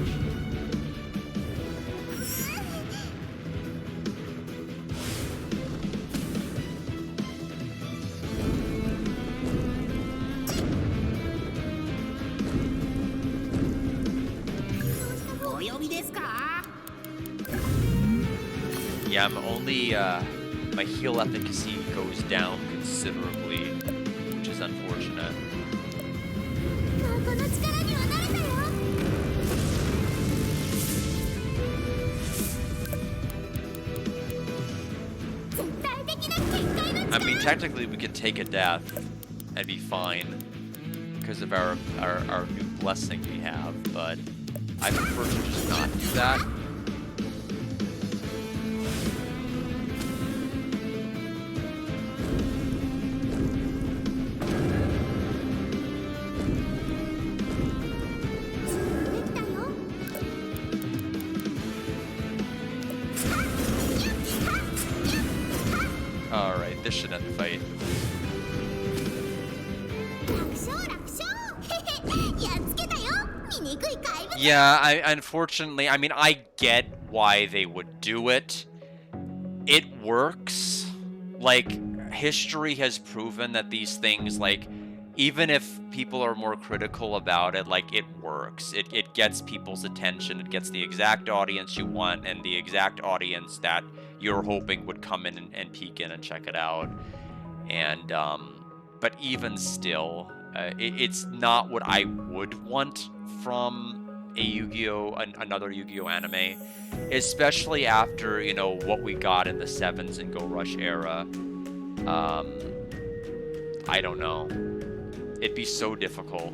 Speaker 1: Yeah, I'm only, my heal efficacy goes down considerably, which is unfortunate. I mean, technically we could take a death and be fine because of our new blessing we have, but I prefer to just not do that. Alright, this should end the fight. Yeah, unfortunately, I mean, I get why they would do it. It works. Like, history has proven that these things, like, even if people are more critical about it, like, it works. It gets people's attention. It gets the exact audience you want and the exact audience that you're hoping would come in and peek in and check it out. And, but even still, it's not what I would want from a Yu-Gi-Oh! Another Yu-Gi-Oh! Anime. Especially after, you know, what we got in the Sevens and Go Rush era. I don't know. It'd be so difficult.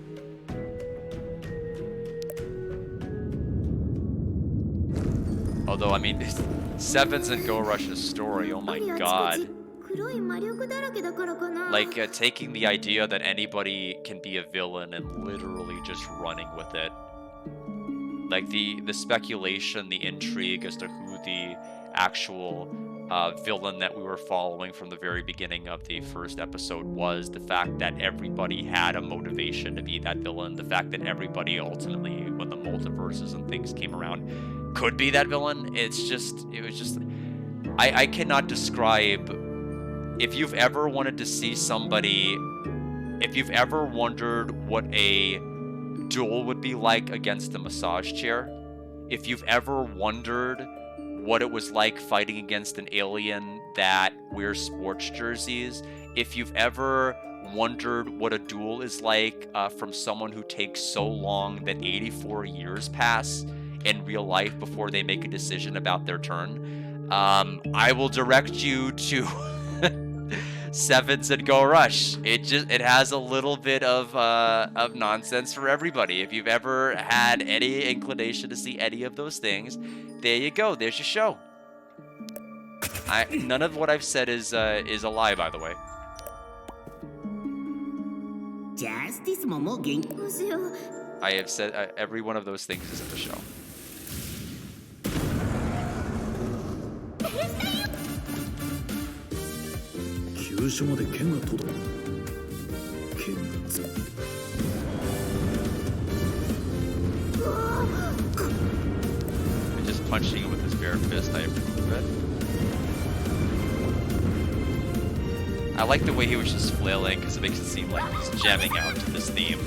Speaker 1: Although, I mean, Sevens and Go Rush's story, oh my god. Like, taking the idea that anybody can be a villain and literally just running with it. Like, the speculation, the intrigue as to who the actual villain that we were following from the very beginning of the first episode was, the fact that everybody had a motivation to be that villain, the fact that everybody ultimately, when the multiverses and things came around, could be that villain. It was just, I cannot describe, if you've ever wanted to see somebody, if you've ever wondered what a duel would be like against a massage chair, if you've ever wondered what it was like fighting against an alien that wears sports jerseys, if you've ever wondered what a duel is like from someone who takes so long that 84 years pass in real life before they make a decision about their turn, I will direct you to Sevens and Go Rush. It has a little bit of nonsense for everybody. If you've ever had any inclination to see any of those things, there you go. There's your show. None of what I've said is a lie, by the way. I have said every one of those things is in the show. Just punching it with his bare fist, I approve of it. I like the way he was just flailing because it makes it seem like he's jamming out to this theme.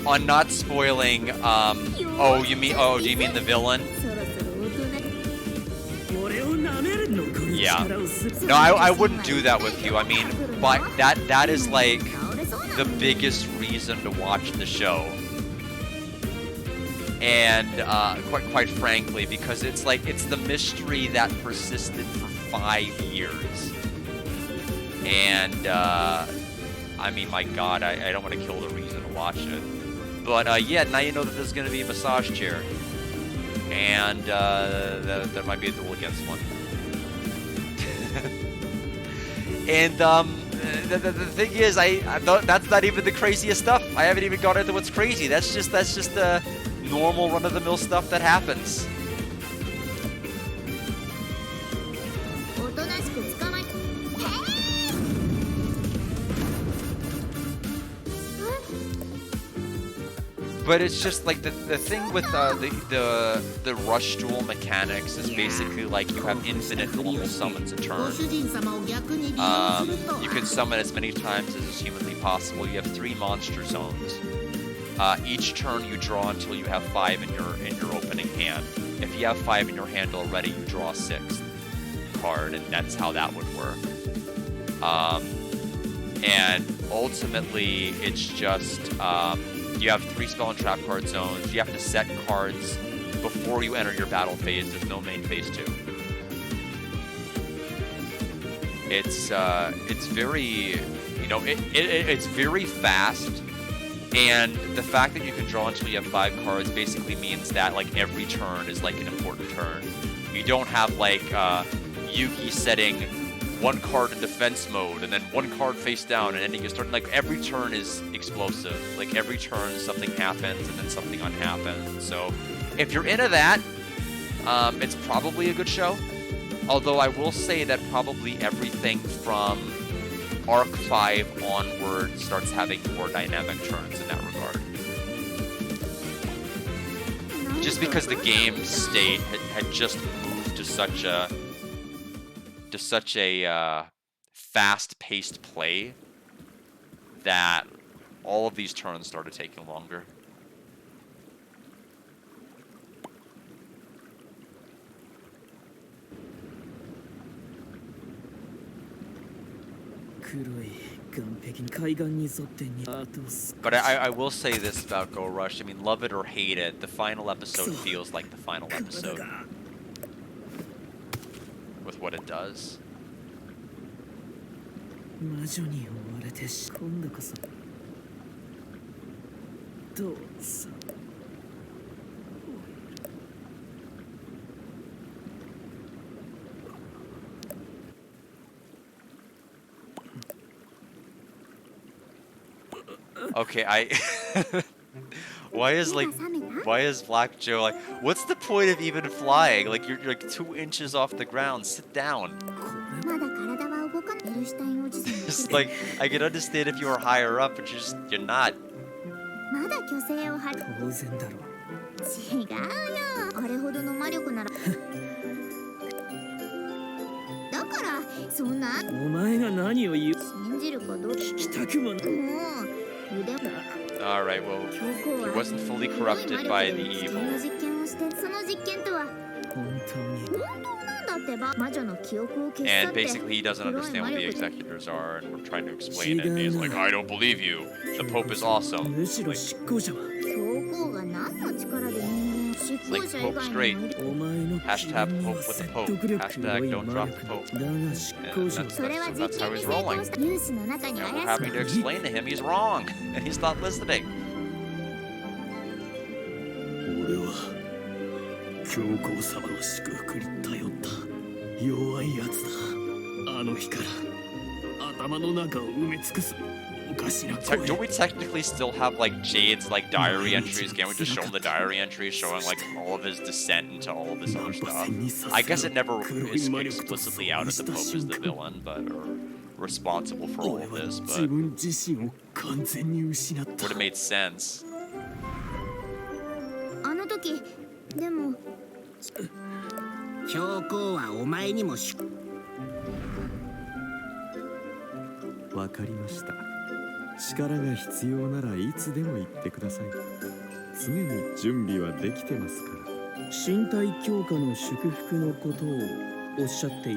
Speaker 1: On not spoiling, do you mean the villain? Yeah. No, I wouldn't do that with you. I mean, but that is like the biggest reason to watch the show. And quite frankly, because it's the mystery that persisted for 5 years. And I mean, my God, I don't want to kill the reason to watch it. But yeah, now you know that there's going to be a massage chair, and there might be a duel against one. And the thing is, that's not even the craziest stuff. I haven't even gone into what's crazy. That's just the normal run-of-the-mill stuff that happens. But it's just like the thing with the rush duel mechanics is basically like you have infinite normal summons a turn. You can summon as many times as is humanly possible. You have 3 monster zones. Each turn you draw until you have 5 in your opening hand. If you have 5 in your hand already, you draw a 6th card, and that's how that would work. And ultimately, it's just you have 3 spell and trap card zones. You have to set cards before you enter your battle phase. There's no main phase 2. It's very, it's very fast, and the fact that you can draw until you have 5 cards basically means that like every turn is like an important turn. You don't have like Yugi setting 1 card in defense mode and then 1 card face down and ending your turn. Like every turn is explosive. Like every turn something happens and then something unhappens. So if you're into that, it's probably a good show. Although I will say that probably everything from Arc 5 onward starts having more dynamic turns in that regard. Just because the game state had just moved to such a fast-paced play that all of these turns started taking longer. But I will say this about Go Rush. I mean, love it or hate it, the final episode feels like the final episode. With what it does. Okay, why is Black Joe like, what's the point of even flying? Like you're like 2 inches off the ground. Sit down. Just like, I can understand if you were higher up, but you're not. Alright, well, he wasn't fully corrupted by the evil. And basically he doesn't understand what the executors are, and we're trying to explain it, and he's like, I don't believe you. The Pope is awesome. Like, Pope's great. Hashtag Pope with the Pope. Hashtag don't drop the Pope. And that's how he's rolling. And we're having to explain to him he's wrong, and he's not listening. Don't we technically still have like Jade's like diary entries? Can't we just show him the diary entries showing like all of his descent into all of this other stuff? I guess it never is explicitly out that the Pope is the villain, but or responsible for all of this, but would have made sense.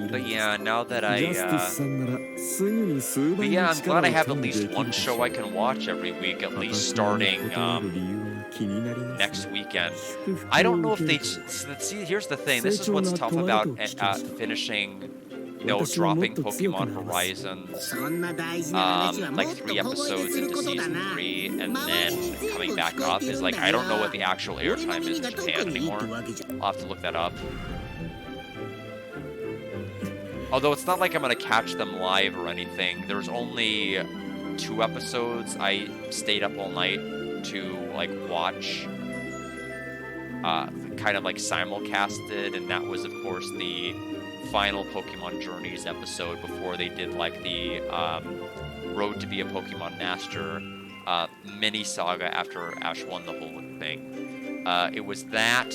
Speaker 1: But yeah, now that but yeah, I'm glad I have at least one show I can watch every week, at least starting next weekend. I don't know if they see. Here's the thing. This is what's tough about finishing. Dropping Pokemon Horizons, like 3 episodes into Season 3, and then coming back up is like, I don't know what the actual airtime is in Japan anymore. I'll have to look that up. Although it's not like I'm gonna catch them live or anything. There's only 2 episodes I stayed up all night to like watch, kind of like simulcasted, and that was of course the final Pokemon Journeys episode before they did like the Road to be a Pokemon Master mini saga after Ash won the whole thing. It was that,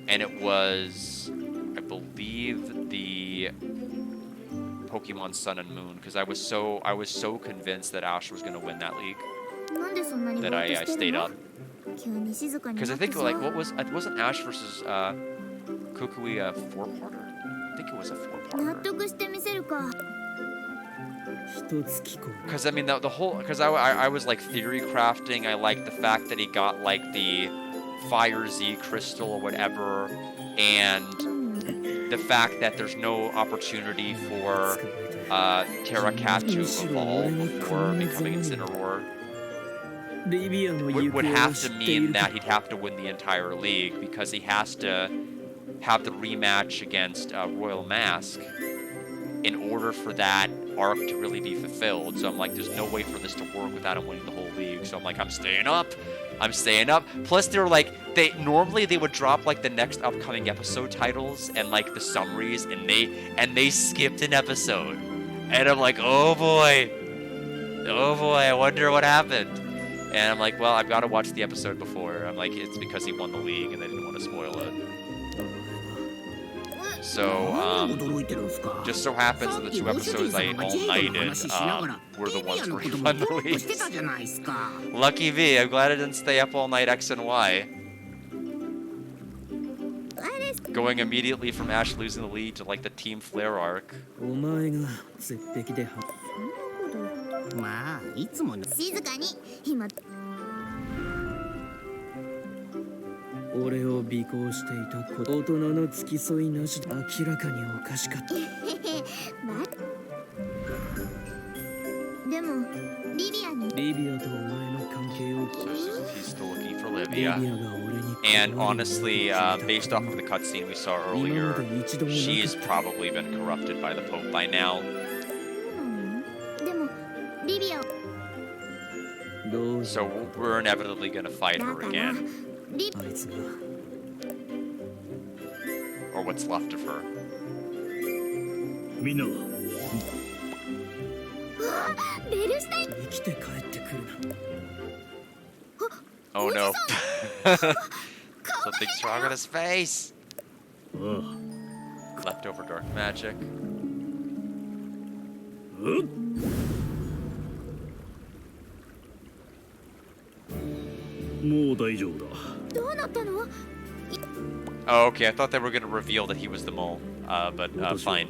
Speaker 1: and it was, I believe, the Pokemon Sun and Moon, because I was so convinced that Ash was going to win that league that I stayed up. Because I think like wasn't Ash versus Kukui a 4-parter? I think it was a 4-parter. Because I mean the whole, because I was like theory crafting. I liked the fact that he got like the Fire Z crystal or whatever, and the fact that there's no opportunity for Terracat to evolve before becoming Incineroar would have to mean that he'd have to win the entire league, because he has to have the rematch against Royal Mask in order for that arc to really be fulfilled. So I'm like, there's no way for this to work without him winning the whole league. So I'm like, I'm staying up. Plus they're like, normally they would drop like the next upcoming episode titles and like the summaries, and they skipped an episode. And I'm like, oh boy, I wonder what happened. And I'm like, well, I've got to watch the episode before. I'm like, it's because he won the league and they didn't want to spoil it. So, just so happens that the 2 episodes I all-nighted were the ones where he won the league. Lucky me, I'm glad I didn't stay up all night X and Y. Going immediately from Ash losing the lead to like the Team Flare arc.
Speaker 3: まあいつも静かに今
Speaker 6: 俺を尾行していた大人の付き添いなしで明らかにおかしかった
Speaker 5: でもリビアとお前の関係を
Speaker 1: He's still looking for Livia. And honestly, based off of the cutscene we saw earlier, she's probably been corrupted by the Pope by now. So we're inevitably gonna fight her again. Or what's left of her. Oh no. Something's wrong with his face. Leftover dark magic.
Speaker 8: もう大丈夫だ。
Speaker 5: どうなったの?
Speaker 1: Oh, okay. I thought they were going to reveal that he was the mole, but fine.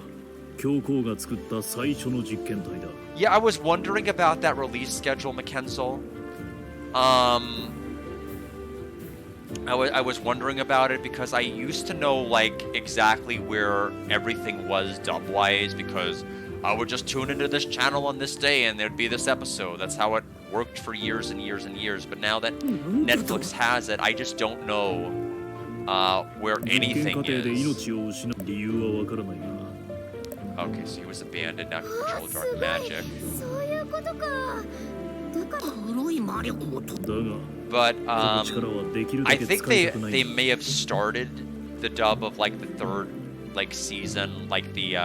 Speaker 8: 教皇が作った最初の実験体だ。
Speaker 1: Yeah, I was wondering about that release schedule, McKenzel. I was wondering about it because I used to know like exactly where everything was dub-wise, because I would just tune into this channel on this day and there'd be this episode. That's how it worked for years and years and years. But now that Netflix has it, I just don't know where anything is. Okay, so he was abandoned, now he can control dark magic. But I think they may have started the dub of like the 3rd like season, like the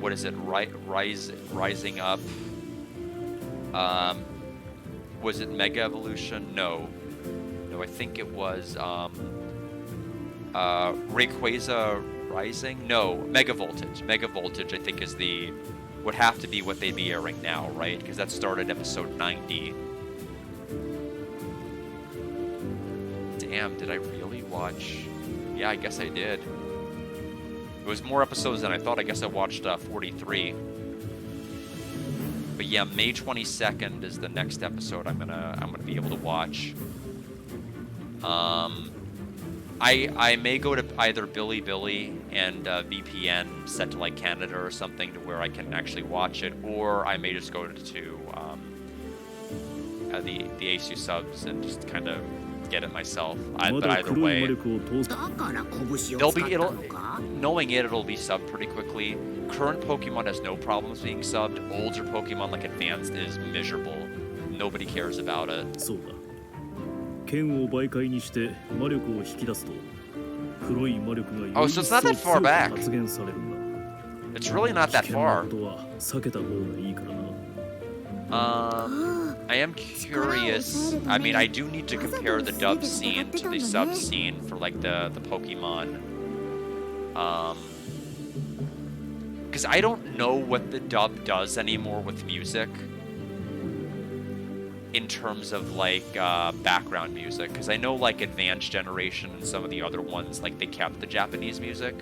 Speaker 1: what is it, rising up? Was it Mega Evolution? No, I think it was Rayquaza Rising. No, Mega Voltage. Mega Voltage, I think, is would have to be what they'd be airing now, right? Because that started episode 90. Damn, did I really watch? Yeah, I guess I did. It was more episodes than I thought. I guess I watched 43. But yeah, May 22nd is the next episode I'm gonna be able to watch. I may go to either Bilibili and VPN set to like Canada or something to where I can actually watch it, or I may just go to the ASU subs and just kind of get it myself. But either way, knowing it'll be subbed pretty quickly. current Pokemon has no problems being subbed. Older Pokemon like Advanced is miserable. Nobody cares about it.
Speaker 8: そうだ。剣を媒介にして魔力を引き出すと、黒い魔力がより
Speaker 1: Oh, so it's not that far back.
Speaker 8: 発現されるんだ。
Speaker 1: It's really not that
Speaker 8: 危険な
Speaker 1: far.
Speaker 8: ことは避けた方がいいからな。
Speaker 1: I am curious. I mean, I do need to compare the dub scene to the sub scene for like the Pokemon. Because I don't know what the dub does anymore with music in terms of like background music. Because I know like Advanced Generation and some of the other ones, like they kept the Japanese music.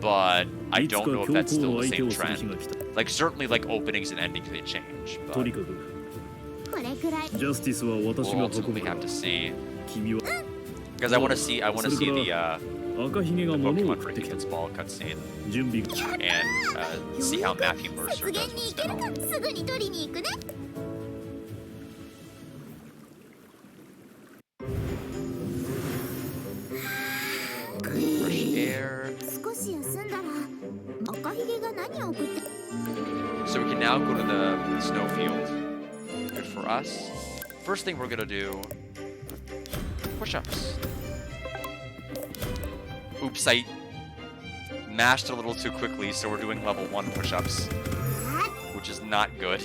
Speaker 1: But I don't know if that's still the same trend. Like certainly like openings and endings they change. But
Speaker 8: とにかく、ジャスティスは私
Speaker 1: we'll
Speaker 8: が運
Speaker 1: ultimately
Speaker 8: ぶか
Speaker 1: have
Speaker 8: ら
Speaker 1: to see.
Speaker 8: 君は
Speaker 1: Because I want to see the
Speaker 8: 赤ひげが物を
Speaker 1: Pokemon
Speaker 8: 食ってき
Speaker 1: Freaking
Speaker 8: た。
Speaker 1: Its Ball cutscene
Speaker 8: 準備
Speaker 1: and see how Matthew Mercer
Speaker 5: 雪
Speaker 1: does
Speaker 5: 原に
Speaker 1: with
Speaker 5: 行ける
Speaker 1: Snow.
Speaker 5: かすぐに取りに行くね
Speaker 1: Fresh air.
Speaker 5: 少し休んだら赤ひげが何を送って
Speaker 1: So we can now go to the snowfield. Good for us. First thing we're gonna do, push-ups. Oops, I mashed a little too quickly, so we're doing level 1 push-ups, which is not good.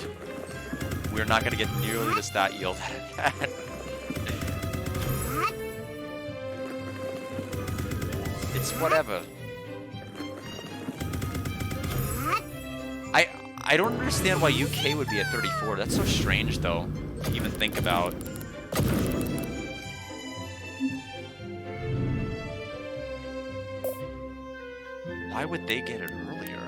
Speaker 1: We're not gonna get nearly the stat yield out of that. It's whatever. I don't understand why UK would be at 34. That's so strange, though, to even think about. Why would they get it earlier?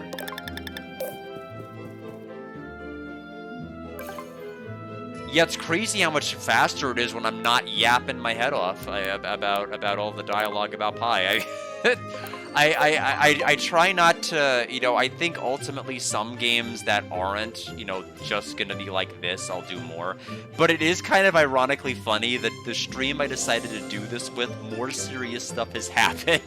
Speaker 1: Yeah, it's crazy how much faster it is when I'm not yapping my head off about all the dialogue about pie. I try not to, you know, I think ultimately some games that aren't, you know, just gonna be like this, I'll do more. But it is kind of ironically funny that the stream I decided to do this with, more serious stuff has happened.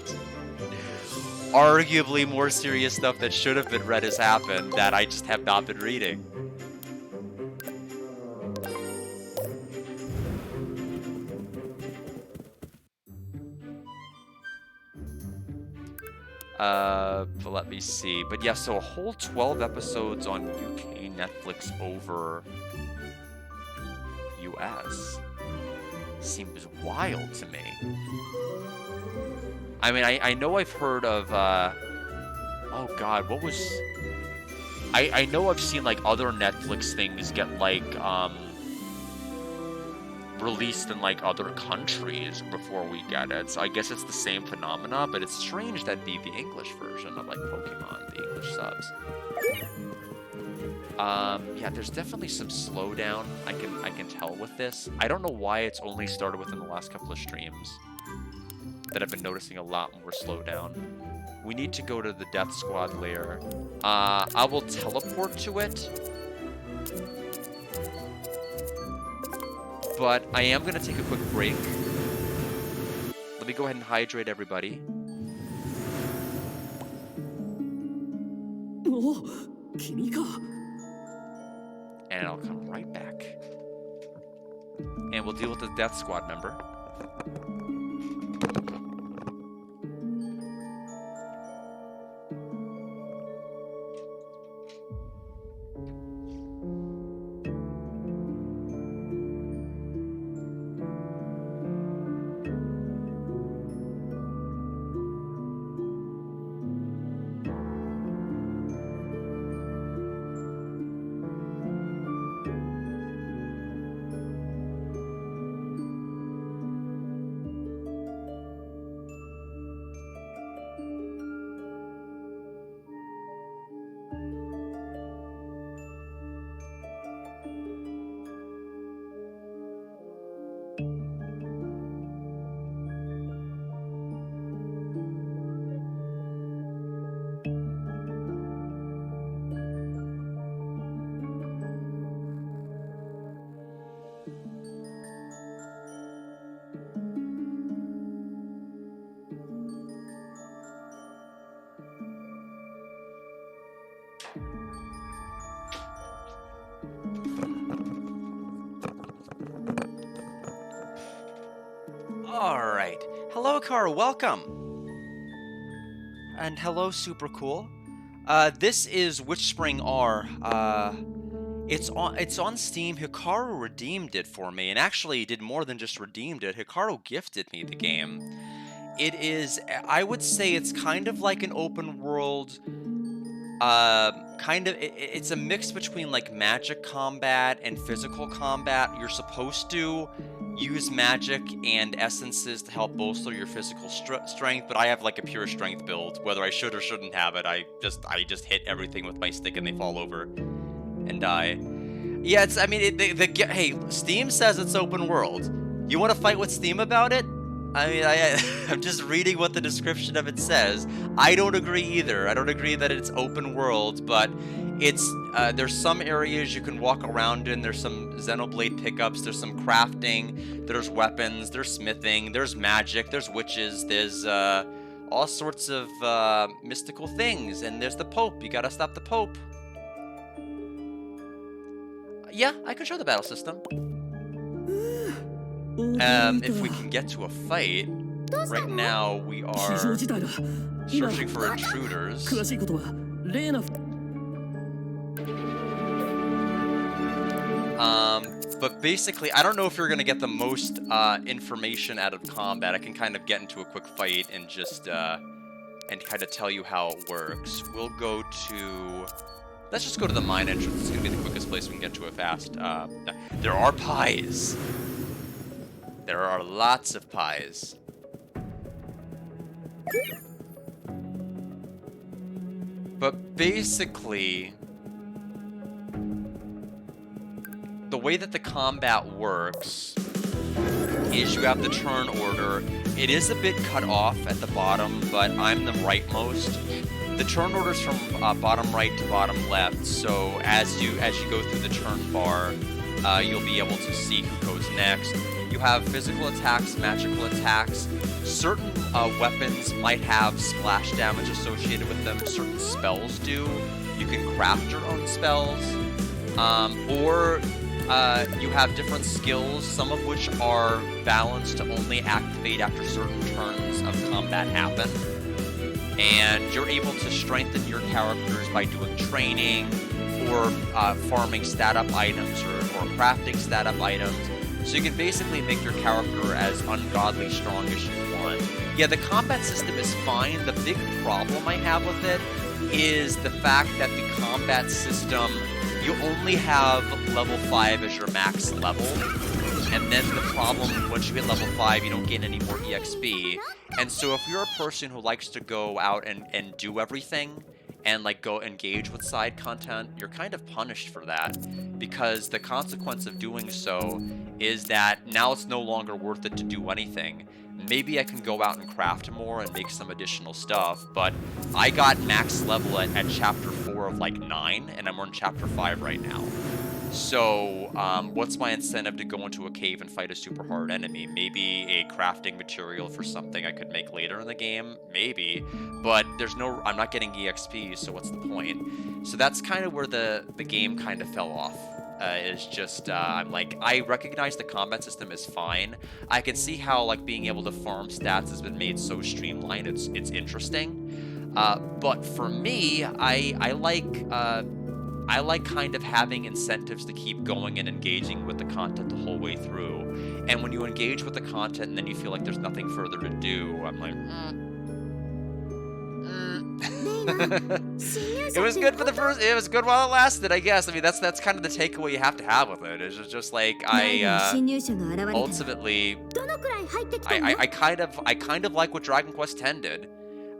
Speaker 1: Arguably more serious stuff that should have been read has happened that I just have not been reading. But let me see. But yeah, so a whole 12 episodes on UK Netflix over US seems wild to me. I mean, I know I've heard of, oh god, what was... I know I've seen, like, other Netflix things get, like, released in, like, other countries before we get it. So I guess it's the same phenomena, but it's strange that the English version of, like, Pokemon, the English subs. Yeah, there's definitely some slowdown I can tell with this. I don't know why it's only started within the last couple of streams that I've been noticing a lot more slowdown. We need to go to the Death Squad lair. I will teleport to it. But I am going to take a quick break. Let me go ahead and hydrate everybody.
Speaker 6: Oh, 君か。
Speaker 1: And I'll come right back. And we'll deal with the Death Squad member. hello, Hikaru. Welcome. And hello, super cool. This is WitchSpring R. It's on Steam. Hikaru redeemed it for me, and actually did more than just redeemed it. Hikaru gifted me the game. It is, I would say, it's kind of like an open world. It's a mix between like magic combat and physical combat. You're supposed to use magic and essences to help bolster your physical strength, but I have like a pure strength build. Whether I should or shouldn't have it, I just hit everything with my stick and they fall over and die. Yeah, it's, I mean, hey, Steam says it's open world. You want to fight with Steam about it? I mean, I'm just reading what the description of it says. I don't agree either. I don't agree that it's open world, but it's there's some areas you can walk around in. There's some Xenoblade pickups. There's some crafting. There's weapons. There's smithing. There's magic. There's witches. There's all sorts of mystical things. And there's the Pope. You gotta stop the Pope. Yeah, I can show the battle system. If we can get to a fight, right now we are searching for intruders. But basically, I don't know if you're gonna get the most information out of combat. I can kind of get into a quick fight and just and kind of tell you how it works. We'll go to. Let's just go to the mine entrance. It's gonna be the quickest place we can get to it fast. There are pies. There are lots of pies. But basically, the way that the combat works is you have the turn order. It is a bit cut off at the bottom, but I'm the rightmost. The turn order's from bottom right to bottom left, so as you go through the turn bar, you'll be able to see who goes next. You have physical attacks, magical attacks. Certain weapons might have splash damage associated with them. Certain spells do. You can craft your own spells. Or you have different skills, some of which are balanced to only activate after certain turns of combat happen. And you're able to strengthen your characters by doing training or farming stat-up items or crafting stat-up items. So you can basically make your character as ungodly strong as you want. Yeah, the combat system is fine. The big problem I have with it is the fact that the combat system, you only have level 5 as your max level. And then the problem, once you hit level 5, you don't gain any more EXP. And so if you're a person who likes to go out and do everything, and like go engage with side content, you're kind of punished for that, because the consequence of doing so is that now it's no longer worth it to do anything. Maybe I can go out and craft more and make some additional stuff, but I got max level at chapter 4 of like 9, and I'm on chapter 5 right now. So what's my incentive to go into a cave and fight a super hard enemy? Maybe a crafting material for something I could make later in the game? Maybe. But I'm not getting EXP, so what's the point? So that's kind of where the game kind of fell off. Is just, I'm like, I recognize the combat system is fine. I can see how like being able to farm stats has been made so streamlined, it's interesting. But for me, I like kind of having incentives to keep going and engaging with the content the whole way through. And when you engage with the content and then you feel like there's nothing further to do, I'm like, It was good for the first. It was good while it lasted, I guess. I mean, that's kind of the takeaway you have to have with it. It's just like ultimately, I kind of like what Dragon Quest X did.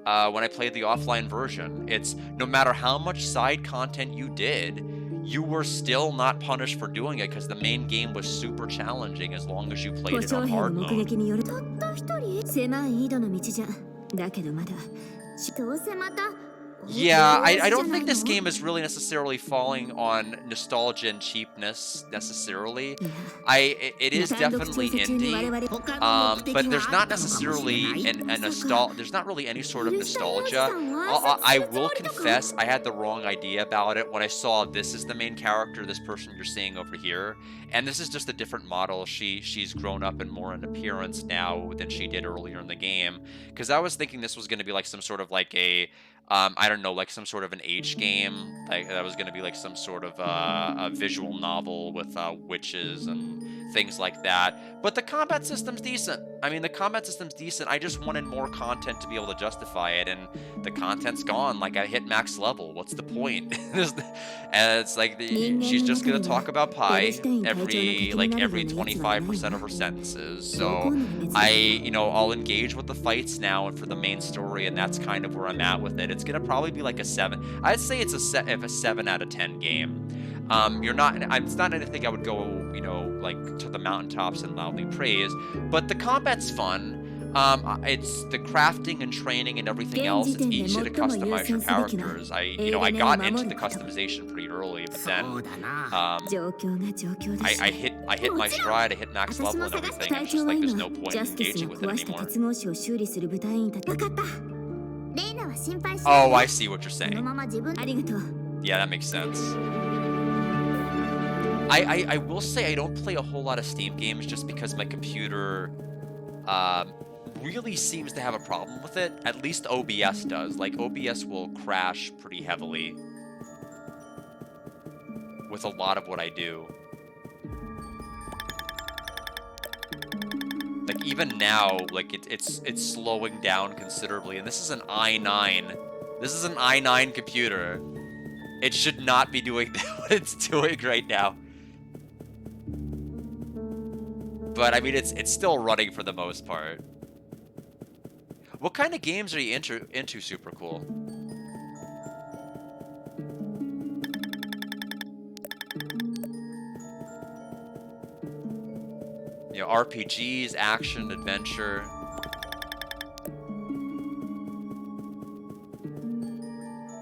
Speaker 1: When I played the offline version, it's no matter how much side content you did, you were still not punished for doing it because the main game was super challenging as long as you played it on hard mode.
Speaker 5: どうせまた
Speaker 1: Yeah, I don't think this game is really necessarily falling on nostalgia and cheapness necessarily. It is definitely indie, but there's not necessarily there's not really any sort of nostalgia. I will confess I had the wrong idea about it when I saw this is the main character, this person you're seeing over here, and this is just a different model. She's grown up and more in appearance now than she did earlier in the game, because I was thinking this was going to be like some sort of like a I don't know, like some sort of an H game, like that was going to be like some sort of a visual novel with witches and things like that. But the combat system's decent. I mean, the combat system's decent. I just wanted more content to be able to justify it, and the content's gone. Like, I hit max level. What's the point? And it's like she's just going to talk about pie every 25% of her sentences. So I'll engage with the fights now and for the main story, and that's kind of where I'm at with it. It's gonna probably be like a 7. I'd say it's a 7 out of 10 game. It's not anything I would go, like to the mountaintops and loudly praise, but the combat's fun. It's the crafting and training and everything else. It's easy to customize your characters. I got into the customization pretty early, but then I hit my stride. I hit max level and everything. It's just like there's no point in engaging with it anymore. Oh, I see what you're saying. Yeah, that makes sense. I will say I don't play a whole lot of Steam games just because my computer really seems to have a problem with it. At least OBS does. Like, OBS will crash pretty heavily with a lot of what I do. Like, even now, like, it's slowing down considerably, and this is an i9. This is an i9 computer. It should not be doing what it's doing right now. But, I mean, it's still running for the most part. What kind of games are you into Super Cool? RPGs, action, adventure.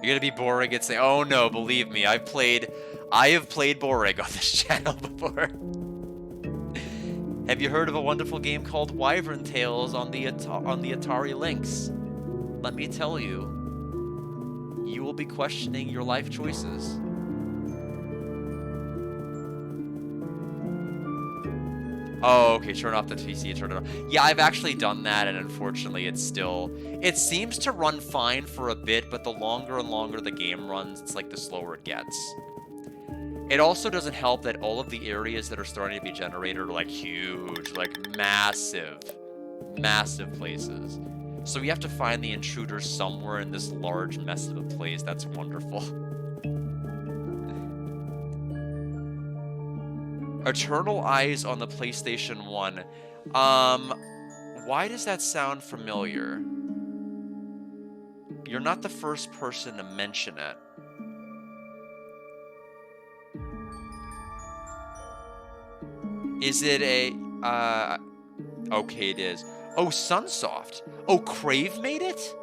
Speaker 1: You're gonna be boring and say, "Oh no, believe me, I have played boring on this channel before." Have you heard of a wonderful game called Wyvern Tales on the Atari Lynx? Let me tell you, you will be questioning your life choices. Oh, okay, turn off the PC, turn it on. Yeah, I've actually done that, and unfortunately it seems to run fine for a bit, but the longer and longer the game runs, it's like the slower it gets. It also doesn't help that all of the areas that are starting to be generated are like huge, like massive places. So we have to find the intruder somewhere in this large mess of a place. That's wonderful. Eternal Eyes on the PlayStation 1. Why does that sound familiar? You're not the first person to mention it. Is it a, okay, it is. Oh, Sunsoft. Oh, Crave made it?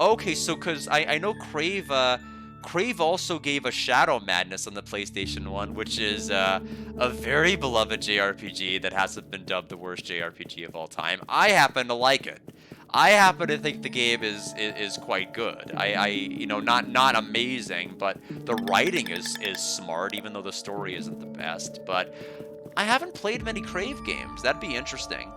Speaker 1: Okay, so, cause I know Crave also gave us Shadow Madness on the PlayStation 1, which is a very beloved JRPG that hasn't been dubbed the worst JRPG of all time. I happen to like it. I happen to think the game is quite good. Not amazing, but the writing is smart, even though the story isn't the best. But I haven't played many Crave games. That'd be interesting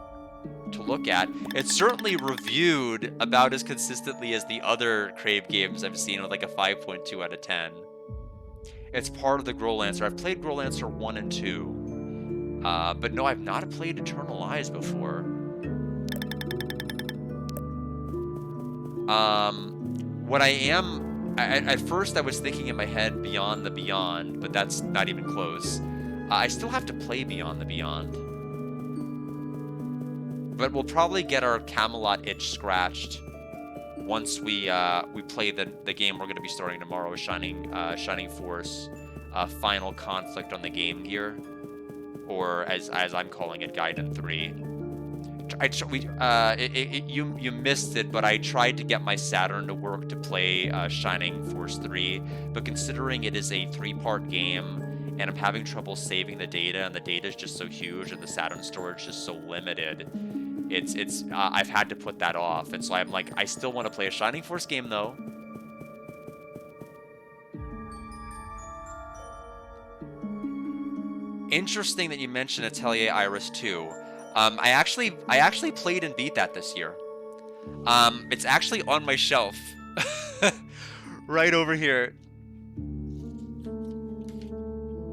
Speaker 1: to look at. It's certainly reviewed about as consistently as the other Crave games I've seen, with like a 5.2 out of 10. It's part of the Growlancer. I've played Growlancer 1 and 2. But no, I've not played Eternal Eyes before. What I am... At first I was thinking in my head Beyond the Beyond, but that's not even close. I still have to play Beyond the Beyond. But we'll probably get our Camelot itch scratched once we play the game we're going to be starting tomorrow, Shining Force, Final Conflict on the Game Gear, or as I'm calling it, Gaiden 3. you missed it, but I tried to get my Saturn to work to play Shining Force 3, but considering it is a 3-part game, and I'm having trouble saving the data, and the data is just so huge, and the Saturn storage is so limited, I've had to put that off, and so I'm like, I still want to play a Shining Force game, though. Interesting that you mentioned Atelier Iris 2. I actually played and beat that this year. It's actually on my shelf. Right over here.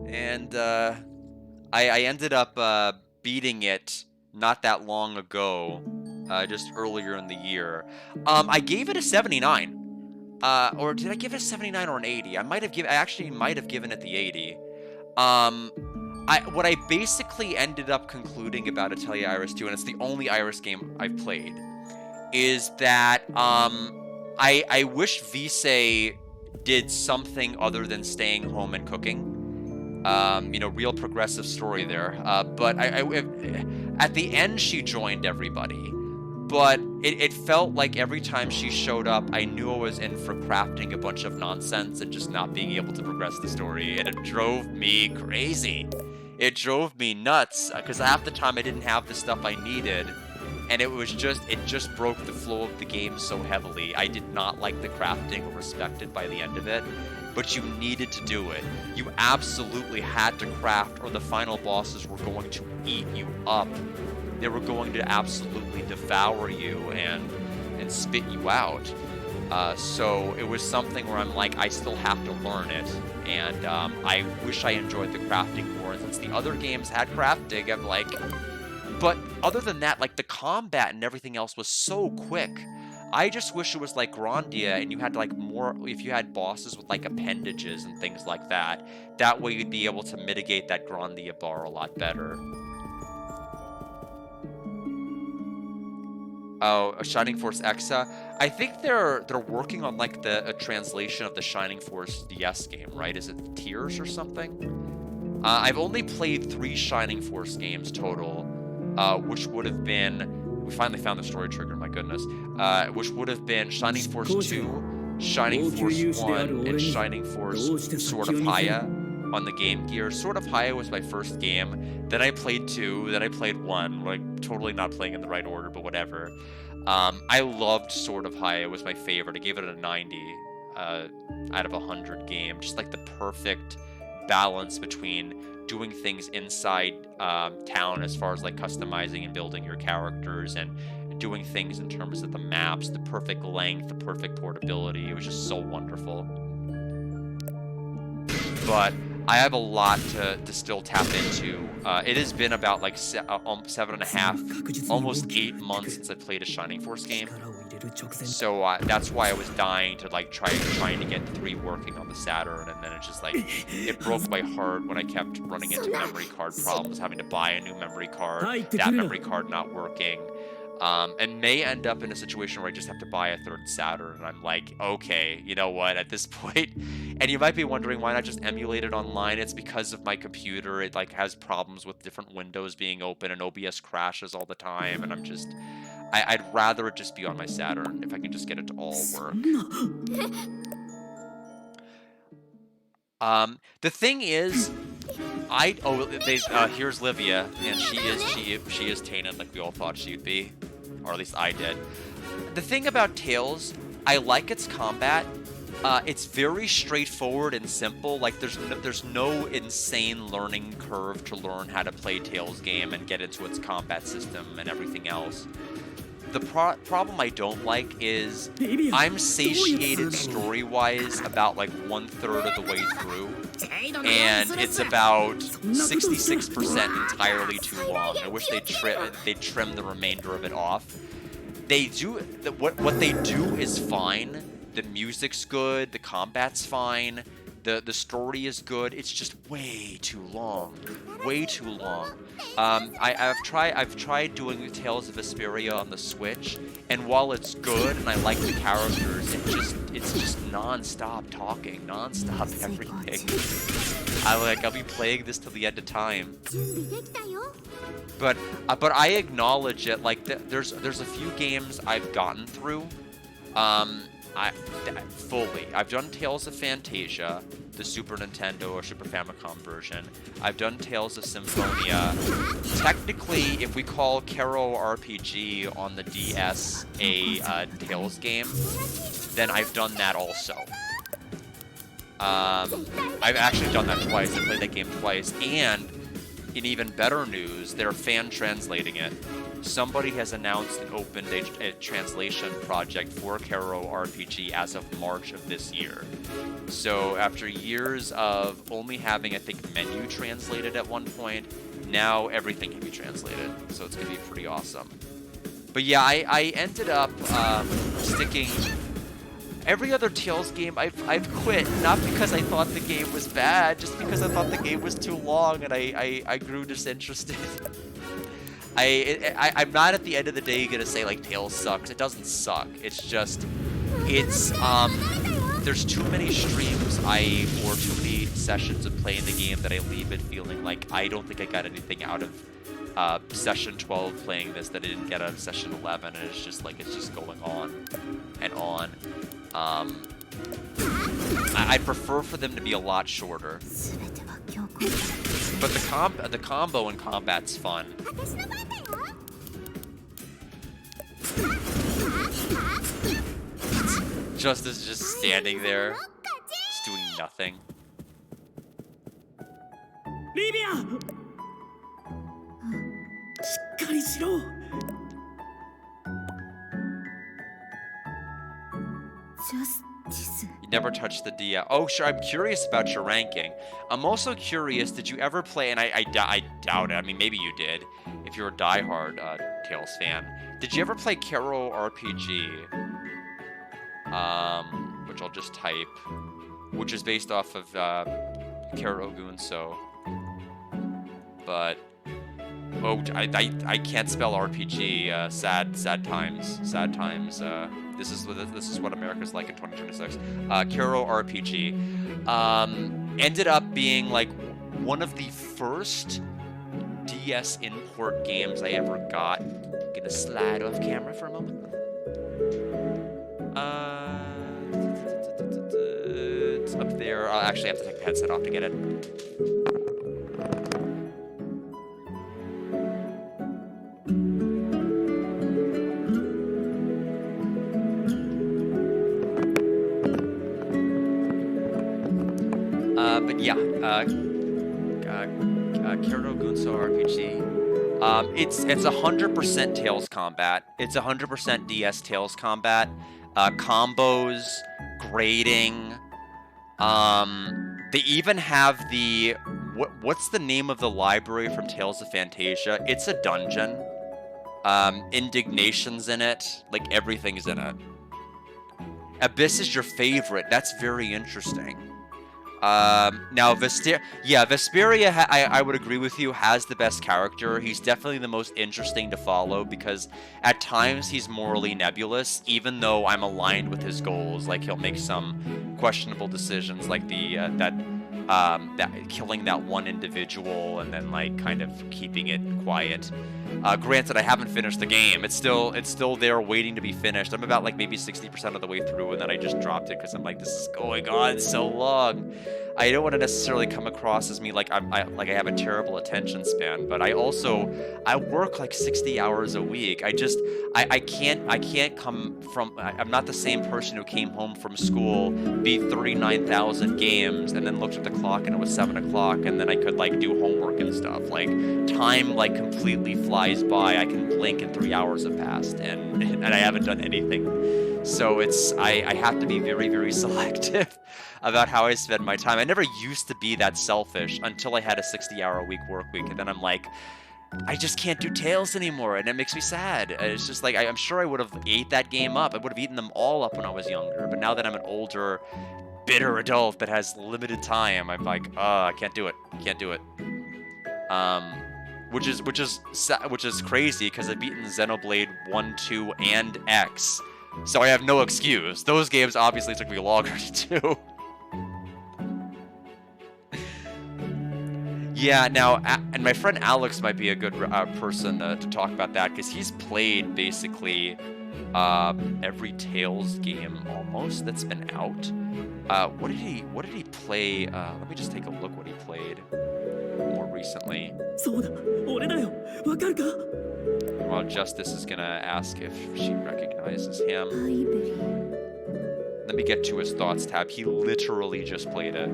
Speaker 1: And I ended up beating it not that long ago, just earlier in the year. I gave it a 79. Or did I give it a 79 or an 80? I actually might have given it the 80. What I basically ended up concluding about Atelier Iris 2, and it's the only Iris game I've played, is that I wish Visay did something other than staying home and cooking. You know, real progressive story there. But at the end, she joined everybody. But it felt like every time she showed up, I knew I was in for crafting a bunch of nonsense and just not being able to progress the story, and it drove me crazy. It drove me nuts, because half the time I didn't have the stuff I needed, and it just broke the flow of the game so heavily. I did not like the crafting or respect it by the end of it, but you needed to do it. You absolutely had to craft, or the final bosses were going to eat you up. They were going to absolutely devour you and spit you out. So it was something where I'm like, I still have to learn it, and I wish I enjoyed the crafting more. And since the other games had crafting, I'm like, but other than that, like the combat and everything else was so quick. I just wish it was like Grandia, and you had like more, if you had bosses with like appendages and things like that. That way you'd be able to mitigate that Grandia bar a lot better. Oh, Shining Force Exa. I think they're working on like a translation of the Shining Force DS game, right? Is it Tears or something? I've only played 3 Shining Force games total, which would have been, we finally found the story trigger, my goodness, which would have been Shining Force 2, Shining Force 1, and Shining Force Sword of Haya on the Game Gear. Sword of Haya was my first game, then I played 2, then I played 1, like totally not playing in the right order, but whatever. I loved Sword of Haya, it was my favorite. I gave it a 90 out of 100 game, just like the perfect balance between doing things inside town as far as like customizing and building your characters, and doing things in terms of the maps, the perfect length, the perfect portability. It was just so wonderful. But I have a lot to still tap into. It has been about like 7.5, almost 8 months since I played a Shining Force game. So that's why I was dying to like trying to get 3 working on the Saturn, and then it just like, it broke my heart when I kept running into memory card problems, having to buy a new memory card, that memory card not working. And may end up in a situation where I just have to buy a 3rd Saturn, and I'm like, okay, you know what, at this point, and you might be wondering why not just emulate it online. It's because of my computer. It like has problems with different windows being open, and OBS crashes all the time, and I'm just, I'd rather it just be on my Saturn if I can just get it to all work. The thing is, here's Livia, and she is tainted like we all thought she'd be, or at least I did. The thing about Tales, I like its combat. It's very straightforward and simple. Like there's no insane learning curve to learn how to play Tales game and get into its combat system and everything else. The problem I don't like is I'm satiated story-wise about like 1/3 of the way through, and it's about 66% entirely too long. I wish they'd trim the remainder of it off. They do what they do is fine. The music's good, the combat's fine. The story is good. It's just way too long. Way too long. I've tried doing Tales of Vesperia on the Switch, and while it's good and I like the characters, it's just non-stop talking, non-stop everything. I'll be playing this till the end of time. But I acknowledge it. Like there's a few games I've gotten through. Fully. I've done Tales of Fantasia, the Super Nintendo or Super Famicom version. I've done Tales of Symphonia. Technically, if we call Kero RPG on the DS a Tales game, then I've done that also. I've actually done that twice. I played that game twice, and in even better news, they're fan translating it. Somebody has announced and opened a translation project for Kero RPG as of March of this year. So after years of only having, I think, menu translated at one point, now everything can be translated. So it's going to be pretty awesome. But yeah, I ended up sticking... Every other Tales game I've quit, not because I thought the game was bad, just because I thought the game was too long and I grew disinterested. I'm not at the end of the day gonna say like Tales sucks. It doesn't suck. It's just there's too many streams or too many sessions of playing the game that I leave it feeling like I don't think I got anything out of session 12 playing this that I didn't get out of session 11, and it's just going on and on. I prefer for them to be a lot shorter. But the combo in combat's fun. Justice just standing there, just doing nothing.
Speaker 6: Livia! しっかりしろ!
Speaker 1: You never touched the DS. Oh, sure. I'm curious about your ranking. I'm also curious, did you ever play, and I doubt it. I mean, maybe you did, if you're a diehard Tales fan. Did you ever play Kero RPG? Which I'll just type. Which is based off of Kero Gunso. But... Oh, I can't spell RPG. Sad times. Sad times. This is what America's like in 2026. Kero RPG ended up being like one of the first DS import games I ever got. Gonna slide off camera for a moment. It's up there. I'll actually have to take the headset off to get it. But yeah, Kero Gunso RPG. It's 100% Tales combat. It's 100% DS Tales combat. Combos, grading. They even have the what's the name of the library from Tales of Fantasia? It's a dungeon. Indignation's in it. Like everything's in it. Abyss is your favorite. That's very interesting. Now Vesperia, I would agree with you, has the best character. He's definitely the most interesting to follow because at times he's morally nebulous, even though I'm aligned with his goals. Like he'll make some questionable decisions, like that killing that one individual and then like kind of keeping it quiet. Granted, I haven't finished the game. It's still there waiting to be finished. I'm about like maybe 60% of the way through, and then I just dropped it because I'm like, this is going on so long. I don't want to necessarily come across as me like I have a terrible attention span, but I work like 60 hours a week. I can't come from. I'm not the same person who came home from school, beat 39,000 games, and then looked at the clock and it was 7 o'clock, and then I could like do homework and stuff. Like time like completely flies by. I can blink and 3 hours have passed, and I haven't done anything. So I have to be very, very selective about how I spend my time. I never used to be that selfish until I had a 60-hour-a-week work week, and then I'm like, I just can't do Tales anymore, and it makes me sad. It's just like, I'm sure I would have ate that game up. I would have eaten them all up when I was younger, but now that I'm an older, bitter adult that has limited time. I'm like, I can't do it. Can't do it. Which is crazy because I've beaten Xenoblade 1, 2, and X, so I have no excuse. Those games obviously took me longer to do. Yeah, now, and my friend Alex might be a good person to talk about that, because he's played basically every Tales game almost that's been out. What did he play? Let me just take a look what he played more recently. Well, Justice is gonna ask if she recognizes him. Let me get to his thoughts tab. He literally just played it.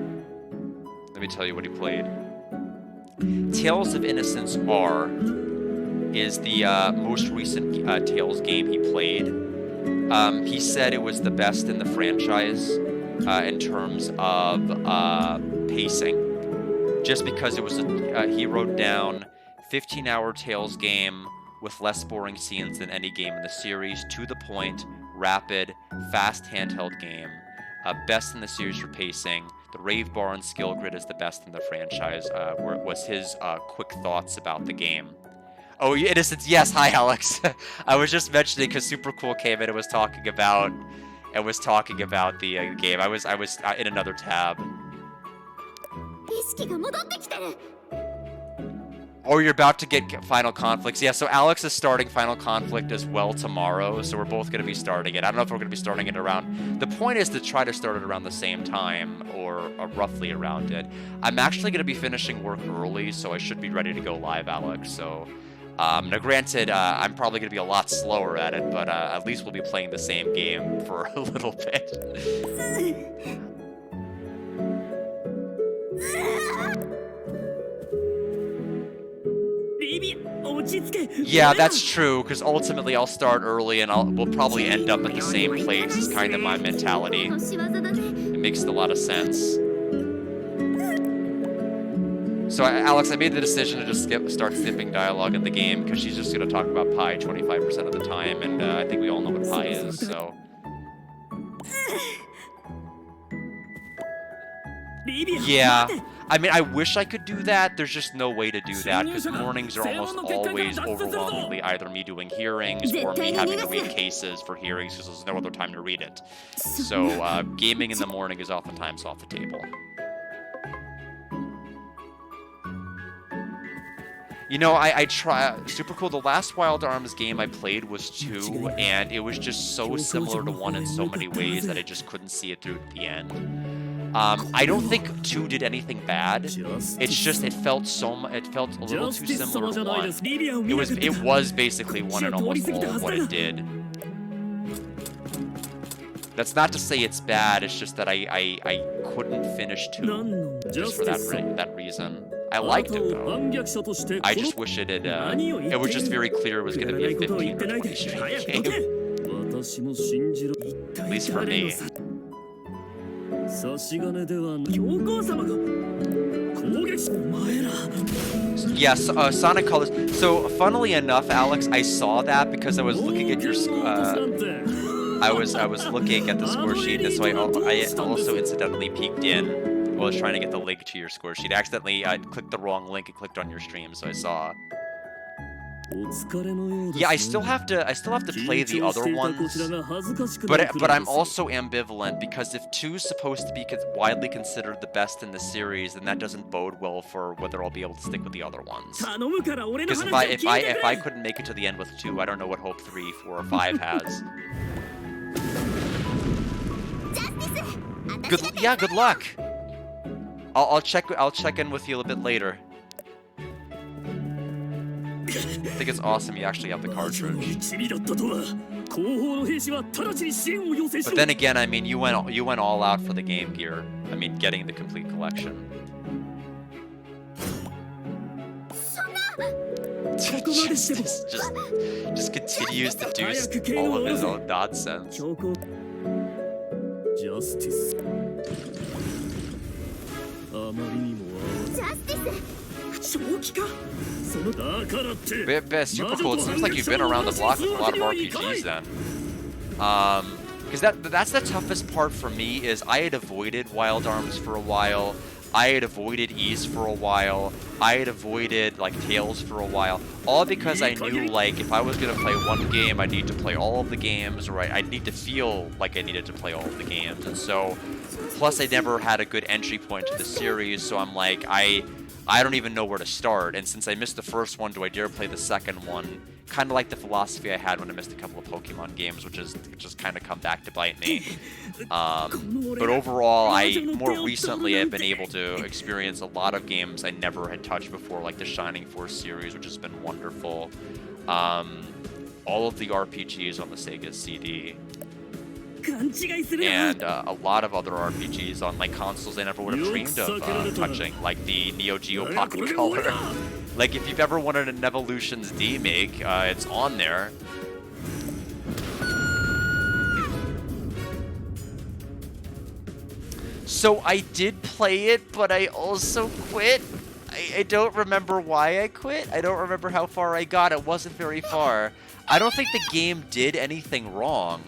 Speaker 1: Let me tell you what he played. Tales of Innocence R is the most recent Tales game he played. He said it was the best in the franchise in terms of pacing. Just because it was, he wrote down 15-hour Tales game with less boring scenes than any game in the series, to the point, rapid, fast handheld game. Best in the series for pacing. The Rave Bar and Skill Grid is the best in the franchise, was his quick thoughts about the game. Oh, Innocence, yes, hi Alex. I was just mentioning because Super Cool came in and was talking about the game. I was in another tab. Or you're about to get Final Conflicts. Yeah, so Alex is starting Final Conflict as well tomorrow, so we're both going to be starting it. I don't know if we're going to be starting it around... The point is to try to start it around the same time, or roughly around it. I'm actually going to be finishing work early, so I should be ready to go live, Alex, so... now granted, I'm probably going to be a lot slower at it, but at least we'll be playing the same game for a little bit. Yeah, that's true, because ultimately I'll start early and we'll probably end up at the same place. It's kind of my mentality. It makes a lot of sense. So, Alex, I made the decision to just start skipping dialogue in the game, because she's just going to talk about pie 25% of the time, and I think we all know what pie is, so... Yeah, I mean, I wish I could do that. There's just no way to do that, because mornings are almost always overwhelmingly either me doing hearings or me having to read cases for hearings, because there's no other time to read it. So, gaming in the morning is oftentimes off the table. You know, I try... Super Cool, the last Wild Arms game I played was 2, and it was just so similar to 1 in so many ways that I just couldn't see it through to the end. I don't think 2 did anything bad. It's just it felt a little too similar to 1. It was basically 1 in almost all of what it did. That's not to say it's bad. It's just that I couldn't finish 2 just for that reason. I liked it though. I just wish it had. It was just very clear it was going to be a 15 or 20 stream game. At least for me. Yes, Sonic Colors. So, funnily enough, Alex, I saw that because I was looking at your I was looking at the score sheet, and so I also incidentally peeked in while I was trying to get the link to your score sheet. I accidentally clicked the wrong link and clicked on your stream, so I saw. Yeah, I still have to play the other ones, but I'm also ambivalent, because if 2's supposed to be widely considered the best in the series, then that doesn't bode well for whether I'll be able to stick with the other ones. Because if I couldn't make it to the end with 2, I don't know what hope 3, 4, or 5 has. Good luck. I'll check in with you a bit later. I think it's awesome you actually have the cartridge. But then again, I mean, you went all out for the Game Gear. I mean, getting the complete collection. just continues to do all of his own nonsense. Justice. Super cool. It seems like you've been around the block with a lot of RPGs then. because that's the toughest part for me. Is I had avoided Wild Arms for a while. I had avoided Ease for a while. I had avoided like Tales for a while, all because I knew like if I was gonna play one game, I need to play all of the games, or I'd need to feel like I needed to play all of the games, and so plus I never had a good entry point to the series, so I'm like I don't even know where to start. And since I missed the first one, do I dare play the second one? Kind of like the philosophy I had when I missed a couple of Pokemon games, which is just kind of come back to bite me. But overall, more recently I've been able to experience a lot of games I never had touched before, like the Shining Force series, which has been wonderful. All of the RPGs on the Sega CD. And a lot of other RPGs on like consoles I never would have dreamed of touching, like the Neo Geo Pocket Color. Like if you've ever wanted an Evolutions remake, it's on there. So I did play it, but I also quit. I don't remember why I quit. I don't remember how far I got. It wasn't very far. I don't think the game did anything wrong.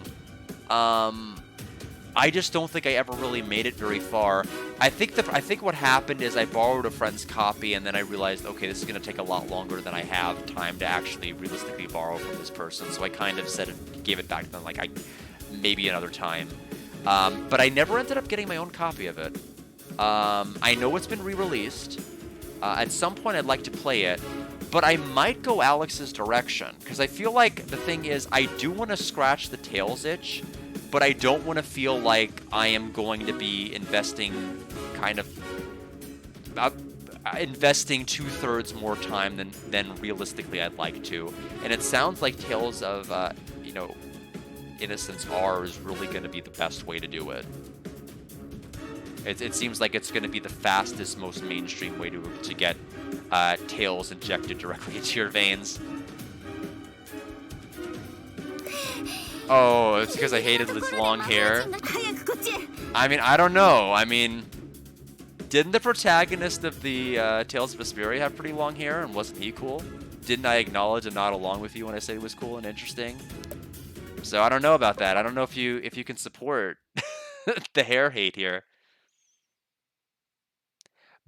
Speaker 1: I just don't think I ever really made it very far. I think what happened is I borrowed a friend's copy, and then I realized, okay, this is going to take a lot longer than I have time to actually realistically borrow from this person. So I kind of gave it back to them, like maybe another time. But I never ended up getting my own copy of it. I know it's been re-released. At some point, I'd like to play it. But I might go Alex's direction, because I feel like the thing is, I do want to scratch the Tails itch, but I don't want to feel like I am going to be investing investing 2/3 more time than realistically I'd like to. And it sounds like Tales of, Innocence R is really going to be the best way to do it. It seems like it's going to be the fastest, most mainstream way to get Tails injected directly into your veins. Oh, it's because I hated his long hair. I mean, I don't know. I mean, didn't the protagonist of the Tales of Vesperia have pretty long hair, and wasn't he cool? Didn't I acknowledge and nod along with you when I said he was cool and interesting? So I don't know about that. I don't know if you can support the hair hate here.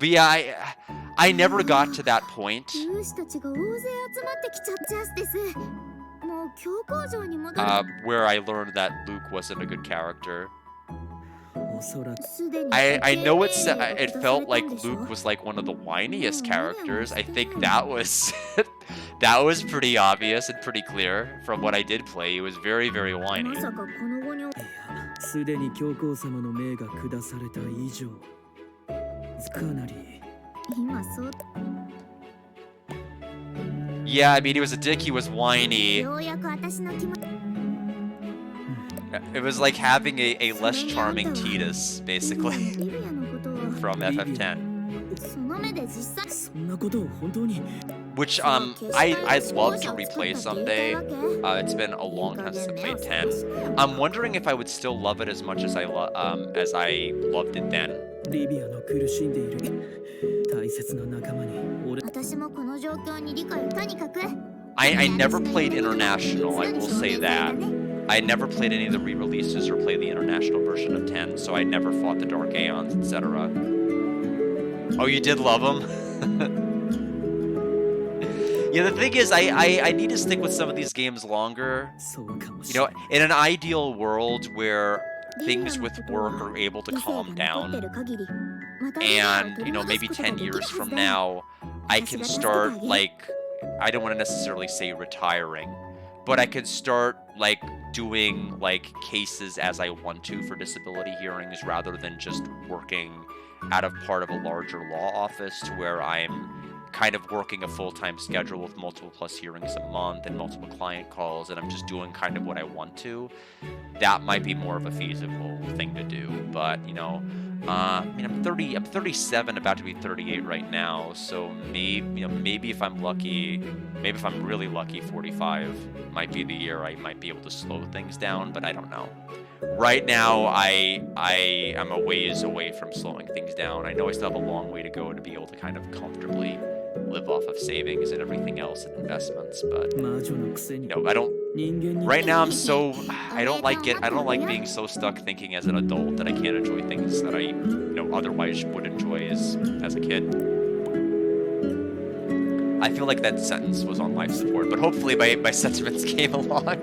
Speaker 1: But yeah, I never got to that point. Where I learned that Luke wasn't a good character. I know it felt like Luke was like one of the whiniest characters. I think that was that was pretty obvious and pretty clear from what I did play. He was very, very whiny. Yeah, I mean, he was a dick, he was whiny. It was like having a less charming Tidus, basically, from FF10. Which, I'd love to replay someday. It's been a long time since I played 10. I'm wondering if I would still love it as much as I loved it then. I never played International, I will say that. I never played any of the re-releases or played the International version of 10, so I never fought the Dark Aeons, etc. Oh, you did love them? Yeah, the thing is, I need to stick with some of these games longer. You know, in an ideal world where things with work are able to calm down, and, you know, maybe 10 years from now, I can start, like, I don't want to necessarily say retiring, but I can start, like, doing, like, cases as I want to for disability hearings rather than just working out of part of a larger law office to where I'm kind of working a full-time schedule with multiple plus hearings a month and multiple client calls, and I'm just doing kind of what I want to. That might be more of a feasible thing to do, but, you know, I mean, I'm 37, about to be 38 right now, so maybe if I'm lucky, maybe if I'm really lucky, 45 might be the year I might be able to slow things down, but I don't know. Right now, I am a ways away from slowing things down. I know I still have a long way to go to be able to kind of comfortably live off of savings and everything else and investments, but I don't. Right now, I don't like it. I don't like being so stuck thinking as an adult that I can't enjoy things that I, otherwise would enjoy as a kid. I feel like that sentence was on life support, but hopefully my sentiments came along.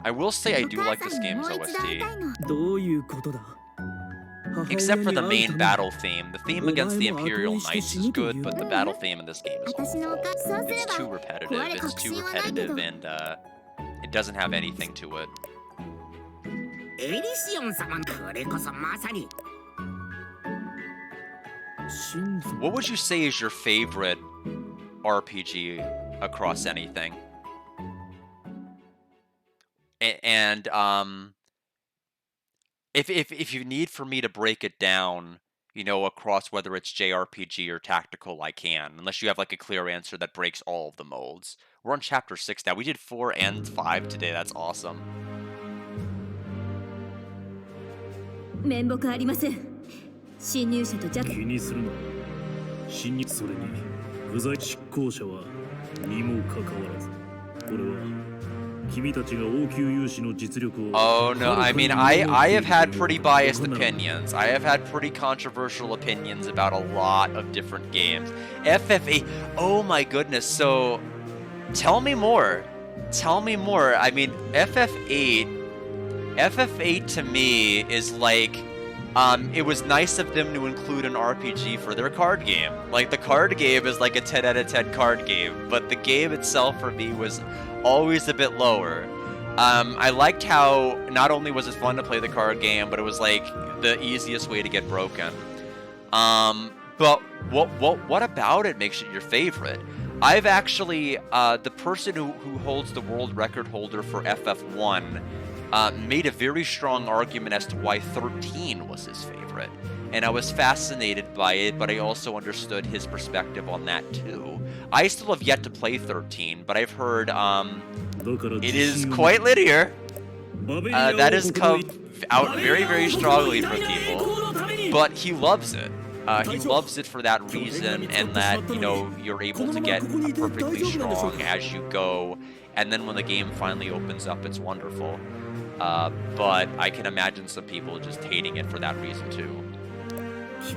Speaker 1: I will say I do like this game's OST. Except for the main battle theme. The theme against the Imperial Knights is good, but the battle theme in this game is awful. It's too repetitive. It's too repetitive, and it doesn't have anything to it. What would you say is your favorite RPG across anything? And if you need for me to break it down, across whether it's JRPG or tactical, I can. Unless you have like a clear answer that breaks all of the molds. We're on chapter 6 now. We did 4 and 5 today. That's awesome.
Speaker 9: 面目ありません。侵入者と弱
Speaker 8: 気にするな。侵入それに不在執行者はにもかかわらず、これは君たちが王宮勇士の実力を。
Speaker 1: Oh no, I mean I have had pretty biased opinions. I have had pretty controversial opinions about a lot of different games. FF8, oh my goodness. So tell me more. Tell me more. I mean FF8 to me is like, it was nice of them to include an RPG for their card game. Like, the card game is like a 10 out of 10 card game, but the game itself for me was always a bit lower. I liked how not only was it fun to play the card game, but it was like the easiest way to get broken. But what about it makes it your favorite? I've actually, the person who holds the world record holder for FF1 made a very strong argument as to why 13 was his favorite. And I was fascinated by it, but I also understood his perspective on that too. I still have yet to play 13, but I've heard it is quite linear. That has come out very, very strongly from people. But he loves it. He loves it for that reason, and that, you're able to get perfectly strong as you go. And then when the game finally opens up, it's wonderful. But I can imagine some people just hating it for that reason too.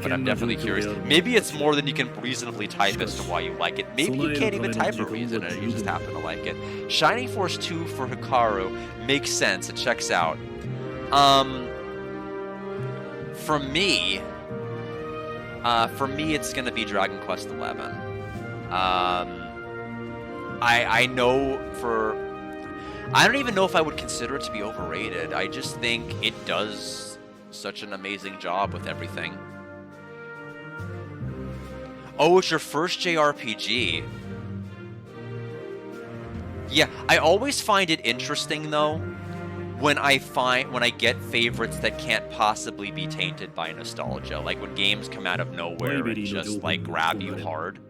Speaker 1: But I'm definitely curious. Maybe it's more than you can reasonably type as to why you like it. Maybe you can't even type a reason and you just happen to like it. Shining Force 2 for Hikaru makes sense. It checks out. For me, it's gonna be Dragon Quest XI. I know for... I don't even know if I would consider it to be overrated. I just think it does such an amazing job with everything. Oh, it's your first JRPG. Yeah, I always find it interesting though when I get favorites that can't possibly be tainted by nostalgia. Like when games come out of nowhere and just like grab you hard.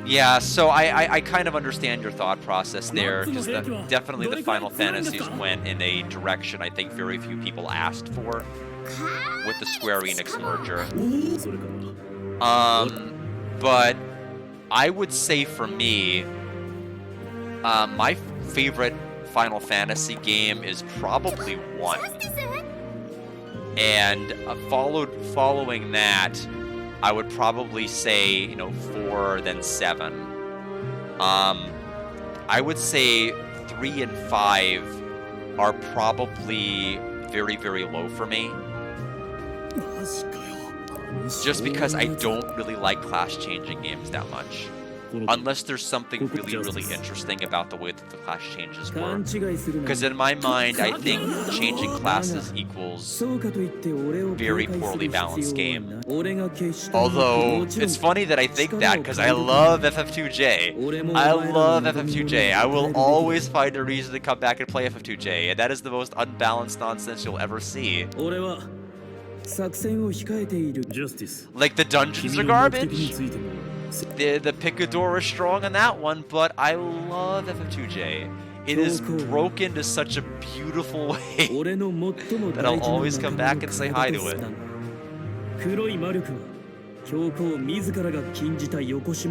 Speaker 1: Yeah, so I kind of understand your thought process there. Just definitely the Final Fantasies went in a direction I think very few people asked for with the Square Enix merger. But I would say for me, my favorite Final Fantasy game is probably 1. And following that, I would probably say, 4, then 7. I would say 3 and 5 are probably very, very low for me. Just because I don't really like class-changing games that much. Unless there's something really, really interesting about the way that the class changes work. Because in my mind, I think changing classes equals very poorly balanced game. Although, it's funny that I think that, because I love FF2J. I love FF2J. I will always find a reason to come back and play FF2J, and that is the most unbalanced nonsense you'll ever see. Like, the dungeons are garbage? The picador is strong on that one, but I love FF2J. It is broken to such a beautiful way that I'll always come back and say hi to it.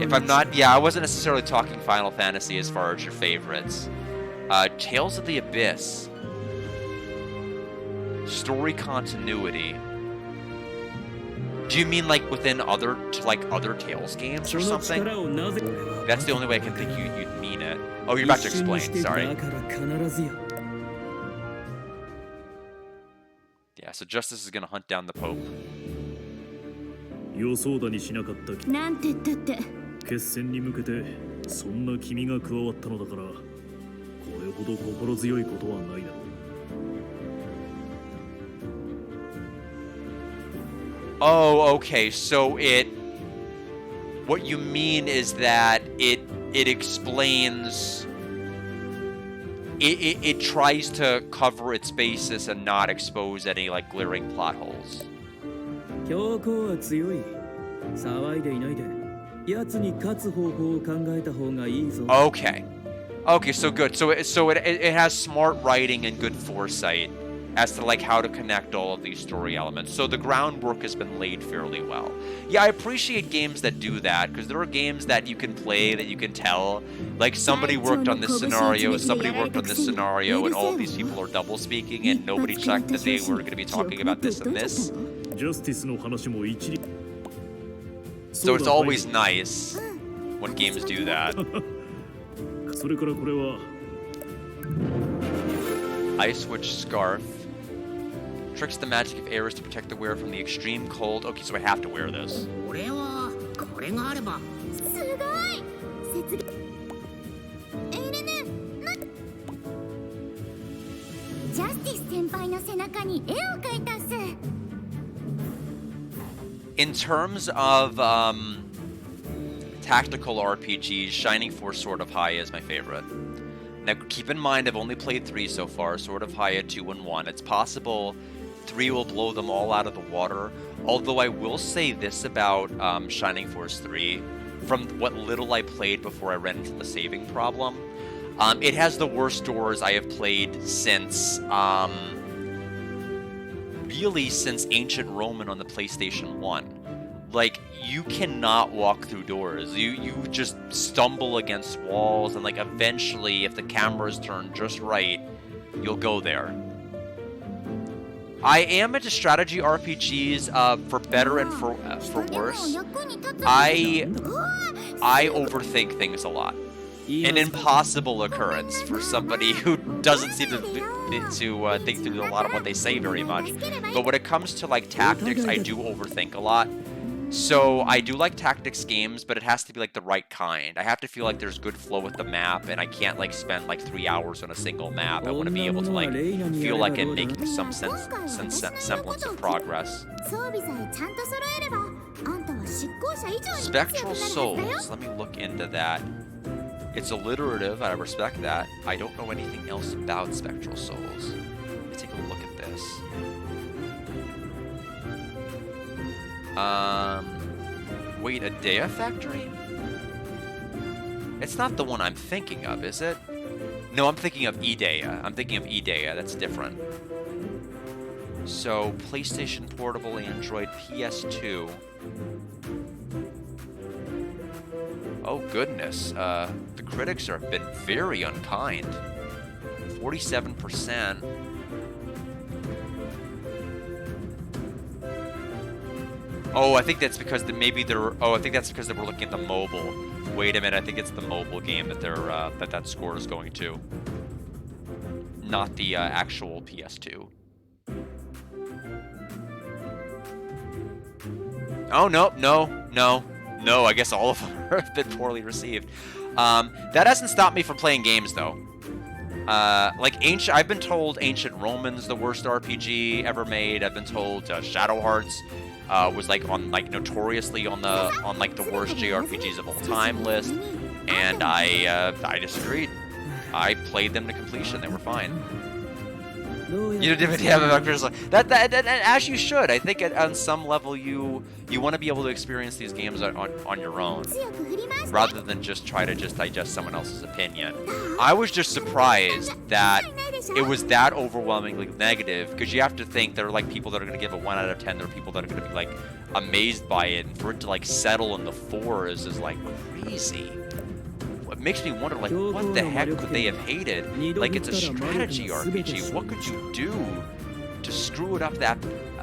Speaker 1: If I'm not, yeah, I wasn't necessarily talking Final Fantasy as far as your favorites. Tales of the Abyss. Story continuity. Do you mean like within other Tales games or something? That's the only way I can think you'd mean it. Oh, you're about to explain. Sorry. Yeah, so Justice is gonna hunt down the Pope.
Speaker 8: 予想だにしなかった
Speaker 9: なんて言ったって
Speaker 8: 決戦に向けてそんな君が加わったのだからこれほど心強いことはないだろう
Speaker 1: Oh, okay. So what you mean is that it explains. It tries to cover its bases and not expose any like glaring plot holes.
Speaker 6: 教皇は強い。騒いでいないで。奴に勝つ方法を考えた方がいいぞ。
Speaker 1: Okay. Okay, so good. So it has smart writing and good foresight as to like how to connect all of these story elements. So the groundwork has been laid fairly well. Yeah, I appreciate games that do that because there are games that you can play that you can tell like somebody worked on this scenario, somebody worked on this scenario, and all of these people are double speaking and nobody checked that they were going to be talking about this and this. So it's always nice when games do that. Ice Witch Scarf. Tricks the magic of errors to protect the wearer from the extreme cold. Okay, so I have to wear this. In terms of tactical RPGs, Shining Force Sword of Haya is my favorite. Now, keep in mind, I've only played 3 so far, Sword of Haya 2 and 1. It's possible 3 will blow them all out of the water, although I will say this about Shining Force 3. From what little I played before I ran into the saving problem, it has the worst doors I have played since, really since Ancient Roman on the PlayStation 1. Like, you cannot walk through doors. You just stumble against walls, and like eventually, if the camera's turned just right, you'll go there. I am into strategy RPGs for better and for worse. I overthink things a lot. An impossible occurrence for somebody who doesn't seem to think through a lot of what they say very much. But when it comes to like tactics, I do overthink a lot. So I do like tactics games, but it has to be like the right kind. I have to feel like there's good flow with the map, and I can't like spend like 3 hours on a single map. I want to be able to like feel like I'm making some semblance of progress. Spectral Souls. Let me look into that. It's alliterative, and I respect that. I don't know anything else about Spectral Souls. Let me take a look at this. Wait, a Dea Factory? It's not the one I'm thinking of, is it? No, I'm thinking of Idea. I'm thinking of Idea. That's different. So, PlayStation Portable, Android, PS2. Oh, goodness. The critics have been very unkind. 47%. Oh, I think that's because maybe they're. Oh, I think that's because they were looking at the mobile. Wait a minute, I think it's the mobile game that they're that score is going to, not the actual PS2. Oh no! I guess all of them have been poorly received. That hasn't stopped me from playing games though. I've been told Ancient Roman's the worst RPG ever made. I've been told Shadow Hearts was like notoriously on the worst JRPGs of all time list, and I disagreed. I played them to completion. They were fine. You don't even have a criticism. That as you should. I think on some level you want to be able to experience these games on your own, rather than just try to digest someone else's opinion. I was just surprised that it was that overwhelmingly negative, because you have to think there are like people that are going to give it 1 out of 10. There are people that are going to be like amazed by it, and for it to like settle in the 4s is like crazy. It makes me wonder, like, what the heck could they have hated? Like, it's a strategy RPG. What could you do to screw it up that...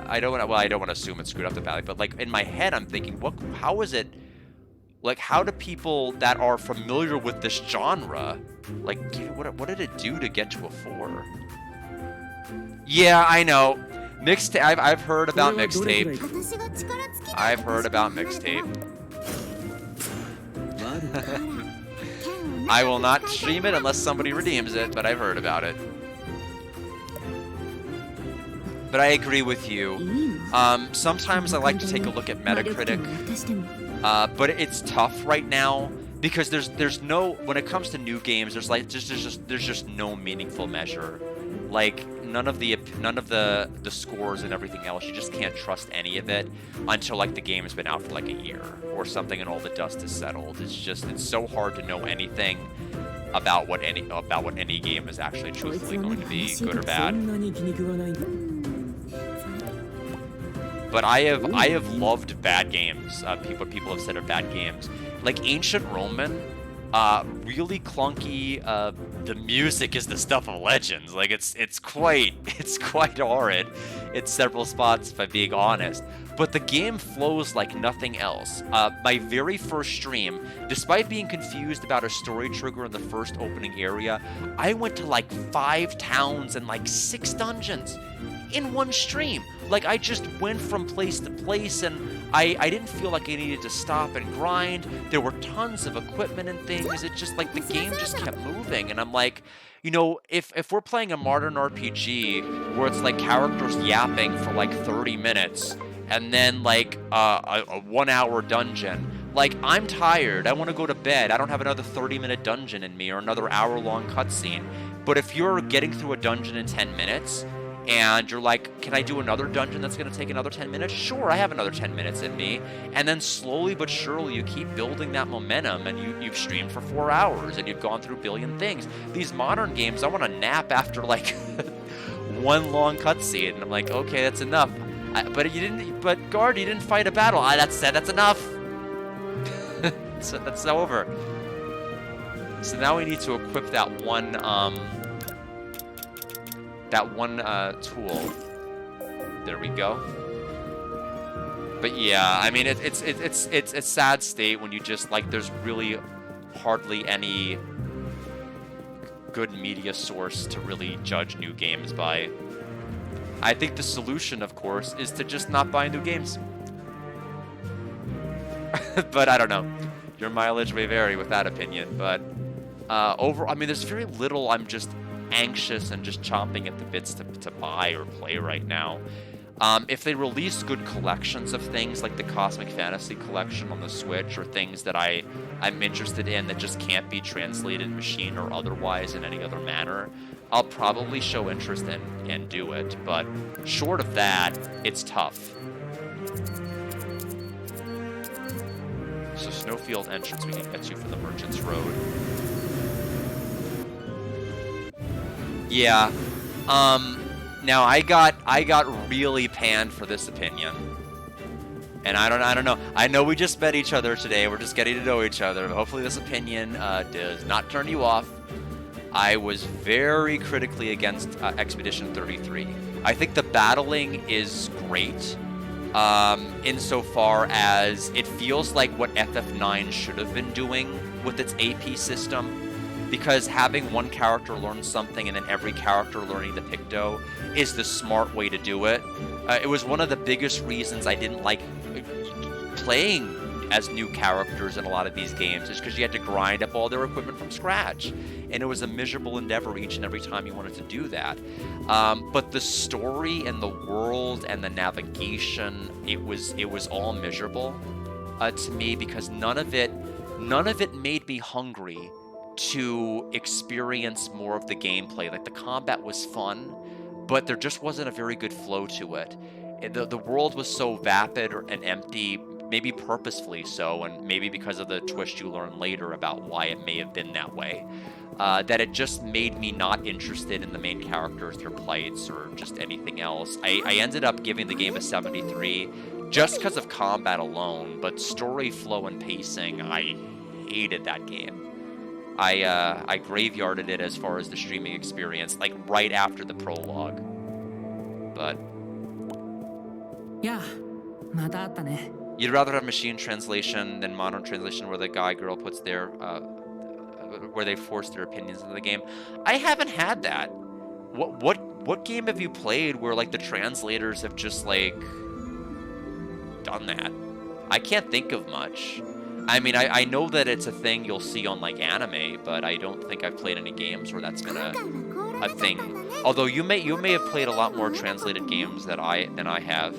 Speaker 1: I don't want to assume it screwed up the badly, but, like, in my head, I'm thinking, how is it... Like, how do people that are familiar with this genre, like, what did it do to get to a 4? Yeah, I know. Mixtape. I've heard about mixtape. I've heard about mixtape. I will not stream it unless somebody redeems it, but I've heard about it. But I agree with you. Sometimes I like to take a look at Metacritic, but it's tough right now because there's no, when it comes to new games, there's just no meaningful measure. Like none of the scores and everything else, you just can't trust any of it until like the game has been out for like a year or something and all the dust is settled. It's so hard to know anything about what any game is actually truthfully going to be, good or bad. But I have loved bad games. People have said are bad games, like Ancient Roman. Really clunky. The music is the stuff of legends. Like it's quite horrid in several spots, if I'm being honest. But the game flows like nothing else. My very first stream, despite being confused about a story trigger in the first opening area, I went to like 5 towns and like 6 dungeons in one stream. Like, I just went from place to place, and I didn't feel like I needed to stop and grind. There were tons of equipment and things. It just, like, the game just kept moving, and I'm like, you know, if we're playing a modern RPG where it's, like, characters yapping for, like, 30 minutes, and then, like, a 1-hour dungeon, like, I'm tired. I want to go to bed. I don't have another 30-minute dungeon in me or another hour-long cutscene. But if you're getting through a dungeon in 10 minutes... and you're like, can I do another dungeon that's going to take another 10 minutes? Sure, I have another 10 minutes in me. And then slowly but surely you keep building that momentum, and you've streamed for 4 hours and you've gone through a billion things. These modern games, I want to nap after like one long cutscene. And I'm like, okay, that's enough. But Guard, you didn't fight a battle. That's enough. So that's over. So now we need to equip that one tool. There we go. But yeah, I mean it's a sad state when you just like there's really hardly any good media source to really judge new games by. I think the solution, of course, is to just not buy new games. But I don't know. Your mileage may vary with that opinion, but I mean there's very little I'm just anxious and just chomping at the bits to buy or play right now. If they release good collections of things like the Cosmic Fantasy collection on the Switch, or things that I'm interested in that just can't be translated machine or otherwise in any other manner, I'll probably show interest in and do it. But short of that, it's tough. So Snowfield entrance we can get to for the Merchant's Road. Yeah. Now I got really panned for this opinion. And I don't know. I know we just met each other today. We're just getting to know each other. But hopefully this opinion does not turn you off. I was very critically against Expedition 33. I think the battling is great. Insofar as it feels like what FF9 should have been doing with its AP system. Because having one character learn something and then every character learning the Picto is the smart way to do it. It was one of the biggest reasons I didn't like playing as new characters in a lot of these games, is because you had to grind up all their equipment from scratch. And it was a miserable endeavor each and every time you wanted to do that. But the story and the world and the navigation, it was all miserable to me, because none of it made me hungry to experience more of the gameplay. Like, the combat was fun, but there just wasn't a very good flow to it. The world was so vapid and empty, maybe purposefully so, and maybe because of the twist you learn later about why it may have been that way, that it just made me not interested in the main characters, their plights, or just anything else. I ended up giving the game a 73 just because of combat alone, but story flow and pacing, I hated that game. I graveyarded it as far as the streaming experience, like right after the prologue. But
Speaker 4: yeah, またあったね.
Speaker 1: You'd rather have machine translation than modern translation where the guy-girl puts their, where they force their opinions into the game. I haven't had that. What game have you played where, like, the translators have just, like, done that? I can't think of much. I mean, I know that it's a thing you'll see on, like, anime, but I don't think I've played any games where that's been a thing. Although you may have played a lot more translated games than I have.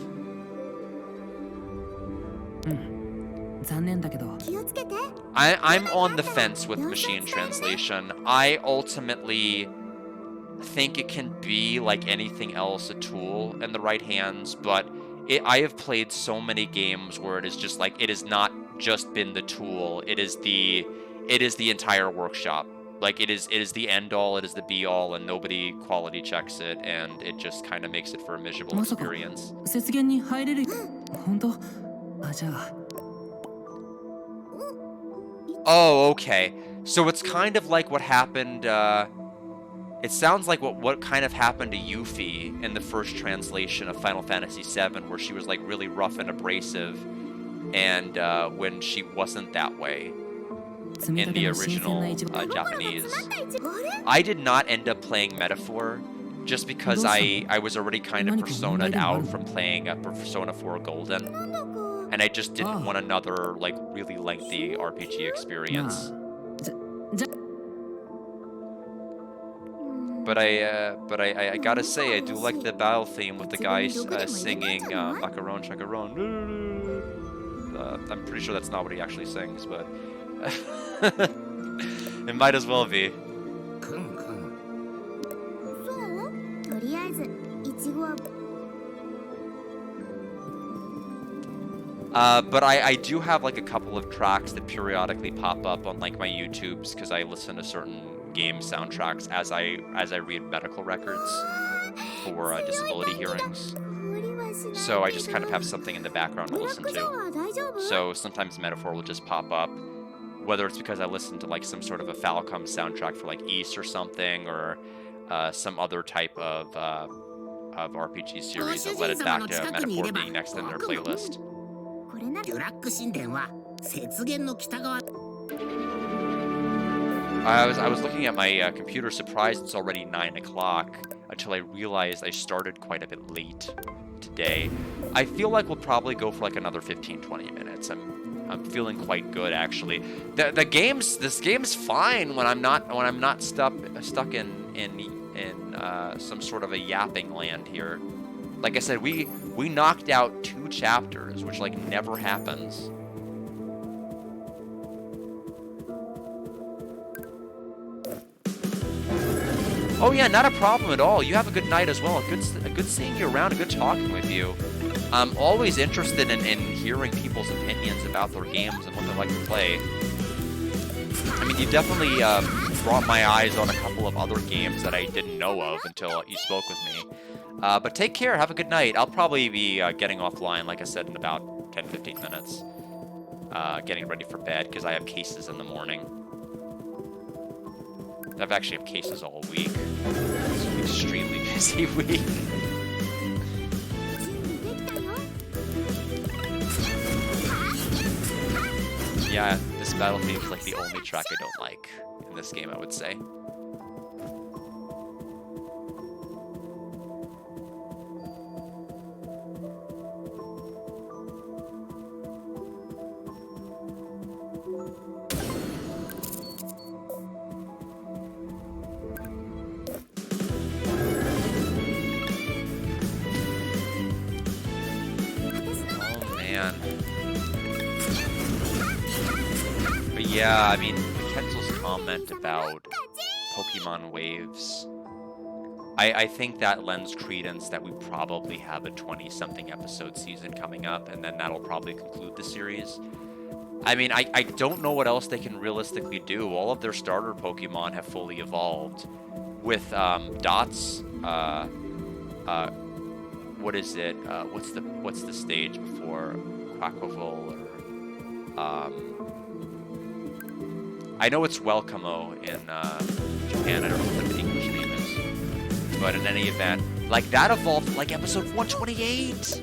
Speaker 1: I'm on the fence with machine translation. I ultimately think it can be, like anything else, a tool in the right hands, but I have played so many games where it is just like, it has not just been the tool, it is the entire workshop. Like, it is the end all, it is the be all, and nobody quality checks it, and it just kind of makes it for a miserable experience. Oh, okay. So it's kind of like what happened, it sounds like what kind of happened to Yuffie in the first translation of Final Fantasy VII, where she was like really rough and abrasive, and when she wasn't that way in the original Japanese. I did not end up playing Metaphor, just because I was already kind of persona'd out from playing Persona 4 Golden. And I just didn't want another, like, really lengthy RPG experience. But I gotta say, I do like the battle theme with the guy singing Macaron Chacaron. I'm pretty sure that's not what he actually sings, but it might as well be. But I do have like a couple of tracks that periodically pop up on like my YouTubes because I listen to certain game soundtracks as I read medical records for disability hearings. So I just kind of have something in the background to listen to. So sometimes Metaphor will just pop up, whether it's because I listen to like some sort of a Falcom soundtrack for like East or something, or some other type of RPG series that led it back to Metaphor being next in their playlist. I was looking at my computer, surprised it's already 9 o'clock, until I realized I started quite a bit late today. I feel like we'll probably go for like another 15-20 minutes. I'm feeling quite good, actually. This game's fine when I'm not stuck in some sort of a yapping land here. Like I said, we knocked out 2 chapters, which like never happens. Oh yeah, not a problem at all. You have a good night as well. A good seeing you around, a good talking with you. I'm always interested in hearing people's opinions about their games and what they like to play. I mean, you definitely brought my eyes on a couple of other games that I didn't know of until you spoke with me. But take care, have a good night. I'll probably be getting offline, like I said, in about 10-15 minutes. Getting ready for bed, because I have cases in the morning. I've actually have cases all week. It's an extremely busy week. Yeah, this battle theme is like the only track I don't like in this game, I would say. Yeah, I mean, Kenzel's comment about Pokemon waves I think that lends credence that we probably have a 20-something episode season coming up, and then that'll probably conclude the series. I mean, I don't know what else they can realistically do. All of their starter Pokemon have fully evolved. With Dots, what is it? What's the stage before Quaquaval? Or I know it's Welcome-o in Japan. I don't know what the English name is. But in any event, like that evolved like episode 128.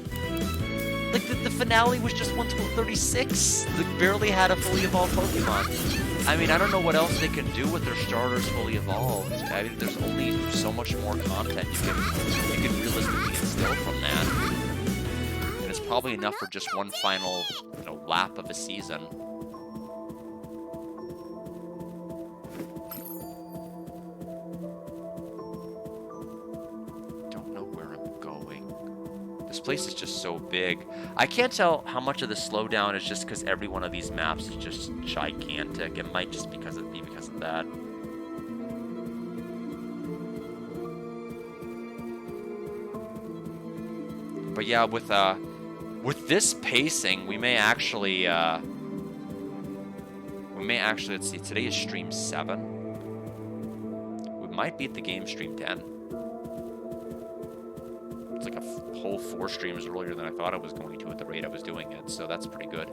Speaker 1: Like the finale was just 136. They barely had a fully evolved Pokemon. I mean, I don't know what else they can do with their starters fully evolved. I mean, there's only so much more content you can realistically instill from that. And it's probably enough for just one final, lap of a season. This place is just so big. I can't tell how much of the slowdown is just because every one of these maps is just gigantic. It might just be because of that. But yeah, with this pacing, we may actually let's see, today is stream 7. We might beat the game stream 10. It's like a whole 4 streams earlier than I thought I was going to at the rate I was doing it, so that's pretty good.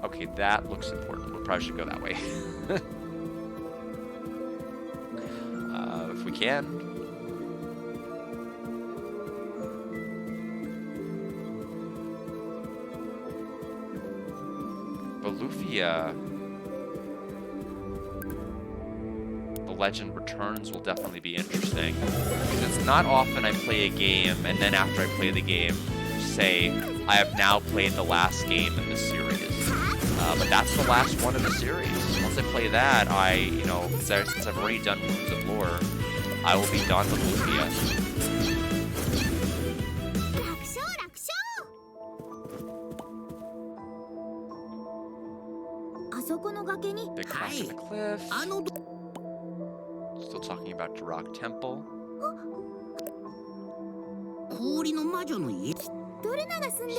Speaker 1: Okay, that looks important. We probably should go that way. If we can. But Luffy, Legend Returns will definitely be interesting, because it's not often I play a game and then after I play the game say I have now played the last game in the series, but that's the last one in the series. Once I play that, since I've already done Wounds of Lore, I will be done with Lufia. Big crack in the cliff. Still talking about Duroc Temple. So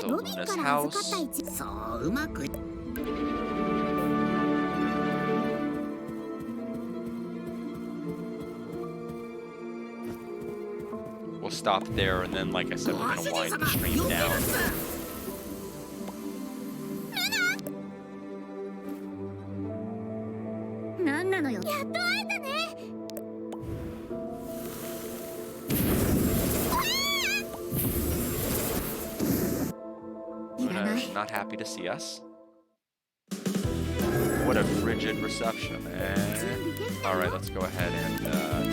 Speaker 1: Luna's house. We'll stop there, and then, like I said, we're gonna wind the stream down. Not happy to see us. What a frigid reception. Alright, let's go ahead and attack.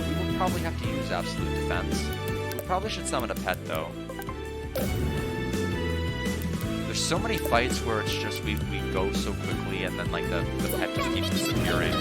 Speaker 1: We will probably have to use Absolute Defense. We probably should summon a pet, though. There's so many fights where it's just we go so quickly and then like the pet just keeps disappearing.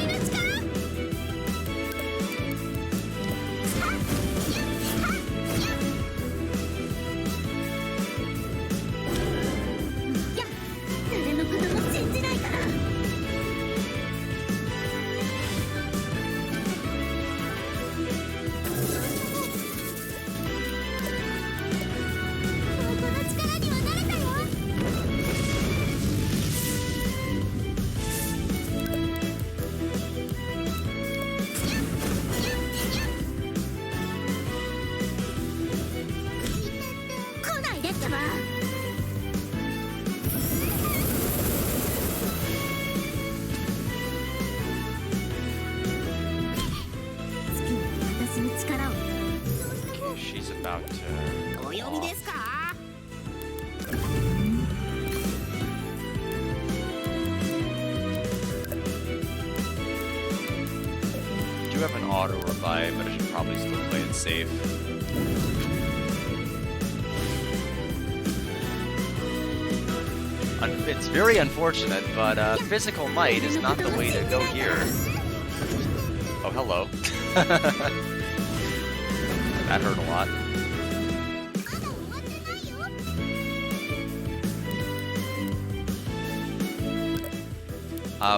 Speaker 1: She's about to... I do have an auto revive, but I should probably still play it safe. Unfit It's very unfortunate, but physical might is not the way to go here. Oh, hello. That hurt a lot.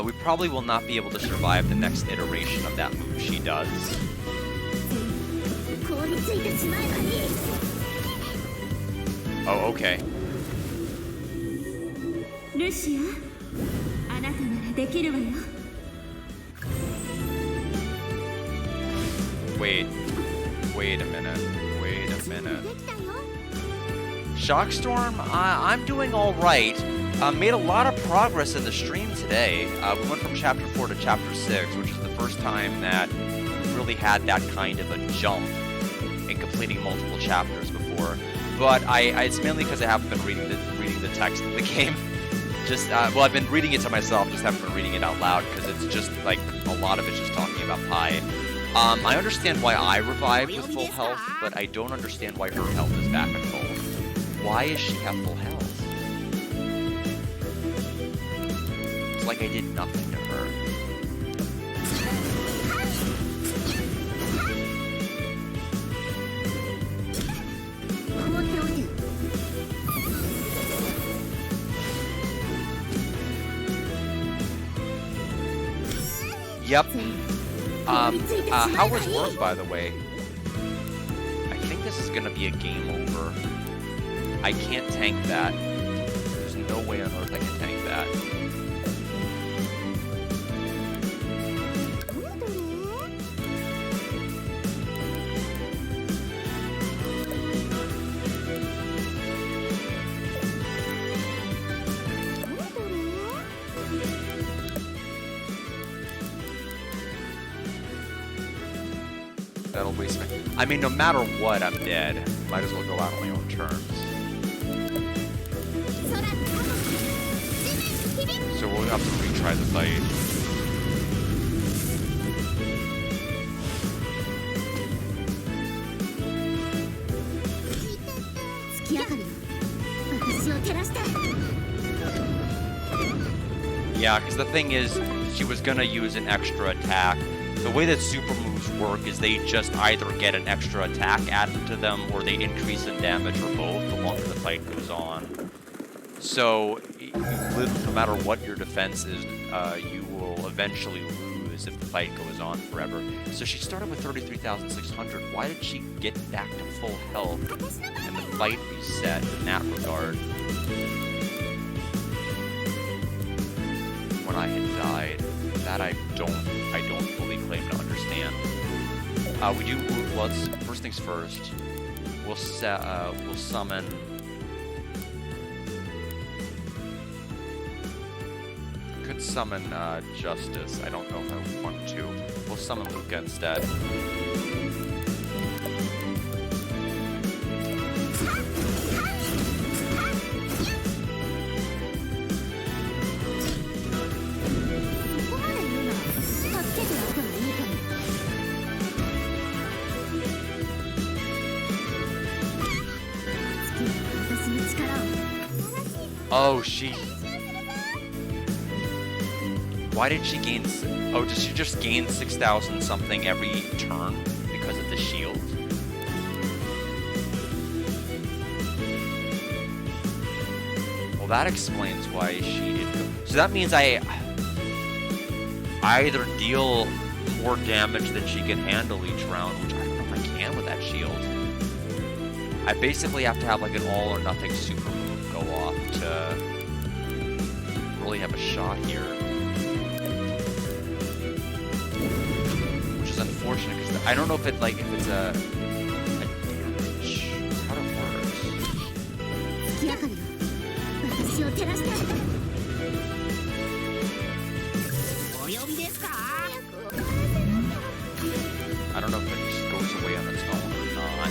Speaker 1: We probably will not be able to survive the next iteration of that move she does. Oh, okay. Wait a minute. Shockstorm, I'm doing all right. Made a lot of progress in the stream today. We went from Chapter 4 to Chapter 6, which is the first time that we really had that kind of a jump in completing multiple chapters before. But it's mainly because I haven't been reading the text of the game. Just well, I've been reading it to myself, just haven't been reading it out loud because it's just like a lot of it's just talking about Pi. I understand why I revived with full health, but I don't understand why her health is back at full. Why does she have full health? It's like I did nothing to her. Yep. How was work, by the way? I think this is gonna be a game over. I can't tank that. There's no way on earth I can tank that. That'll waste me. I mean, no matter what, I'm dead. Might as well go out on my own terms. So we'll have to retry the fight. Yeah, because the thing is, she was gonna use an extra attack. The way that super moves work is they just either get an extra attack added to them or they increase in damage or both the longer the fight goes on. So, no matter what your defense is, you will eventually lose if the fight goes on forever. So she started with 33,600. Why did she get back to full health and the fight reset in that regard? When I had died, that I don't fully claim to understand. Let's first things first. We'll summon. Could summon Justice. I don't know if I want to. We'll summon Luca instead. Oh, why did she gain... Oh, did she just gain 6,000 something every turn because of the shield? Well, that explains why she did... So that means I either deal more damage than she can handle each round, which I don't know if I can with that shield. I basically have to have like an all or nothing super move go off to really have a shot here. Which is unfortunate because I don't know if it's a damage. How it works. I don't know if it just goes away on its own or not.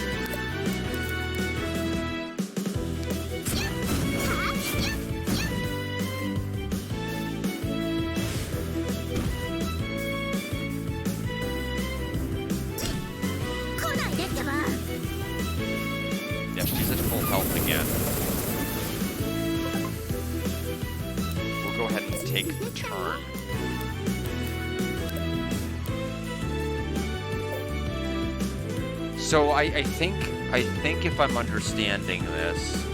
Speaker 1: Yeah, she's at full health again. go ahead and take the turn. So I think if I'm understanding this,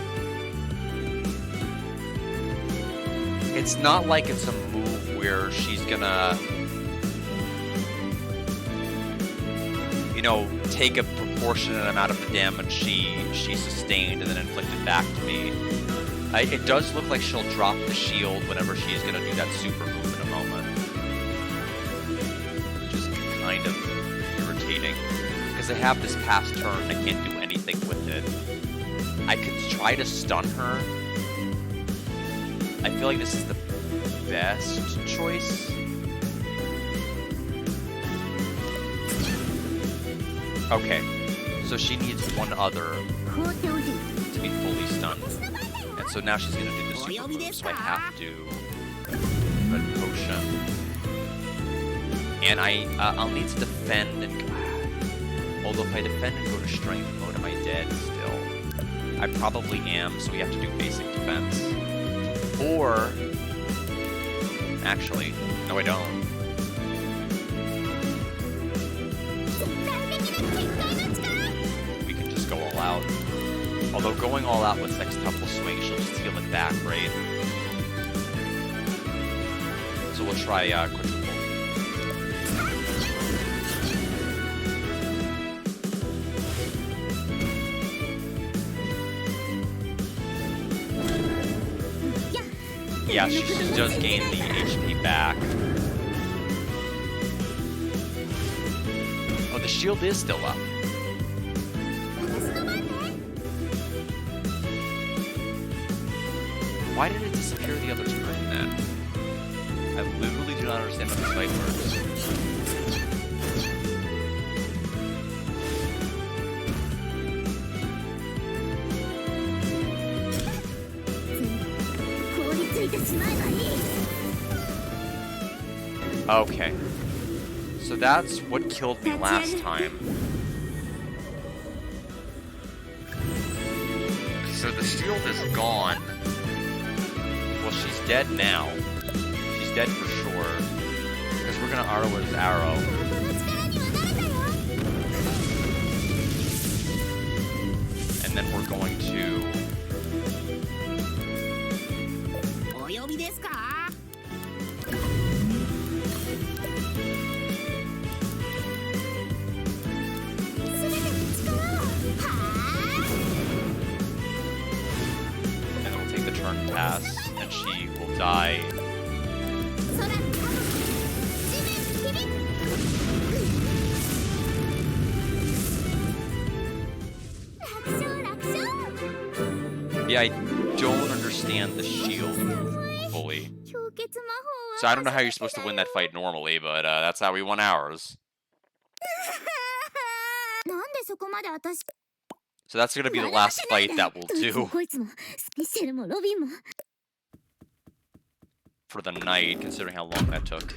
Speaker 1: it's not like it's a move where she's gonna, you know, take a proportionate amount of the damage she sustained and then inflict it back to me. It does look like she'll drop the shield whenever she's gonna do that super move in a moment, which is kind of irritating. Because I have this past turn, I can't do anything with it. I could try to stun her. I feel like this is the best choice. Okay, so she needs one other to be fully stunned. And so now she's gonna do the super move, so I have to put potion. And I'll need to defend and... Although if I defend and go to strength mode, am I dead still? I probably am, so we have to do basic defense. Or... Actually, no I don't. We can just go all out. Although going all out with sextuple swing, she'll just heal it back, right? So we'll try quadruple. Yeah, she does gain the HP back. Oh, the shield is still up. Why did it disappear the other turn then? I literally do not understand how this fight works. Okay. So that's what killed me last time. So the shield is gone. Well, she's dead now. She's dead for sure. Because we're gonna auto his arrow. And then we're going to... pass, and she will die. Yeah, I don't understand the shield fully. So I don't know how you're supposed to win that fight normally, but that's how we won ours. So that's gonna be the last fight that we'll do for the night, considering how long that took.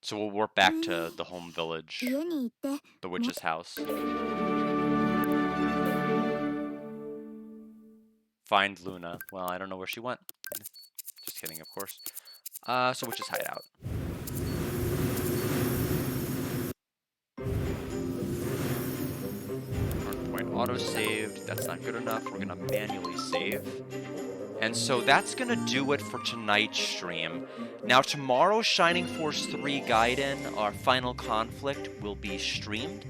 Speaker 1: So we'll warp back to the home village, the witch's house. Find Luna. Well, I don't know where she went. Just kidding, of course. So witch's hideout. Auto-saved, that's not good enough, we're gonna manually save. And so that's gonna do it for tonight's stream. Now tomorrow, Shining Force 3 Gaiden, our final conflict, will be streamed.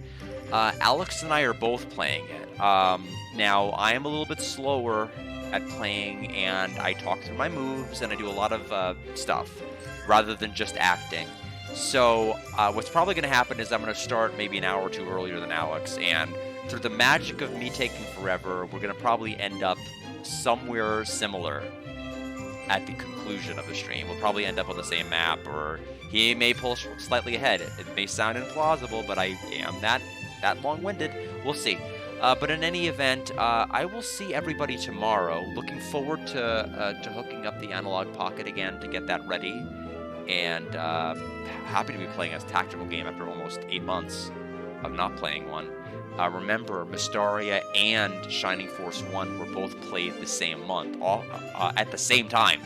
Speaker 1: Alex and I are both playing it. Now, I am a little bit slower at playing, and I talk through my moves, and I do a lot of stuff, rather than just acting. So, what's probably gonna happen is I'm gonna start maybe an hour or two earlier than Alex, and through the magic of me taking forever, we're going to probably end up somewhere similar at the conclusion of the stream. We'll probably end up on the same map, or he may pull slightly ahead. It may sound implausible, but I am that long-winded. We'll see. But in any event, I will see everybody tomorrow. Looking forward to hooking up the Analog Pocket again to get that ready. And happy to be playing a tactical game after almost 8 months of not playing one. Remember, Mystaria and Shining Force 1 were both played the same month, all at the same time.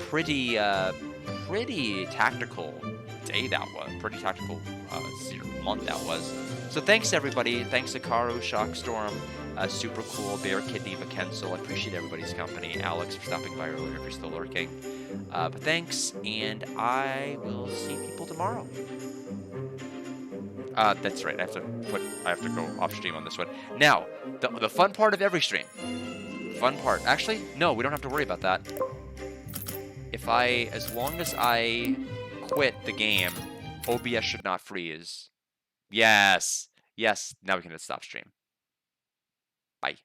Speaker 1: Pretty tactical day that was. Pretty tactical month that was. So thanks everybody. Thanks Akaru, Shockstorm, Super Cool, Bear Kid, Diva, Kensel. I appreciate everybody's company. Alex for stopping by earlier if you're still lurking. But thanks, and I will see people tomorrow. That's right. I have to go off stream on this one. Now, the fun part of every stream. Fun part. Actually, no, we don't have to worry about that. As long as I quit the game, OBS should not freeze. Yes. Yes. Now we can just stop stream. Bye.